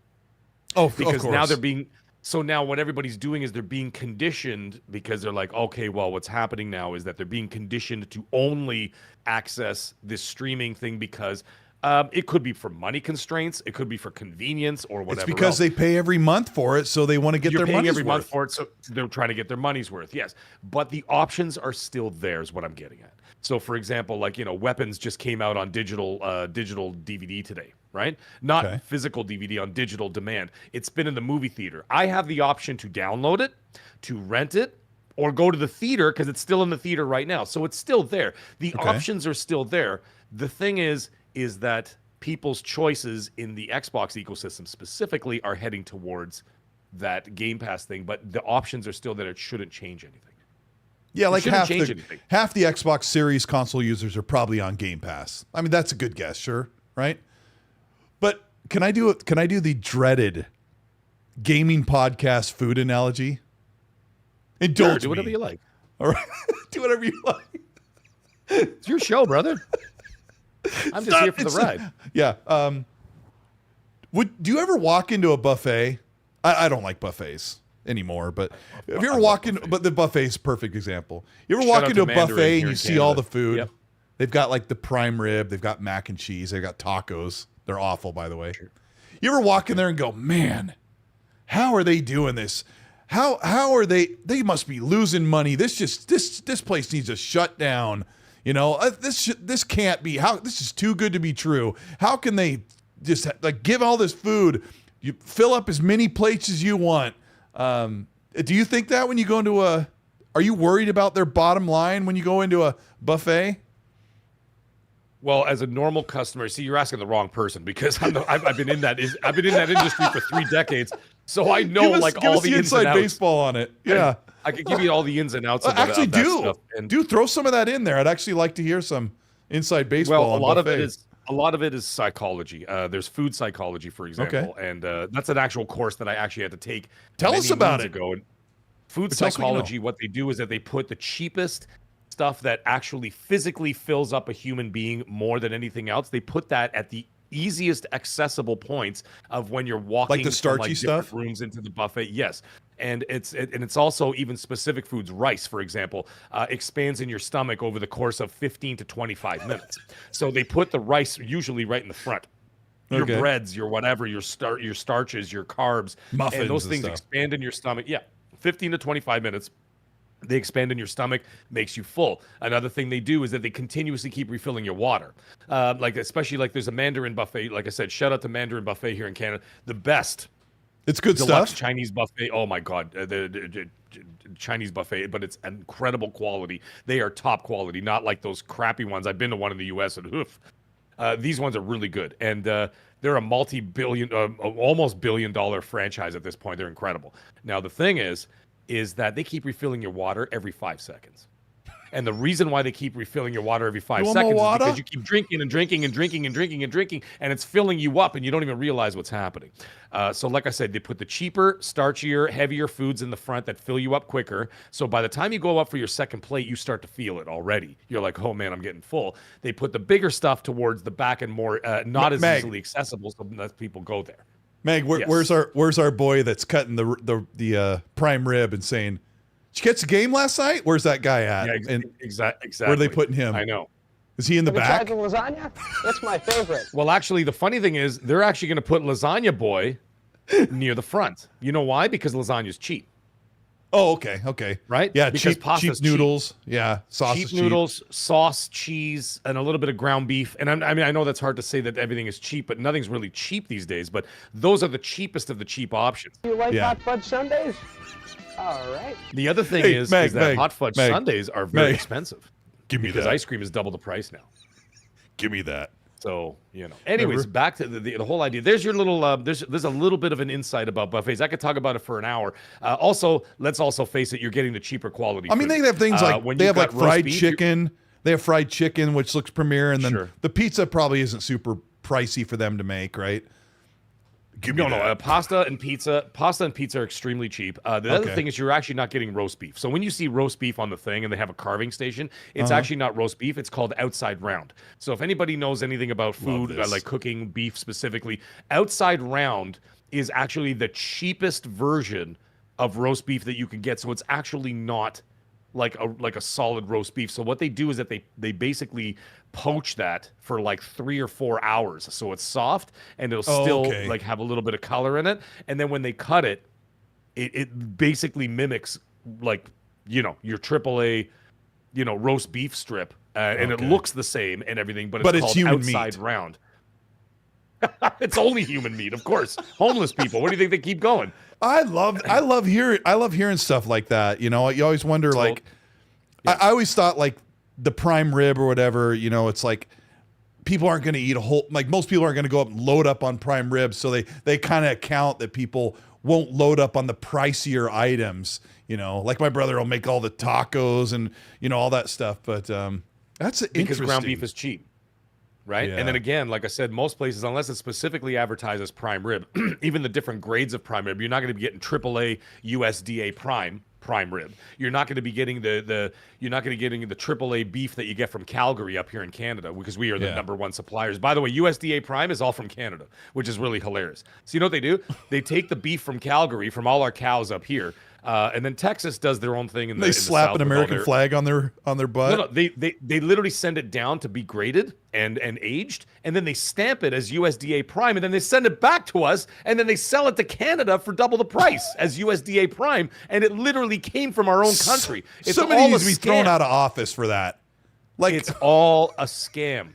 Oh, because of course. now they're being. So now what everybody's doing is they're being conditioned because they're like, okay, well, what's happening now is that they're being conditioned to only access this streaming thing because it could be for money constraints, it could be for convenience or whatever. It's because they pay every month for it, so they want to get their money's worth. You're paying every month for it, so they're trying to get their money's worth, yes. But the options are still there is what I'm getting at. So, for example, like, Weapons just came out on digital DVD today, right? Not physical DVD, on digital demand. It's been in the movie theater. I have the option to download it, to rent it, or go to the theater because it's still in the theater right now. So it's still there. The options are still there. The thing is that people's choices in the Xbox ecosystem specifically are heading towards that Game Pass thing, but the options are still there. It shouldn't change anything. Yeah, like half the Xbox Series console users are probably on Game Pass. I mean, that's a good guess, sure, right? But can I do the dreaded gaming podcast food analogy? Indulge do whatever me. you like. All right, do whatever you like. It's your show, brother. I'm just here for the ride. Yeah. Do you ever walk into a buffet? I don't like buffets anymore, but if you ever walk in, but the buffet's a perfect example. You ever walk into a buffet and you see all the food? Yep. They've got like the prime rib, they've got mac and cheese, they've got tacos. They're awful, by the way. Sure. You ever walk in there and go, man, how are they doing this? How are they must be losing money. This place needs to shut down. This can't be, this is too good to be true. How can they just like give all this food? You fill up as many plates as you want. Do you think that when you go into are you worried about their bottom line when you go into a buffet? Well, as a normal customer, see, you're asking the wrong person because I've been in that industry for 3 decades, so I know all the inside baseball on it. Yeah, I could give you all the ins and outs. Of actually, that stuff. And do throw some of that in there. I'd actually like to hear some inside baseball. Well, a lot of it is psychology. There's food psychology, for example, and that's an actual course that I actually had to take. Tell us about it. And food psychology. What they do is that they put the cheapest stuff that actually physically fills up a human being more than anything else. They put that at the easiest accessible points of when you're walking, like the starchy stuff, rooms into the buffet. Yes. And it's also even specific foods. Rice, for example, expands in your stomach over the course of 15 to 25 minutes. So they put the rice usually right in the front. Your breads, your whatever, your starches, your carbs, muffins, and those things expand in your stomach. Yeah, 15 to 25 minutes. They expand in your stomach, makes you full. Another thing they do is that they continuously keep refilling your water. Especially like there's a Mandarin buffet. Like I said, shout out to Mandarin buffet here in Canada. The best. It's good deluxe stuff. Chinese buffet. Oh my God, the Chinese buffet, but it's incredible quality. They are top quality, not like those crappy ones. I've been to one in the U.S. and oof. These ones are really good, and they're a multi-billion, almost billion-dollar franchise at this point. They're incredible. Now the thing is that they keep refilling your water every 5 seconds. And the reason why they keep refilling your water every 5 You want more seconds is water? because you keep drinking and drinking and drinking and drinking and drinking, and it's filling you up, and you don't even realize what's happening. So like I said, they put the cheaper, starchier, heavier foods in the front that fill you up quicker. So by the time you go up for your second plate, you start to feel it already. You're like, oh man, I'm getting full. They put the bigger stuff towards the back and more not as easily accessible, so less people go there. Meg, where's our boy that's cutting the prime rib and saying, "Did you catch the game last night? Where's that guy at?" Yeah, exactly. Where are they putting him? I know. Is he in the back? Have you tried the lasagna? That's my favorite. Well, actually, the funny thing is they're actually going to put Lasagna Boy near the front. You know why? Because lasagna's cheap. Oh, okay. Right? Yeah, because cheap noodles. Cheap. Yeah, sauce. Cheap noodles, sauce, cheese, and a little bit of ground beef. And I mean, I know that's hard to say that everything is cheap, but nothing's really cheap these days. But those are the cheapest of the cheap options. You like hot fudge sundaes? All right. The other thing is that hot fudge sundaes are very expensive. Give me because that. ice cream is double the price now. Give me that. So, anyways, back to the whole idea. There's your little, there's a little bit of an insight about buffets. I could talk about it for an hour. Also, let's also face it, you're getting the cheaper quality. I mean, they have things like, they have like fried chicken. They have fried chicken, which looks premier. And then the pizza probably isn't super pricey for them to make, right? Pasta and pizza are extremely cheap. The other thing is you're actually not getting roast beef. So when you see roast beef on the thing and they have a carving station, it's actually not roast beef. It's called outside round. So if anybody knows anything about food, like cooking beef specifically, outside round is actually the cheapest version of roast beef that you can get. So it's actually not like a solid roast beef. So what they do is that they basically poach that for like 3 or 4 hours, so it's soft and it'll still like have a little bit of color in it. And then when they cut it, it basically mimics like your AAA roast beef strip, and it looks the same and everything, but it's called outside round. It's only human meat, of course. Homeless people. What do you think they keep going? I love hearing stuff like that. You always wonder, like, I always thought like the prime rib or whatever, it's like people aren't going to eat a whole, like most people aren't going to go up and load up on prime ribs. So they kind of account that people won't load up on the pricier items, like my brother will make all the tacos and, all that stuff. But that's interesting. Because ground beef is cheap. Right. Yeah. And then again, like I said, most places, unless it's specifically advertised as prime rib, even the different grades of prime rib, you're not going to be getting AAA USDA prime rib. You're not going to be getting the AAA beef that you get from Calgary up here in Canada, because we are the #1 suppliers. By the way, USDA prime is all from Canada, which is really hilarious. So you know what they do? They take the beef from Calgary, from all our cows up here. And then Texas does their own thing. They slap an American flag on their butt. No, they literally send it down to be graded and aged, and then they stamp it as USDA prime, and then they send it back to us, and then they sell it to Canada for double the price as USDA prime, and it literally came from our own country. Somebody needs to be thrown out of office for that. Like, it's all a scam.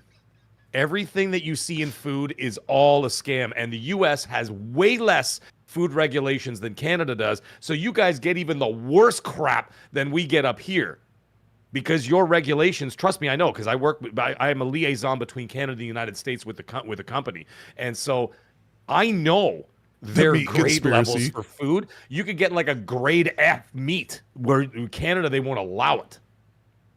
Everything that you see in food is all a scam, and the U.S. has way less food regulations than Canada does, so you guys get even the worst crap than we get up here, because your regulations, trust me, I know, because I am a liaison between Canada and the United States with the company, and so I know their grade levels for food. You could get like a grade F meat, where in Canada they won't allow it.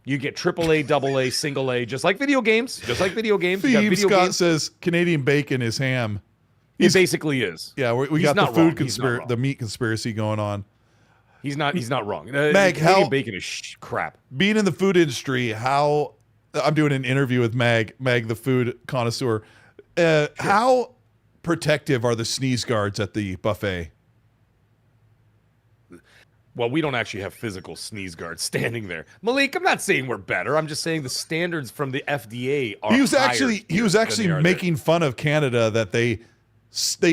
You get AAA, AA, single A, just like video games. Steve Scott says Canadian bacon is ham. It basically is. Yeah, we got the food conspiracy, the meat conspiracy going on. He's not wrong. Mag, Canadian bacon is crap. Being in the food industry, I'm doing an interview with Mag, the food connoisseur. Sure. How protective are the sneeze guards at the buffet? Well, we don't actually have physical sneeze guards standing there. Malik, I'm not saying we're better. I'm just saying the standards from the FDA are He was actually making fun of Canada that they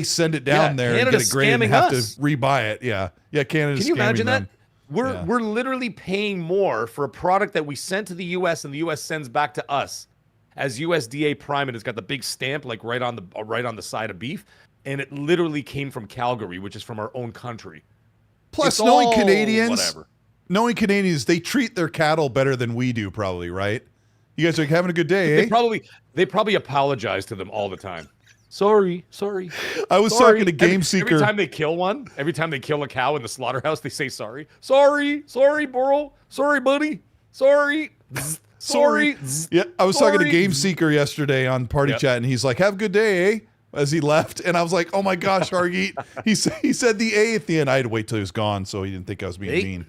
send it down there and get it graded and have to rebuy it. Yeah, Canada's. Can you imagine them. that? We're literally paying more for a product that we sent to the U.S. and the U.S. sends back to us as USDA prime, and it's got the big stamp like right on the side of beef, and it literally came from Calgary, which is from our own country. Plus, knowing Canadians, they treat their cattle better than we do, probably, right? You guys are having a good day, They probably apologize to them all the time. Sorry. I was talking to Game Seeker. Every time they kill a cow in the slaughterhouse, they say sorry. Sorry, bro. Sorry, buddy. Sorry. Sorry. Yeah, I was talking to Sorry. Game Seeker yesterday on Party Yep. Chat, and he's like, "Have a good day, eh?" As he left, and I was like, "Oh my gosh, Hargeet." he said the A at the end. I had to wait till he was gone, so he didn't think I was being A? mean.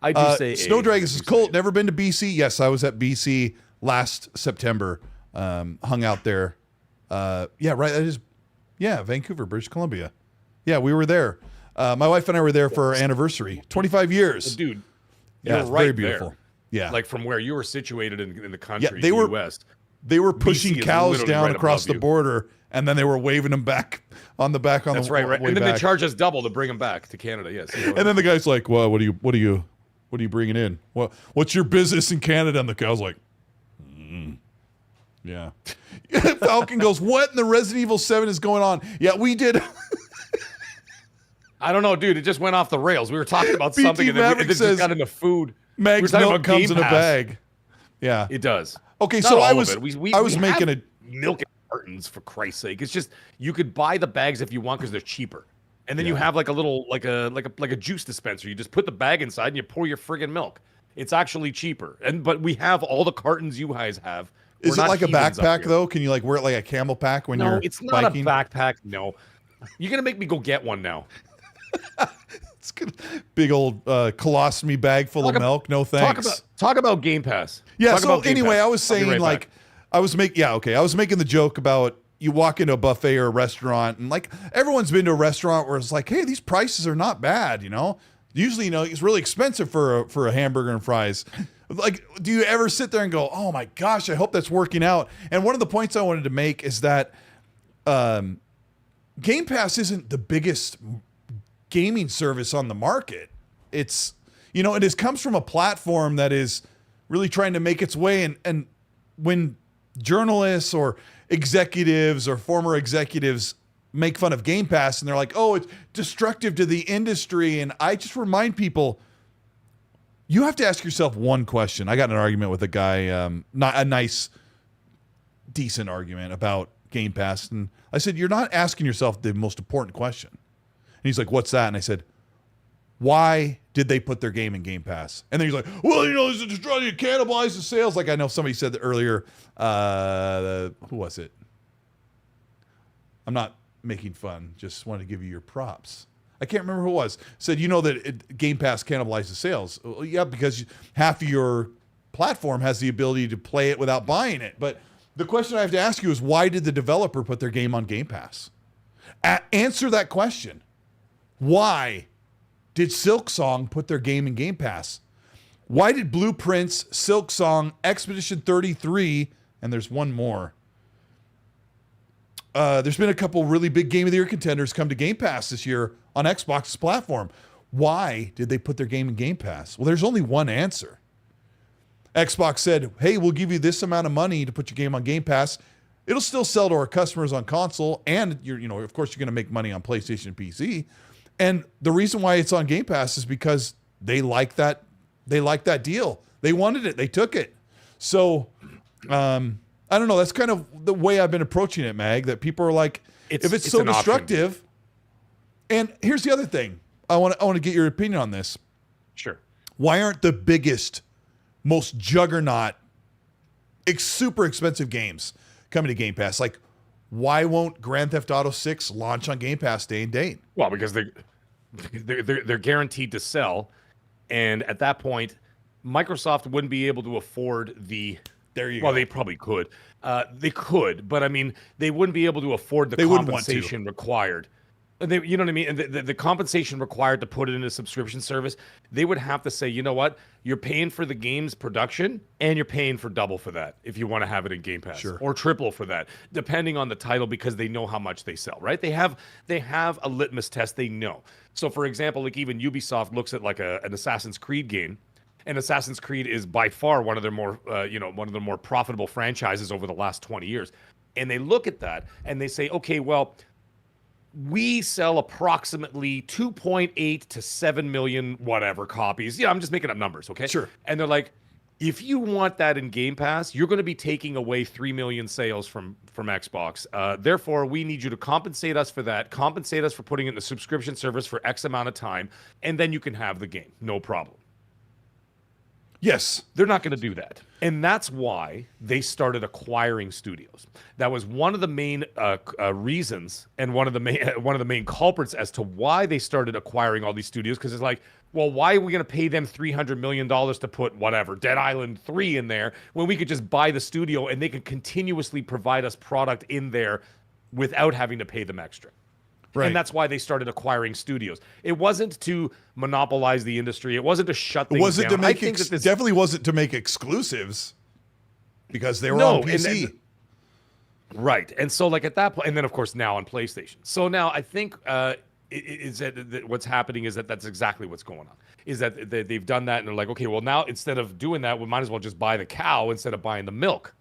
I do say Snow A. Dragons is Colt. Never been to BC? Yes, I was at BC last September. Hung out there. Yeah, right. That is, yeah, Vancouver, British Columbia. Yeah, we were there. My wife and I were there for our anniversary. 25 years. Dude, Yeah, you're it's right very beautiful. there. Yeah, Like from where you were situated in the country, Yeah, they were- West. they were pushing BC is cows literally down right across above the you. border, and then they were waving them back on the That's way right. And then back. they charge us double to bring them back to Canada. Yes. And then the guy's like, "Well, what are you bringing in? What's your business in Canada?" And the guy's like, "Yeah." Falcon goes, "What in the Resident Evil 7 is going on?" Yeah, we did. I don't know, dude. It just went off the rails. We were talking about BT something, and then Maverick it says, just got into food. Mag's we were talking milk about comes Game in a Pass. bag. Yeah. It does. Okay, Not so all I of was it. We making have a milk in cartons, for Christ's sake. It's just you could buy the bags if you want because they're cheaper, and then you have like a little like a juice dispenser. You just put the bag inside and you pour your friggin' milk. It's actually cheaper, but we have all the cartons you guys have. Is We're it not like a heathens up backpack here. though? Can you like wear it like a camel pack when No, you're it's not biking? a backpack. No, you're gonna make me go get one now. It's good. Big old colostomy bag full of milk. No thanks. Talk about Game Pass. Yeah. Talk So about Game anyway, Pass. I was I'll be saying right like back. I was making the joke about you walk into a buffet or a restaurant and like everyone's been to a restaurant where it's like, hey, these prices are not bad. Usually it's really expensive for a hamburger and fries. Like, do you ever sit there and go, oh my gosh, I hope that's working out? And one of the points I wanted to make is that Game Pass isn't the biggest gaming service on the market. It's, it comes from a platform that is really trying to make its way. And when journalists or executives or former executives make fun of Game Pass and they're like, oh, it's destructive to the industry. And I just remind people, you have to ask yourself one question. I got in an argument with a guy, not a nice, decent argument about Game Pass. And I said, you're not asking yourself the most important question. And he's like, what's that? And I said, why did they put their game in Game Pass? And then he's like, well, this is trying to cannibalize the sales. Like I know somebody said that earlier. Who was it? I'm not making fun. Just want to give you your props. I can't remember who it was. Said, that Game Pass cannibalizes sales. Well, yeah, because half of your platform has the ability to play it without buying it. But the question I have to ask you is, why did the developer put their game on Game Pass? Answer that question. Why did Silksong put their game in Game Pass? Why did Blueprints, Silksong, Expedition 33, and there's one more. There's been a couple really big Game of the Year contenders come to Game Pass this year on Xbox's platform. Why did they put their game in Game Pass? Well, there's only one answer. Xbox said, hey, we'll give you this amount of money to put your game on Game Pass. It'll still sell to our customers on console, and of course, you're going to make money on PlayStation and PC. And the reason why it's on Game Pass is because they like that. They like that deal. They wanted it. They took it. So, I don't know. That's kind of the way I've been approaching it, Mag. That people are like, if it's so an option. destructive. And here's the other thing. I want to get your opinion on this. Sure. Why aren't the biggest, most juggernaut, super expensive games coming to Game Pass? Like, why won't Grand Theft Auto 6 launch on Game Pass day and date? Well, because they're guaranteed to sell, and at that point, Microsoft wouldn't be able to afford the. There you go. Well, they probably could. They could, but I mean, they wouldn't be able to afford the They wouldn't want to. compensation required. You know what I mean? And the compensation required to put it in a subscription service, they would have to say, you know what? You're paying for the game's production, and you're paying for double for that if you want to have it in Game Pass, Sure. or triple for that, depending on the title, because they know how much they sell, right? They have a litmus test. They know. So, for example, like even Ubisoft looks at like an Assassin's Creed game. And Assassin's Creed is by far one of their more profitable franchises over the last 20 years. And they look at that and they say, okay, well, we sell approximately 2.8 to 7 million whatever copies. Yeah, I'm just making up numbers, okay? Sure. And they're like, if you want that in Game Pass, you're going to be taking away 3 million sales from Xbox. Therefore, we need you to compensate us for that, compensate us for putting it in the subscription service for X amount of time, and then you can have the game. No problem. Yes. They're not going to do that. And that's why they started acquiring studios. That was one of the main reasons and one of the main culprits as to why they started acquiring all these studios, because it's like, well, why are we going to pay them $300 million to put whatever, Dead Island 3 in there, when we could just buy the studio and they could continuously provide us product in there without having to pay them extra. Right. And that's why they started acquiring studios. It wasn't to monopolize the industry. It wasn't to shut things It wasn't down. to make definitely wasn't to make exclusives, because they were on PC. Right. And so like at that point, and then of course now on PlayStation. So now I think what's happening is that's exactly what's going on. Is that they've done that and they're like, okay, well now instead of doing that, we might as well just buy the cow instead of buying the milk.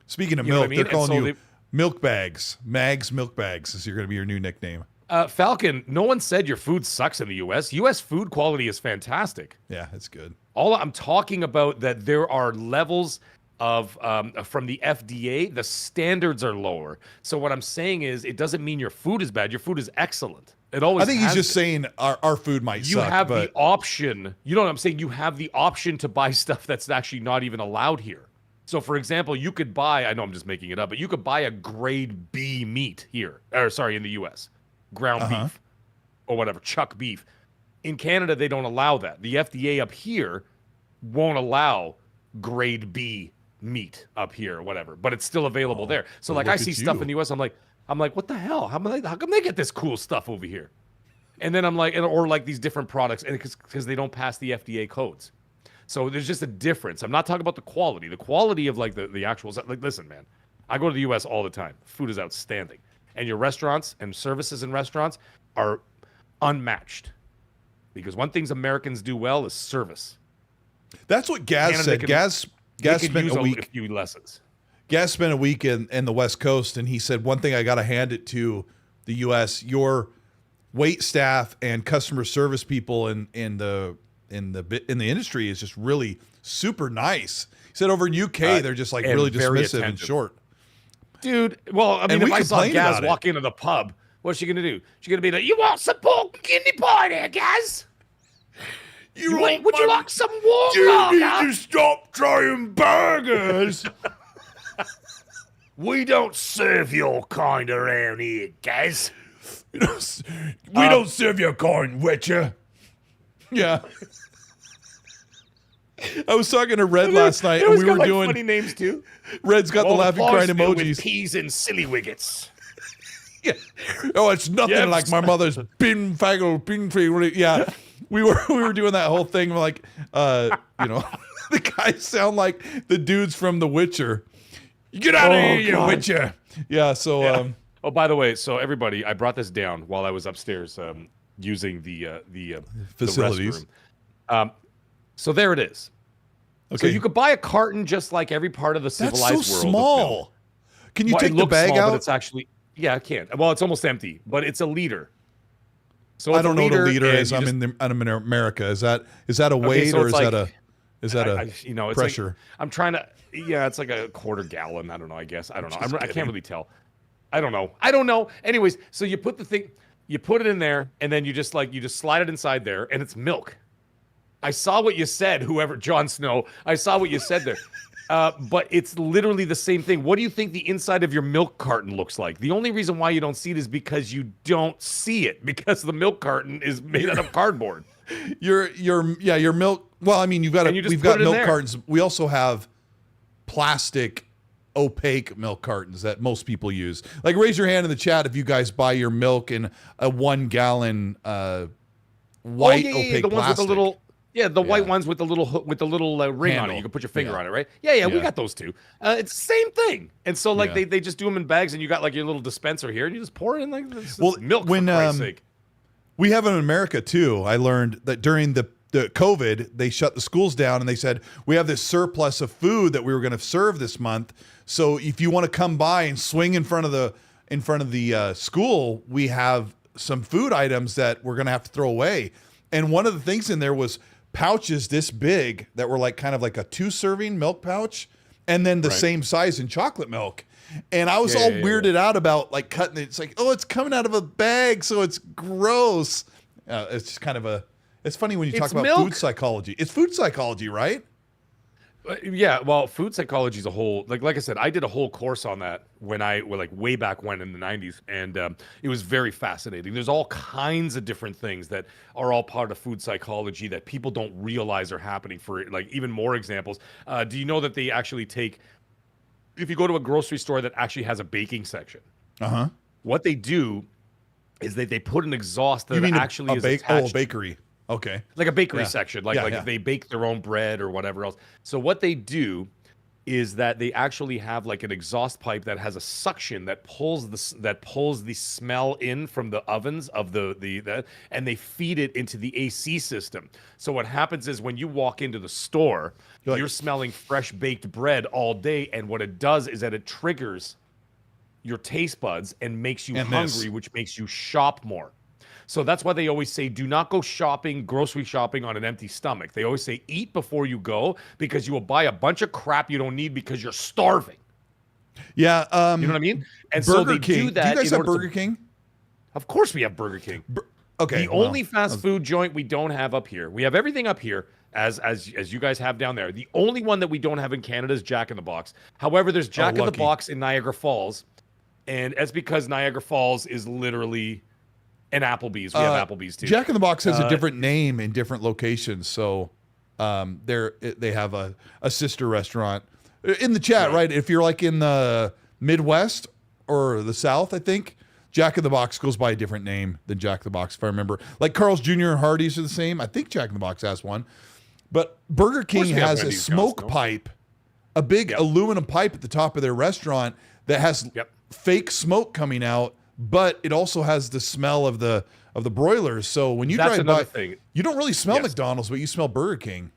Speaking of milk, they're calling you Milk Bags. Mags Milk Bags is going to be your new nickname. Falcon, no one said your food sucks in the U.S. U.S. food quality is fantastic. Yeah, it's good. All I'm talking about that there are levels of from the FDA, the standards are lower. So what I'm saying is it doesn't mean your food is bad. Your food is excellent. It always. I think he's just saying our food might suck. You have the option. You know what I'm saying? You have the option to buy stuff that's actually not even allowed here. So, for example, you could buy, I know I'm just making it up, but you could buy a grade B meat here, in the U.S., ground beef or whatever, chuck beef. In Canada, they don't allow that. The FDA up here won't allow grade B meat up here or whatever, but it's still available there. So, like, I see stuff in the U.S., I'm like, what the hell? How come they get this cool stuff over here? And then I'm like, or like these different products, and because they don't pass the FDA codes. So there's just a difference. I'm not talking about the quality. The quality of like the actual, like, listen, man, I go to the U.S. all the time. Food is outstanding. And your restaurants and services in restaurants are unmatched. Because one thing Americans do well is service. That's what Gaz said. Gaz spent a week. A few lessons. Gaz spent a week in the West Coast, and he said, one thing I got to hand it to the U.S., your wait staff and customer service people in the industry is just really super nice. He said over in UK they're just like really dismissive and short. Dude, well, I mean, if I saw Gaz walk into the pub, what's she gonna do? She's gonna be like, "You want some pork and kidney pie there, Gaz? Would you like some warm You need to stop trying burgers." We don't serve your kind around here, Gaz. We don't serve your kind, witcher. Yeah. I was talking to Red last night, and we were doing funny names too. Red's got the laughing crying emojis. With peas and silly wiggets. Yeah. Oh, it's nothing like my mother's bin faggle. Yeah, we were doing that whole thing like, the guys sound like the dudes from The Witcher. You get out of here, you Witcher. Yeah. So. Yeah. Oh, by the way, so everybody, I brought this down while I was upstairs using the facilities. The restroom. So there it is. Okay. So you could buy a carton just like every part of the civilized world. That's so small. Can you take the bag out? But it's actually, I can. Well, it's almost empty, but it's a liter. So I don't know what a liter is. I'm in America. Is that a weight or is that a pressure? Like, I'm trying to. Yeah, it's like a quarter gallon. I don't know. I guess I don't know. I can't really tell. I don't know. Anyways, so you put it in there, and then you just slide it inside there, and it's milk. I saw what you said, Jon Snow. I saw what you said there. But it's literally the same thing. What do you think the inside of your milk carton looks like? The only reason why you don't see it is because you don't see it, because the milk carton is made out of cardboard. Your milk. Well, I mean, we've got milk cartons. We also have plastic opaque milk cartons that most people use. Like, raise your hand in the chat if you guys buy your milk in a 1 gallon white opaque the ones plastic. With the little, the white ones with the little ring handle on it. You can put your finger on it, right? Yeah, we got those too. It's the same thing. And so they just do them in bags, and you got like your little dispenser here, and you just pour it in like this. Milk. For Christ's sake. We have them in America too. I learned that during the COVID, they shut the schools down, and they said, we have this surplus of food that we were going to serve this month. So if you want to come by and swing in front of the school, we have some food items that we're going to have to throw away. And one of the things in there was pouches this big that were like kind of like a 2-serving milk pouch, and then the same size in chocolate milk. And I was all weirded out about like cutting it. It's like, oh, it's coming out of a bag, so it's gross. It's just kind of It's funny when you It's talk about milk. food psychology. It's food psychology, right? Yeah, well, food psychology is a whole like I said, I did a whole course on that way back when in the 90s, and it was very fascinating. There's all kinds of different things that are all part of food psychology that people don't realize are happening. For like even more examples, do you know that they actually take, if you go to a grocery store that actually has a baking section, what they do is they put an exhaust that actually is attached. a bakery. Okay. Like a bakery section, like Yeah. if they bake their own bread or whatever else. So what they do is that they actually have like an exhaust pipe that has a suction that pulls the smell in from the ovens of the and they feed it into the AC system. So what happens is when you walk into the store, you're smelling fresh baked bread all day, and what it does is that it triggers your taste buds and makes you hungry, which makes you shop more. So that's why they always say, do not go grocery shopping on an empty stomach. They always say, eat before you go, because you will buy a bunch of crap you don't need because you're starving. Yeah. You know what I mean? And Burger so they King. do that. Do you guys have Burger King? Of course we have Burger King. Okay. The only fast food joint we don't have up here. We have everything up here, as you guys have down there. The only one that we don't have in Canada is Jack in the Box. However, there's Jack in the Box in Niagara Falls, and it's because Niagara Falls is literally... And Applebee's. We have Applebee's too. Jack in the Box has a different name in different locations. So they have a sister restaurant. In the chat, right? If you're like in the Midwest or the South, I think, Jack in the Box goes by a different name than Jack in the Box, if I remember. Like Carl's Jr. and Hardee's are the same. I think Jack in the Box has one. But Burger King has a smoke pipe, a big aluminum pipe at the top of their restaurant that has fake smoke coming out. But it also has the smell of the broilers. So when you drive by, you don't really smell McDonald's, but you smell Burger King.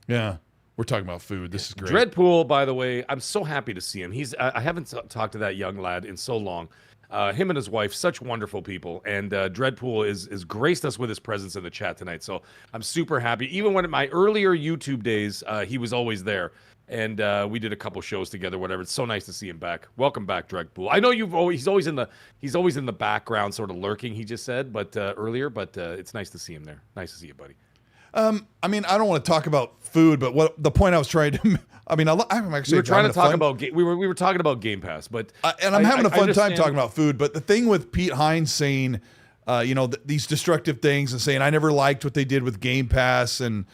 Yeah, we're talking about food. This is great. Dreadpool, by the way, I'm so happy to see him. I haven't talked to that young lad in so long. Him and his wife, such wonderful people. And Dreadpool is graced us with his presence in the chat tonight. So I'm super happy. Even when in my earlier YouTube days, he was always there. And we did a couple shows together, whatever. It's so nice to see him back. Welcome back, Dreadpool. I know he's always in the background, sort of lurking. He just said, but earlier. But it's nice to see him there. Nice to see you, buddy. I mean, I don't want to talk about food, but what the point I was trying to, I mean, I'm actually. We were trying to talk about we were talking about Game Pass, but and I'm having a fun time talking about food. But the thing with Pete Hines saying, these destructive things and saying I never liked what they did with Game Pass, and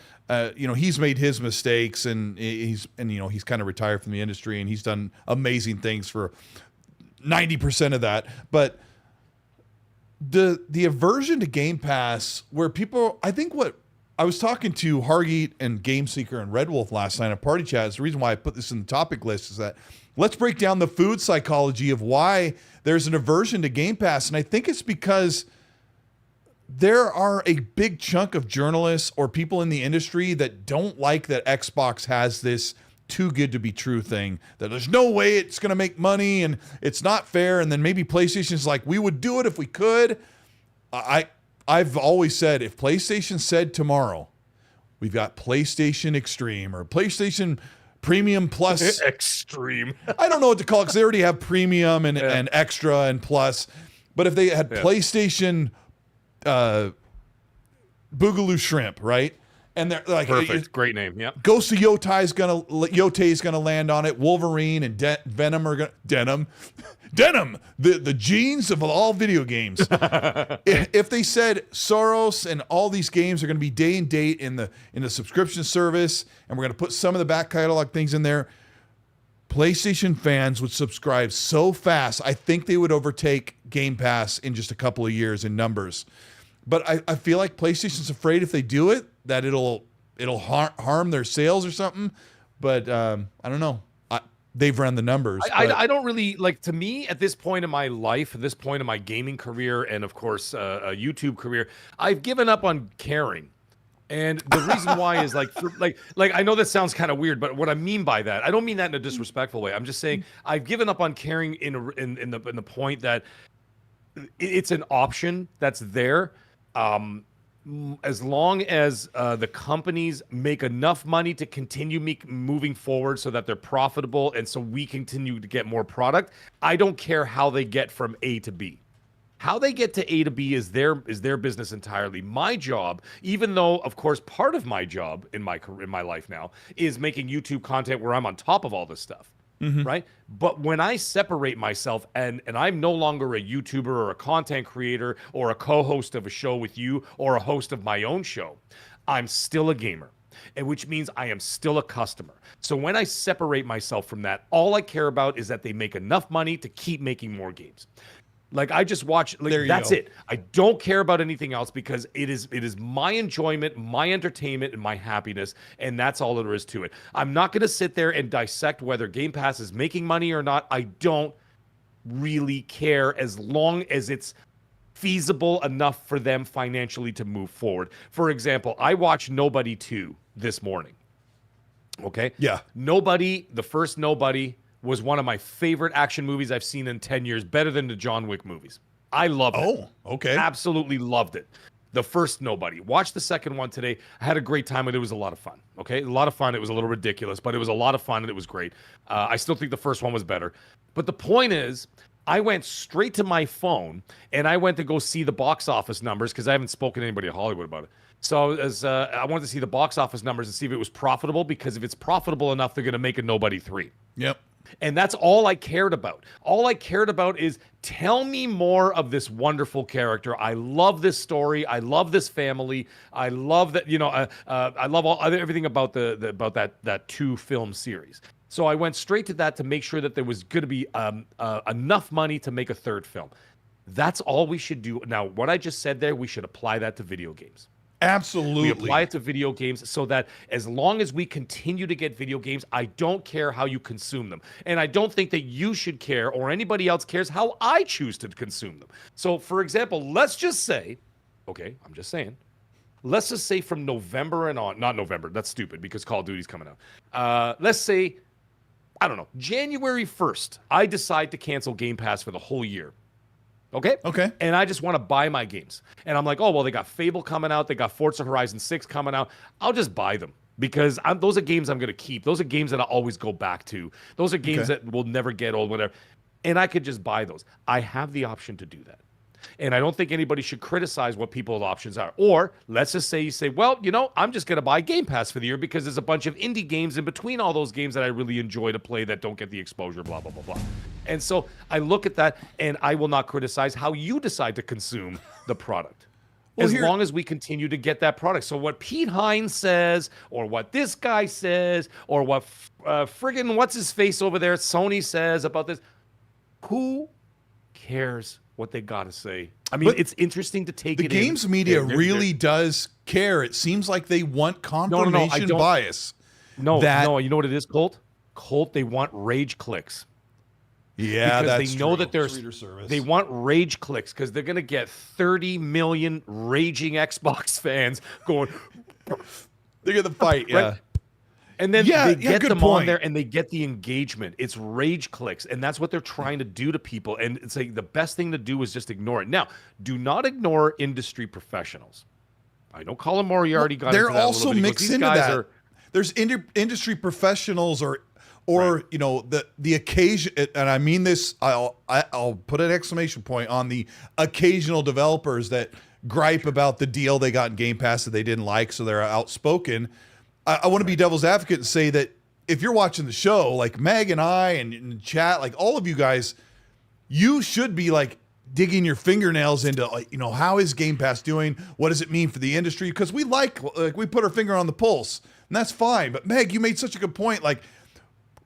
he's made his mistakes, and he's kind of retired from the industry, and he's done amazing things for 90% of that. But the aversion to Game Pass, where people, I think what I was talking to Hargeet and GameSeeker and Red Wolf last night at Party Chat. Is the reason why I put this in the topic list is that let's break down the food psychology of why there's an aversion to Game Pass. And I think it's because there are a big chunk of journalists or people in the industry that don't like that Xbox has this too good to be true thing, that there's no way it's going to make money and it's not fair. And then maybe PlayStation's like, we would do it if we could. I've always said, if PlayStation said tomorrow, we've got PlayStation Extreme or PlayStation Premium Plus. Extreme. I don't know what to call it because they already have Premium and Extra and Plus. But if they had PlayStation Boogaloo Shrimp, right? And they're like, perfect, great name. Yep. Ghost of Yotei's gonna land on it. Wolverine and Venom are gonna Denim, the genes of all video games. If they said Soros and all these games are going to be day and date in the subscription service, and we're going to put some of the back catalog things in there, PlayStation fans would subscribe so fast. I think they would overtake Game Pass in just a couple of years in numbers. But I feel like PlayStation's afraid if they do it that it'll harm their sales or something. But I don't know. They've run the numbers. I don't really like, to me at this point in my life, at this point in my gaming career, and of course a YouTube career, I've given up on caring. And the reason why is like I know that sounds kind of weird, but what I mean by that, I don't mean that in a disrespectful way. I'm just saying I've given up on caring in the point that it's an option that's there. As long as the companies make enough money to continue moving forward so that they're profitable and so we continue to get more product, I don't care how they get from A to B. How they get to A to B is their business entirely. My job, even though of course part of my job in my life now is making YouTube content where I'm on top of all this stuff. Right? But when I separate myself and I'm no longer a YouTuber or a content creator or a co-host of a show with you or a host of my own show, I'm still a gamer. And which means I am still a customer. So when I separate myself from that, all I care about is that they make enough money to keep making more games. Like I just watch, like that's it. I don't care about anything else because it is my enjoyment, my entertainment, and my happiness, and that's all there is to it. I'm not going to sit there and dissect whether Game Pass is making money or not. I don't really care as long as it's feasible enough for them financially to move forward. For example, I watched Nobody 2 this morning. Okay? Yeah. Nobody, the first Nobody, was one of my favorite action movies I've seen in 10 years, better than the John Wick movies. I loved it. Oh, okay. Absolutely loved it. The first Nobody. Watched the second one today. I had a great time and it was a lot of fun. Okay? A lot of fun. It was a little ridiculous, but it was a lot of fun and it was great. I still think the first one was better. But the point is, I went straight to my phone and I went to go see the box office numbers because I haven't spoken to anybody at Hollywood about it. So I wanted to see the box office numbers and see if it was profitable, because if it's profitable enough, they're going to make a Nobody 3. Yep. And that's all I cared about. All I cared about is tell me more of this wonderful character. I love this story. I love this family. I love that, I love everything about about that 2 film series. So I went straight to that to make sure that there was going to be enough money to make a third film. That's all we should do. Now, what I just said there, we should apply that to video games. Absolutely. We apply it to video games so that as long as we continue to get video games, I don't care how you consume them. And I don't think that you should care or anybody else cares how I choose to consume them. So, for example, let's just say, okay, I'm just saying, let's just say from November and on, not November, that's stupid because Call of Duty's coming out. Let's say, I don't know, January 1st, I decide to cancel Game Pass for the whole year. Okay? Okay. And I just want to buy my games. And I'm like, oh, well, they got Fable coming out. They got Forza Horizon 6 coming out. I'll just buy them because those are games I'm going to keep. Those are games that I always go back to. Those are games that will never get old, whatever. And I could just buy those. I have the option to do that. And I don't think anybody should criticize what people's options are. Or let's just say you say, well, I'm just going to buy Game Pass for the year because there's a bunch of indie games in between all those games that I really enjoy to play that don't get the exposure, blah, blah, blah, blah. And so I look at that and I will not criticize how you decide to consume the product. As long as we continue to get that product. So what Pete Hines says, or what this guy says, or what friggin' what's his face over there, Sony says about this, who cares what they got to say? I mean, it's interesting to take the it games in. media really does care. It seems like they want confirmation bias. No, you know what it is, Colt? Colt, they want rage clicks. Yeah, because that's they know true. that there's Reader service. they want rage clicks because they're gonna get 30 million raging Xbox fans going. They're gonna fight, yeah. Right? And then they get them point. on there and they get the engagement. It's rage clicks. And that's what they're trying to do to people. And it's like the best thing to do is just ignore it. Now, do not ignore industry professionals. I know Colin Moriarty got into that a little bit. They're also mixed into that. There's industry professionals or the occasion, and I mean this, I'll put an exclamation point on the occasional developers that gripe about the deal they got in Game Pass that they didn't like, so they're outspoken. I want to be devil's advocate and say that if you're watching the show, like Meg and I and in chat, like all of you guys, you should be like digging your fingernails into, like, how is Game Pass doing? What does it mean for the industry? Because we we put our finger on the pulse, and that's fine. But Meg, you made such a good point. Like,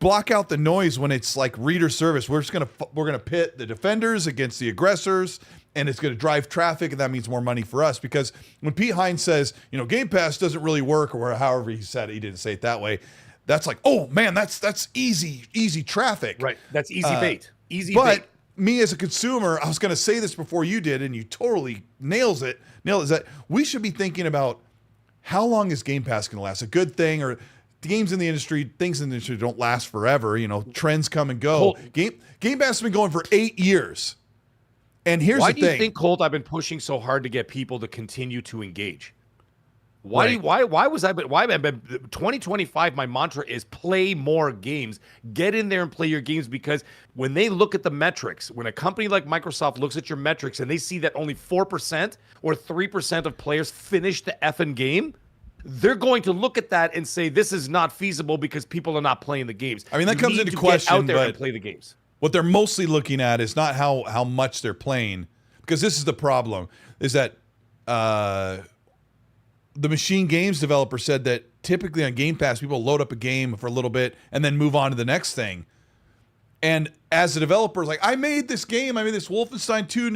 block out the noise when it's like reader service. We're gonna pit the defenders against the aggressors, and it's gonna drive traffic, and that means more money for us. Because when Pete Hines says, Game Pass doesn't really work, or however he said it, he didn't say it that way. That's like, oh man, that's easy traffic. Right. That's easy bait. Easy but bait. Me as a consumer, I was gonna say this before you did, and you totally nailed it. Is that we should be thinking about how long is Game Pass gonna last? A good thing, or things in the industry don't last forever. Trends come and go. Game Pass has been going for 8 years. And here's the thing. Why do you think, Colt, I've been pushing so hard to get people to continue to engage? Why was I 2025, my mantra is play more games. Get in there and play your games, because when they look at the metrics, when a company like Microsoft looks at your metrics and they see that only 4% or 3% of players finish the effing game, they're going to look at that and say this is not feasible because people are not playing the games. I mean, that comes into get question, out there but and play the games. what they're mostly looking at is not how much they're playing, because this is the problem, is that the MachineGames developer said that typically on Game Pass, people load up a game for a little bit and then move on to the next thing. And as a developer, like, I made this game, I made this Wolfenstein 2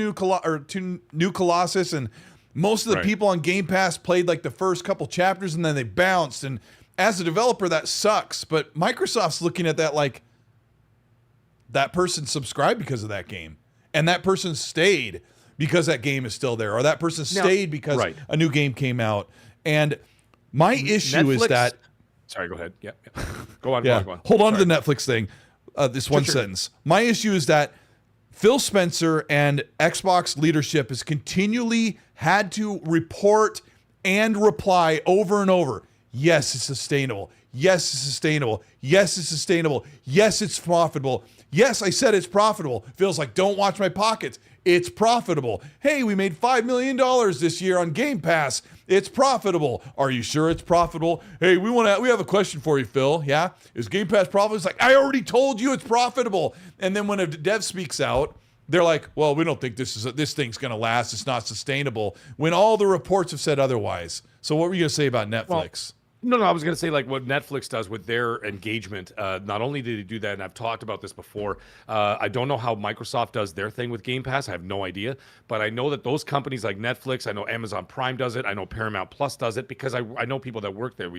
New Colossus, and most of the people on Game Pass played like the first couple chapters and then they bounced. And as a developer, that sucks. But Microsoft's looking at that like, that person subscribed because of that game, and that person stayed because that game is still there, or that person stayed because a new game came out. And my issue is that... Sorry, go ahead. Yeah. Go on, yeah. go on. Hold on to the Netflix thing. This one sentence. My issue is that Phil Spencer and Xbox leadership has continually had to report and reply over and over. Yes, it's sustainable. Yes, it's sustainable. Yes, it's sustainable. Yes, it's profitable. Yes, I said it's profitable. Phil's like, don't watch my pockets. It's profitable. Hey, we made $5 million this year on Game Pass. It's profitable. Are you sure it's profitable? Hey, we have a question for you, Phil. Yeah? Is Game Pass profitable? It's like, I already told you it's profitable. And then when a dev speaks out, they're like, well, we don't think this thing's going to last. It's not sustainable. When all the reports have said otherwise. So what were you going to say about Netflix? No, I was going to say, like, what Netflix does with their engagement. Not only did they do that, and I've talked about this before, I don't know how Microsoft does their thing with Game Pass. I have no idea. But I know that those companies like Netflix, I know Amazon Prime does it, I know Paramount Plus does it, because I know people that work there.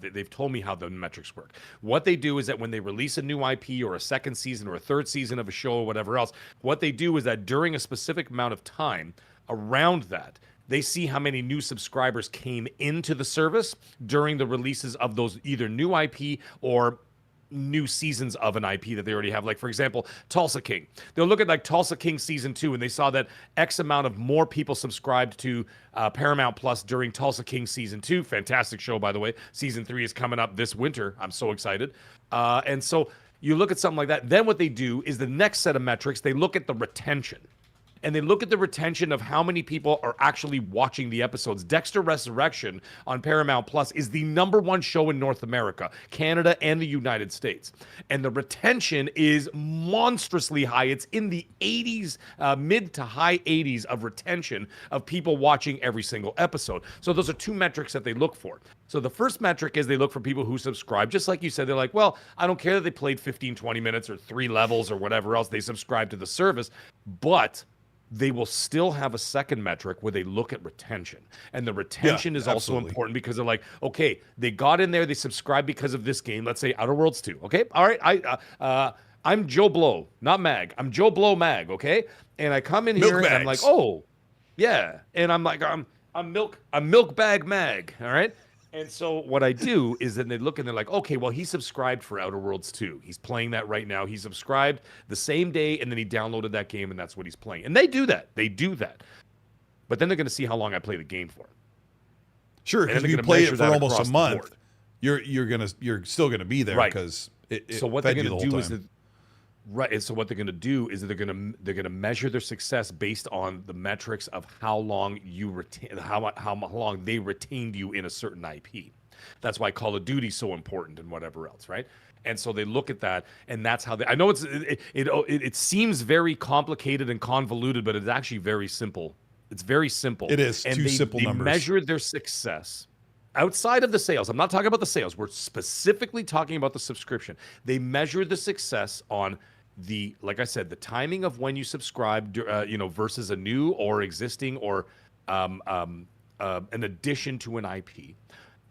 They've told me how the metrics work. What they do is that when they release a new IP or a second season or a third season of a show or whatever else, what they do is that during a specific amount of time around that, they see how many new subscribers came into the service during the releases of those either new IP or new seasons of an IP that they already have. Like, for example, Tulsa King. They'll look at like Tulsa King season 2, and they saw that X amount of more people subscribed to Paramount Plus during Tulsa King season 2. Fantastic show, by the way. Season 3 is coming up this winter. I'm so excited. And so you look at something like that. Then what they do is the next set of metrics, they look at the retention. And they look at the retention of how many people are actually watching the episodes. Dexter Resurrection on Paramount Plus is the #1 show in North America, Canada, and the United States. And the retention is monstrously high. It's in the 80s, mid to high 80s of retention of people watching every single episode. So those are two metrics that they look for. So the first metric is they look for people who subscribe. Just like you said, they're like, well, I don't care that they played 15, 20 minutes or 3 levels or whatever else. They subscribe to the service. But they will still have a second metric where they look at retention. And the retention is also important, because they're like, okay, they got in there, they subscribed because of this game. Let's say Outer Worlds 2. Okay, all right, I'm Joe Blow, not Mag. I'm Joe Blow Mag, okay? And I come in here and I'm like, oh, yeah. And I'm like, I'm Milk Bag Mag, all right? And so what I do is then they look and they're like, okay, well, he subscribed for Outer Worlds 2. He's playing that right now. He subscribed the same day, and then he downloaded that game, and that's what he's playing. And they do that. They do that. But then they're going to see how long I play the game for. Sure, because if you play it for almost a month, you're still gonna be there, because it so what they're going to do is that. Right, and so what they're going to do is that they're going to measure their success based on the metrics of how long you retain, how long they retained you in a certain IP. That's why Call of Duty's so important and whatever else, right? And so they look at that, and that's how they. I know it seems very complicated and convoluted, but it's actually very simple. It's very simple. It is, and two simple numbers. They measure their success. Outside of the sales, I'm not talking about the sales. We're specifically talking about the subscription. They measure the success on the, like I said, the timing of when you subscribe, versus a new or existing or an addition to an IP.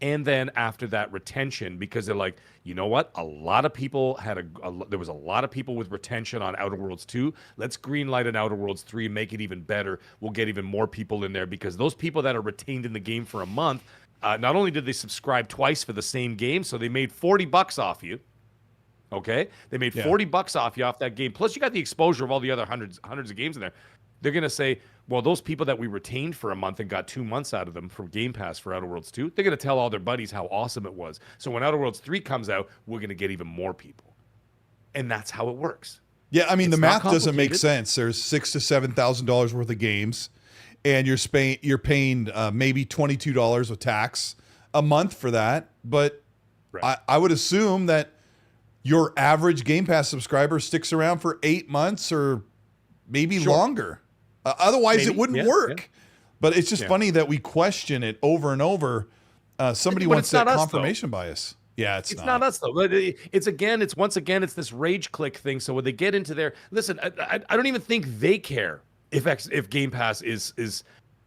And then after that, retention, because they're like, you know what? A lot of people there was a lot of people with retention on Outer Worlds 2. Let's greenlight an Outer Worlds 3, make it even better. We'll get even more people in there, because those people that are retained in the game for a month, not only did they subscribe twice for the same game, so they made $40 off you. Okay, they made $40 off you off that game. Plus, you got the exposure of all the other hundreds of games in there. They're gonna say, Well, those people that we retained for a month and got 2 months out of them from Game Pass for Outer Worlds 2, they're going to tell all their buddies how awesome it was. So when Outer Worlds 3 comes out, we're going to get even more people. And that's how it works. Yeah, I mean, It's the not math doesn't make complicated. sense. There's $6,000 to $7,000 worth of games, and you're paying maybe $22 of tax a month for that. But Right. I would assume that your average Game Pass subscriber sticks around for 8 months or maybe longer. Otherwise, Maybe, it wouldn't yeah, work. yeah. But it's just funny that we question it over and over. Somebody But wants it's that not us, confirmation bias. Yeah, it's not us though. But it's once again it's this rage click thing. So when they get into their listen, I don't even think they care if Game Pass is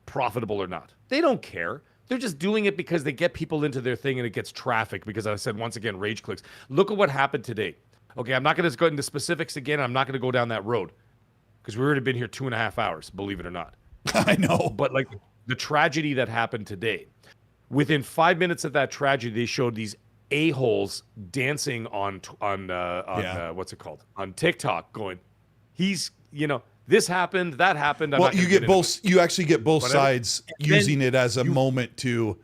profitable or not. They don't care. They're just doing it because they get people into their thing and it gets traffic. Because I said once again, rage clicks. Look at what happened today. Okay, I'm not going to go into specifics again. I'm not going to go down that road because we've already been here 2.5 hours. Believe it or not. I know. But like the tragedy that happened today, within 5 minutes of that tragedy, they showed these a-holes dancing on what's it called? On TikTok going, this happened, that happened. Well, you actually get both sides And using it as a moment to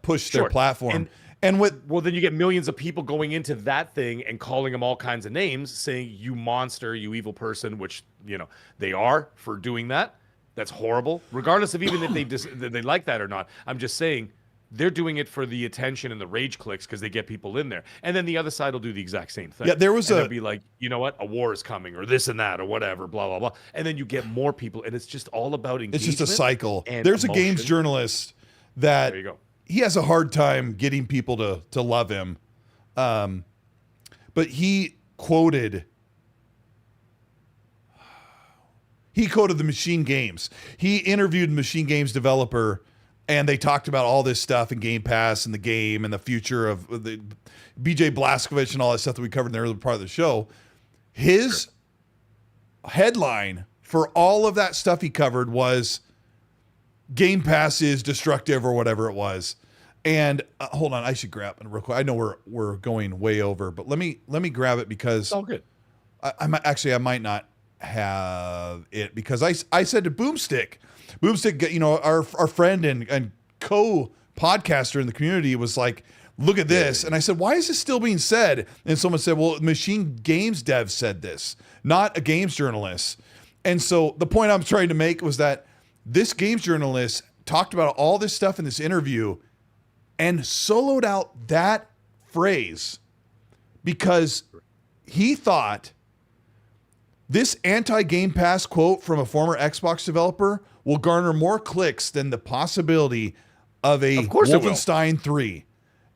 push their Sure. platform. And well, then you get millions of people going into that thing and calling them all kinds of names, saying, you monster, you evil person, which, they are for doing that. That's horrible. Regardless of even if they like that or not. I'm just saying they're doing it for the attention and the rage clicks because they get people in there. And then the other side will do the exact same thing. Yeah, they'll be like, you know what? A war is coming or this and that or whatever, blah, blah, blah. And then you get more people. And it's just all about engagement. it's just a cycle. And There's emotion. a games journalist that There you go. he has a hard time getting people to love him. But he quoted the Machine Games. He interviewed Machine Games developer, and they talked about all this stuff in Game Pass and the game and the future of the BJ Blazkowicz and all that stuff that we covered in the early part of the show. His headline for all of that stuff he covered was Game Pass is destructive or whatever it was. And hold on, I should grab it real quick. I know we're going way over, but let me grab it because It's all good. I might not have it because I said to Boomstick, our friend and co-podcaster in the community was like, look at this. And I said, why is this still being said? And someone said, well, Machine Games dev said this, not a games journalist. And so the point I'm trying to make was that this games journalist talked about all this stuff in this interview and soloed out that phrase because he thought this anti-Game Pass quote from a former Xbox developer will garner more clicks than the possibility of a course it will. Wolfenstein 3.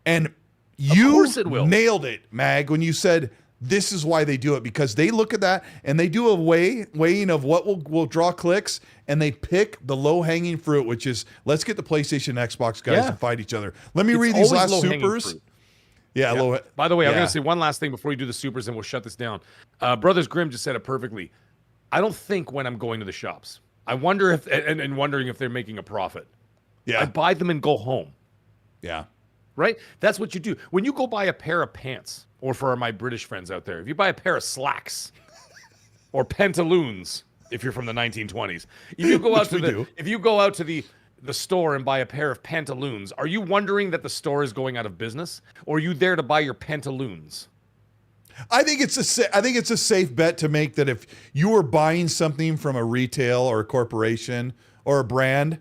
And you course it will. nailed it, Mag, when you said this is why they do it, because they look at that and they do a weighing of what will draw clicks, and they pick the low-hanging fruit, which is let's get the PlayStation and Xbox guys to fight each other. Let me read these last low-hanging supers. fruit. Yeah. By the way, I'm yeah. going to say one last thing before you do the supers and we'll shut this down. Brothers Grimm just said it perfectly. I don't think when I'm going to the shops. I wonder if, and wondering if they're making a profit. Yeah. I buy them and go home, Yeah. right? That's what you do. When you go buy a pair of pants, or for my British friends out there, if you buy a pair of slacks or pantaloons, if you're from the 1920s, if you go out to the store and buy a pair of pantaloons, are you wondering that the store is going out of business, or are you there to buy your pantaloons? I think it's a safe bet to make that if you are buying something from a retail or a corporation or a brand,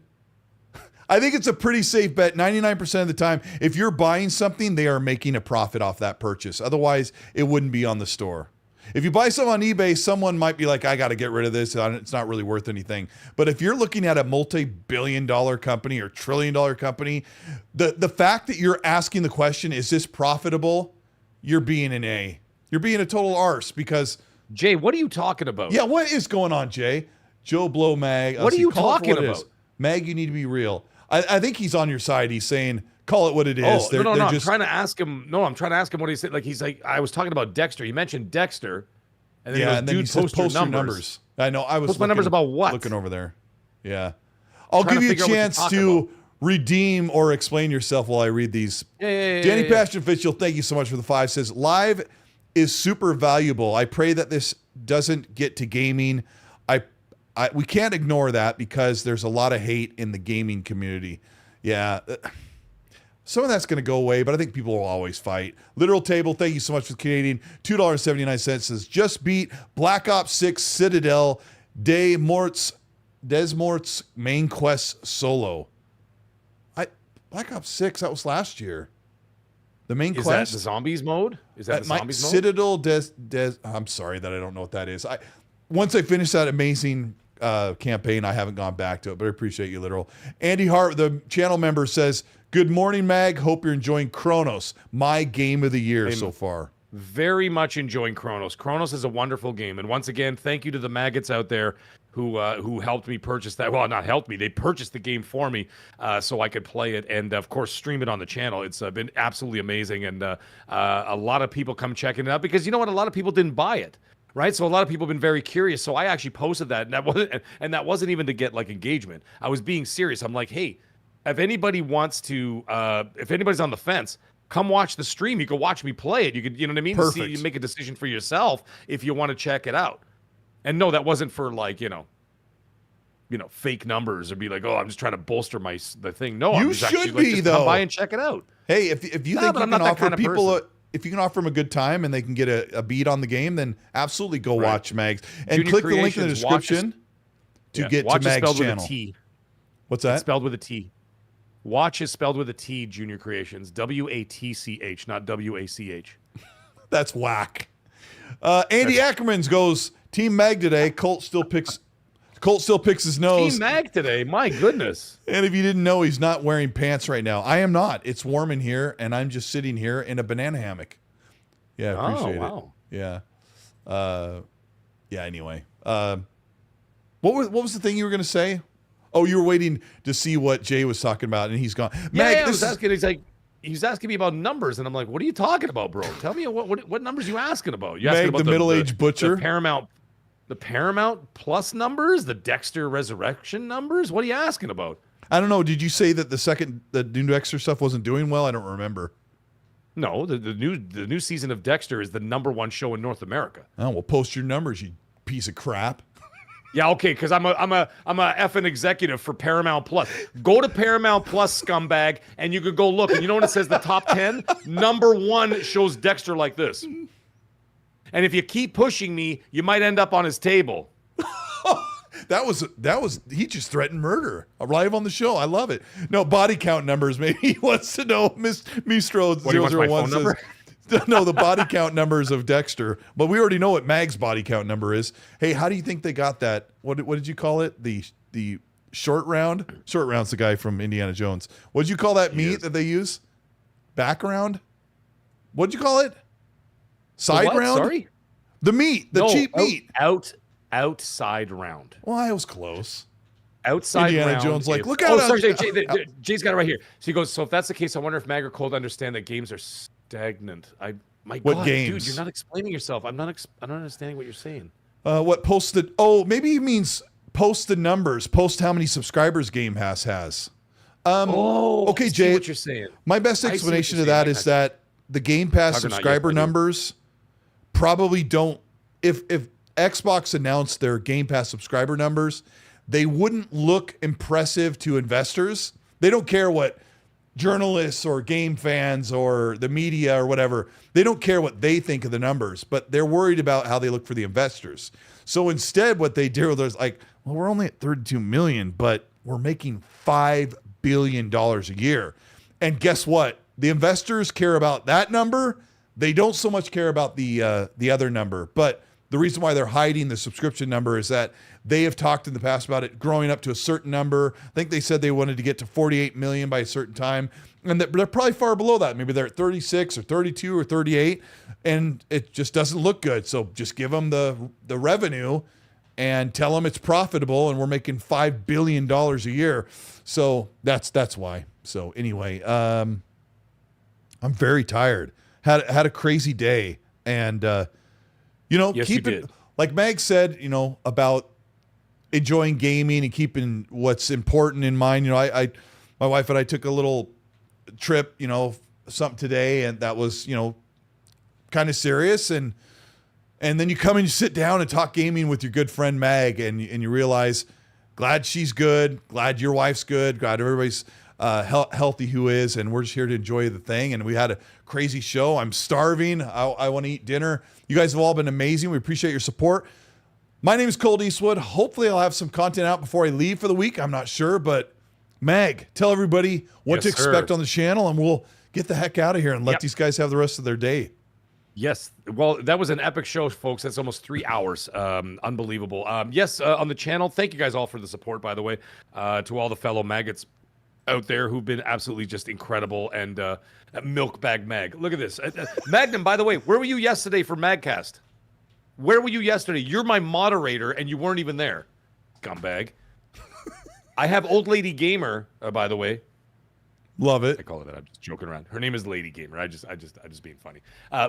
I think it's a pretty safe bet 99% of the time. If you're buying something, they are making a profit off that purchase. Otherwise, it wouldn't be on the store. If you buy something on eBay, someone might be like, I got to get rid of this. It's not really worth anything. But if you're looking at a multi-billion-dollar company or trillion-dollar company, the fact that you're asking the question, is this profitable? You're being an A. You're being a total arse because... Jay, what are you talking about? Yeah, what is going on, Jay? Joe Blow Mag. What are you Call it for talking what it about? is. Mag, you need to be real. I think he's on your side. He's saying, call it what it is. Oh, no. I'm trying to ask him. No, I'm trying to ask him what he said. He's like, I was talking about Dexter. He mentioned Dexter. And then and then he says, post your numbers. I know. I was post my numbers about what? Looking over there. Yeah. I'll Trying give to you a figure out what you're chance talking to about. redeem or explain yourself while I read these. Yeah. Danny Passion Official, thank you so much for the 5. Says, live is super valuable. I pray that this doesn't get to gaming. we can't ignore that because there's a lot of hate in the gaming community. Yeah. Some of that's going to go away, but I think people will always fight. Literal Table, thank you so much for the Canadian. $2.79 says, just beat Black Ops 6 Citadel Des Morts main quest solo. Black Ops 6, that was last year. The main quest. Is that the zombies mode? Is that the zombies mode? Citadel Des I'm sorry that I don't know what that is. Once I finish that amazing campaign, I haven't gone back to it, but I appreciate you, Literal. Andy Hart, the channel member, says, good morning, Mag. Hope you're enjoying Chronos, my game of the year so far. Very much enjoying Chronos. Chronos is a wonderful game. And once again, thank you to the maggots out there who helped me purchase that. Well, not helped me. They purchased the game for me so I could play it and, of course, stream it on the channel. It's been absolutely amazing. And a lot of people come checking it out because you know what? A lot of people didn't buy it. Right. So a lot of people have been very curious. So I actually posted that. And that wasn't even to get like engagement. I was being serious. I'm like, hey, if anybody wants to, if anybody's on the fence, come watch the stream. You can watch me play it. You could, you know what I mean? Perfect. You make a decision for yourself if you want to check it out. And no, that wasn't for like, fake numbers or be like, oh, I'm just trying to bolster the thing. No, you I'm just should actually, like, be just though. Come by and check it out. Hey, if you think you can offer people if you can offer them a good time and they can get a beat on the game, then absolutely go watch Mags and Junior click the link in the Creations, description to get to Mags' channel. With a T. What's that? It's spelled with a T. Watch is spelled with a T. Junior Creations, WATCH, not WACH. That's whack. Andy Ackermans goes Team Mag today. Colt still picks his nose. Team Mag today. My goodness. And if you didn't know, he's not wearing pants right now. I am not. It's warm in here, and I'm just sitting here in a banana hammock. Yeah, I appreciate it. Yeah. Yeah. Anyway, what was the thing you were going to say? Oh, you were waiting to see what Jay was talking about, and he's gone. Mag, I was asking. He was asking me about numbers, and I'm like, "What are you talking about, bro? Tell me what numbers you asking about? You asking Meg, about the middle-aged butcher, the Paramount Plus numbers, the Dexter Resurrection numbers? What are you asking about? I don't know. Did you say that the new Dexter stuff wasn't doing well? I don't remember. No, the new season of Dexter is the #1 show in North America. Oh, well, post your numbers, you piece of crap. Yeah, okay, because I'm a effing executive for Paramount Plus. Go to Paramount Plus, scumbag, and you could go look. And you know what it says? The top 10? #1 shows Dexter like this. And if you keep pushing me, you might end up on his table. That was he just threatened murder live on the show. I love it. No body count numbers. Maybe he wants to know. Mistro 001 says. No, the body count numbers of Dexter. But we already know what Mag's body count number is. Hey, how do you think they got that? What did you call it? The short round? Short round's the guy from Indiana Jones. What did you call that meat that they use? Background? What did you call it? Side round? Sorry? The meat. The cheap meat. Outside round. Well, I was close. Outside Indiana round. Jones like, look out. Sorry, Jay's got it right here. So he goes, so if that's the case, I wonder if Mag or Cold understand that games are stagnant. What God, games? dude, you're not explaining yourself. I'm not understanding what you're saying. What posted? Oh, maybe he means post the numbers. Post how many subscribers Game Pass has. Okay, I Jay. see what you're saying. My best explanation of that is that the Game Pass subscriber numbers probably don't. If Xbox announced their Game Pass subscriber numbers, they wouldn't look impressive to investors. They don't care what journalists or game fans or the media or whatever, they don't care what they think of the numbers, but they're worried about how they look for the investors. So instead, what they do is like, well, we're only at 32 million, but we're making $5 billion a year. And guess what? The investors care about that number. They don't so much care about the other number. But the reason why they're hiding the subscription number is that they have talked in the past about it growing up to a certain number. I think they said they wanted to get to 48 million by a certain time. And they're probably far below that. Maybe they're at 36 or 32 or 38. And it just doesn't look good. So just give them the revenue and tell them it's profitable and we're making $5 billion a year. So that's why. So anyway, I'm very tired. Had a crazy day. And, Yes, keep you it, did. like Mag said, about enjoying gaming and keeping what's important in mind. My wife and I took a little trip, something today, and that was, kind of serious. And And then you come and you sit down and talk gaming with your good friend Mag, and you realize, glad she's good, glad your wife's good, glad everybody's healthy who is, and we're just here to enjoy the thing. And we had a crazy show. I'm starving. I want to eat dinner. You guys have all been amazing. We appreciate your support. My name is Colteastwood. Hopefully I'll have some content out before I leave for the week. I'm not sure, but Mag, tell everybody what to expect on the channel, and we'll get the heck out of here and let these guys have the rest of their day. Yes. Well, that was an epic show, folks. That's almost 3 hours. Unbelievable. Yes, on the channel, thank you guys all for the support, by the way, to all the fellow maggots out there who've been absolutely just incredible, and milk bag Mag. Look at this. Magnum, by the way, where were you yesterday for Magcast? Where were you yesterday? You're my moderator, and you weren't even there, scumbag. I have Old Lady Gamer, by the way. Love it. I call her that. I'm just joking around. Her name is Lady Gamer. I just being funny.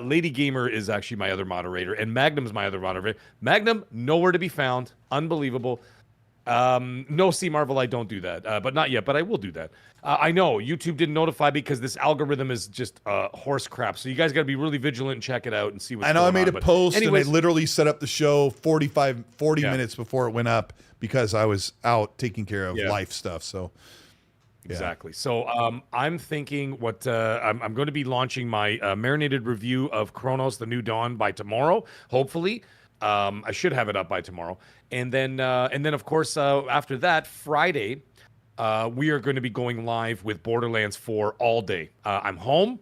Lady Gamer is actually my other moderator, and Magnum's my other moderator. Magnum, nowhere to be found. Unbelievable. No, C Marvel, I don't do that, but not yet. But I will do that. I know YouTube didn't notify because this algorithm is just horse crap. So you guys got to be really vigilant and check it out and see what's going on. I know I made a post, anyways, and I literally set up the show 40 minutes before it went up because I was out taking care of life stuff. So. Exactly. So I'm thinking what I'm going to be launching my marinated review of Chronos: The New Dawn by tomorrow. Hopefully, I should have it up by tomorrow. And then of course after that, Friday, we are going to be going live with Borderlands 4 all day. I'm home.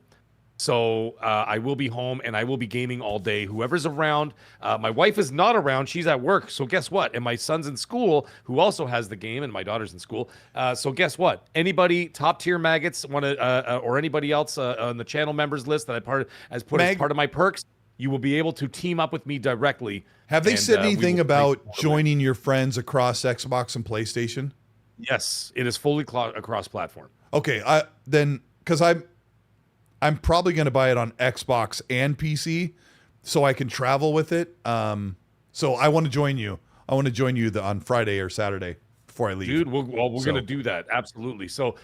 So I will be home, and I will be gaming all day. Whoever's around, my wife is not around. She's at work. So guess what? And my son's in school, who also has the game, and my daughter's in school. So guess what? Anybody, top tier maggots, want to, or anybody else on the channel members list that I put as part of my perks, you will be able to team up with me directly. Have they said anything about joining your friends across Xbox and PlayStation? Yes, it is fully across platform. Okay, because I'm probably going to buy it on Xbox and PC so I can travel with it. So I want to join you. I want to join you on Friday or Saturday before I leave. Dude, we're going to do that. Absolutely. So,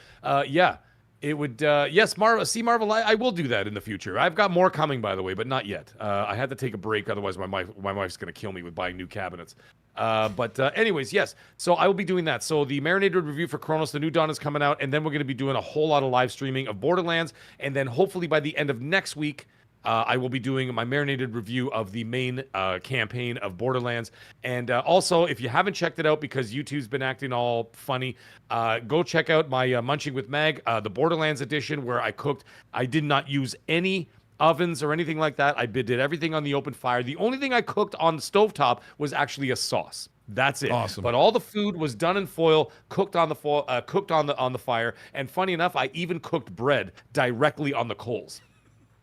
yeah, it would, yes, Marvel, I will do that in the future. I've got more coming, by the way, but not yet. I had to take a break. Otherwise, my wife's going to kill me with buying new cabinets. But anyways, yes. So I will be doing that. So the marinated review for Chronos: The New Dawn is coming out, and then we're going to be doing a whole lot of live streaming of Borderlands, and then hopefully by the end of next week, I will be doing my marinated review of the main campaign of Borderlands. And also, if you haven't checked it out because YouTube's been acting all funny, go check out my Munching with Mag, the Borderlands edition, where I did not use any ovens or anything like that. I did everything on the open fire. The only thing I cooked on the stovetop was actually a sauce. That's it. Awesome. But all the food was done in foil, cooked on the fire. And funny enough, I even cooked bread directly on the coals.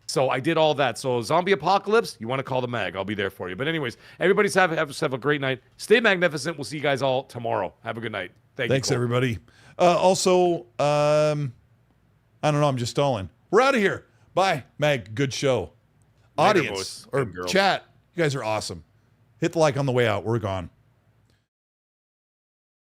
So I did all that. So zombie apocalypse, you want to call the Mag. I'll be there for you. But anyways, everybody's have a great night. Stay magnificent. We'll see you guys all tomorrow. Have a good night. Thanks, everybody. Also, I don't know. I'm just stalling. We're out of here. Bye, Mag. Good show. Later, Audience or chat, you guys are awesome. Hit the like on the way out. We're gone.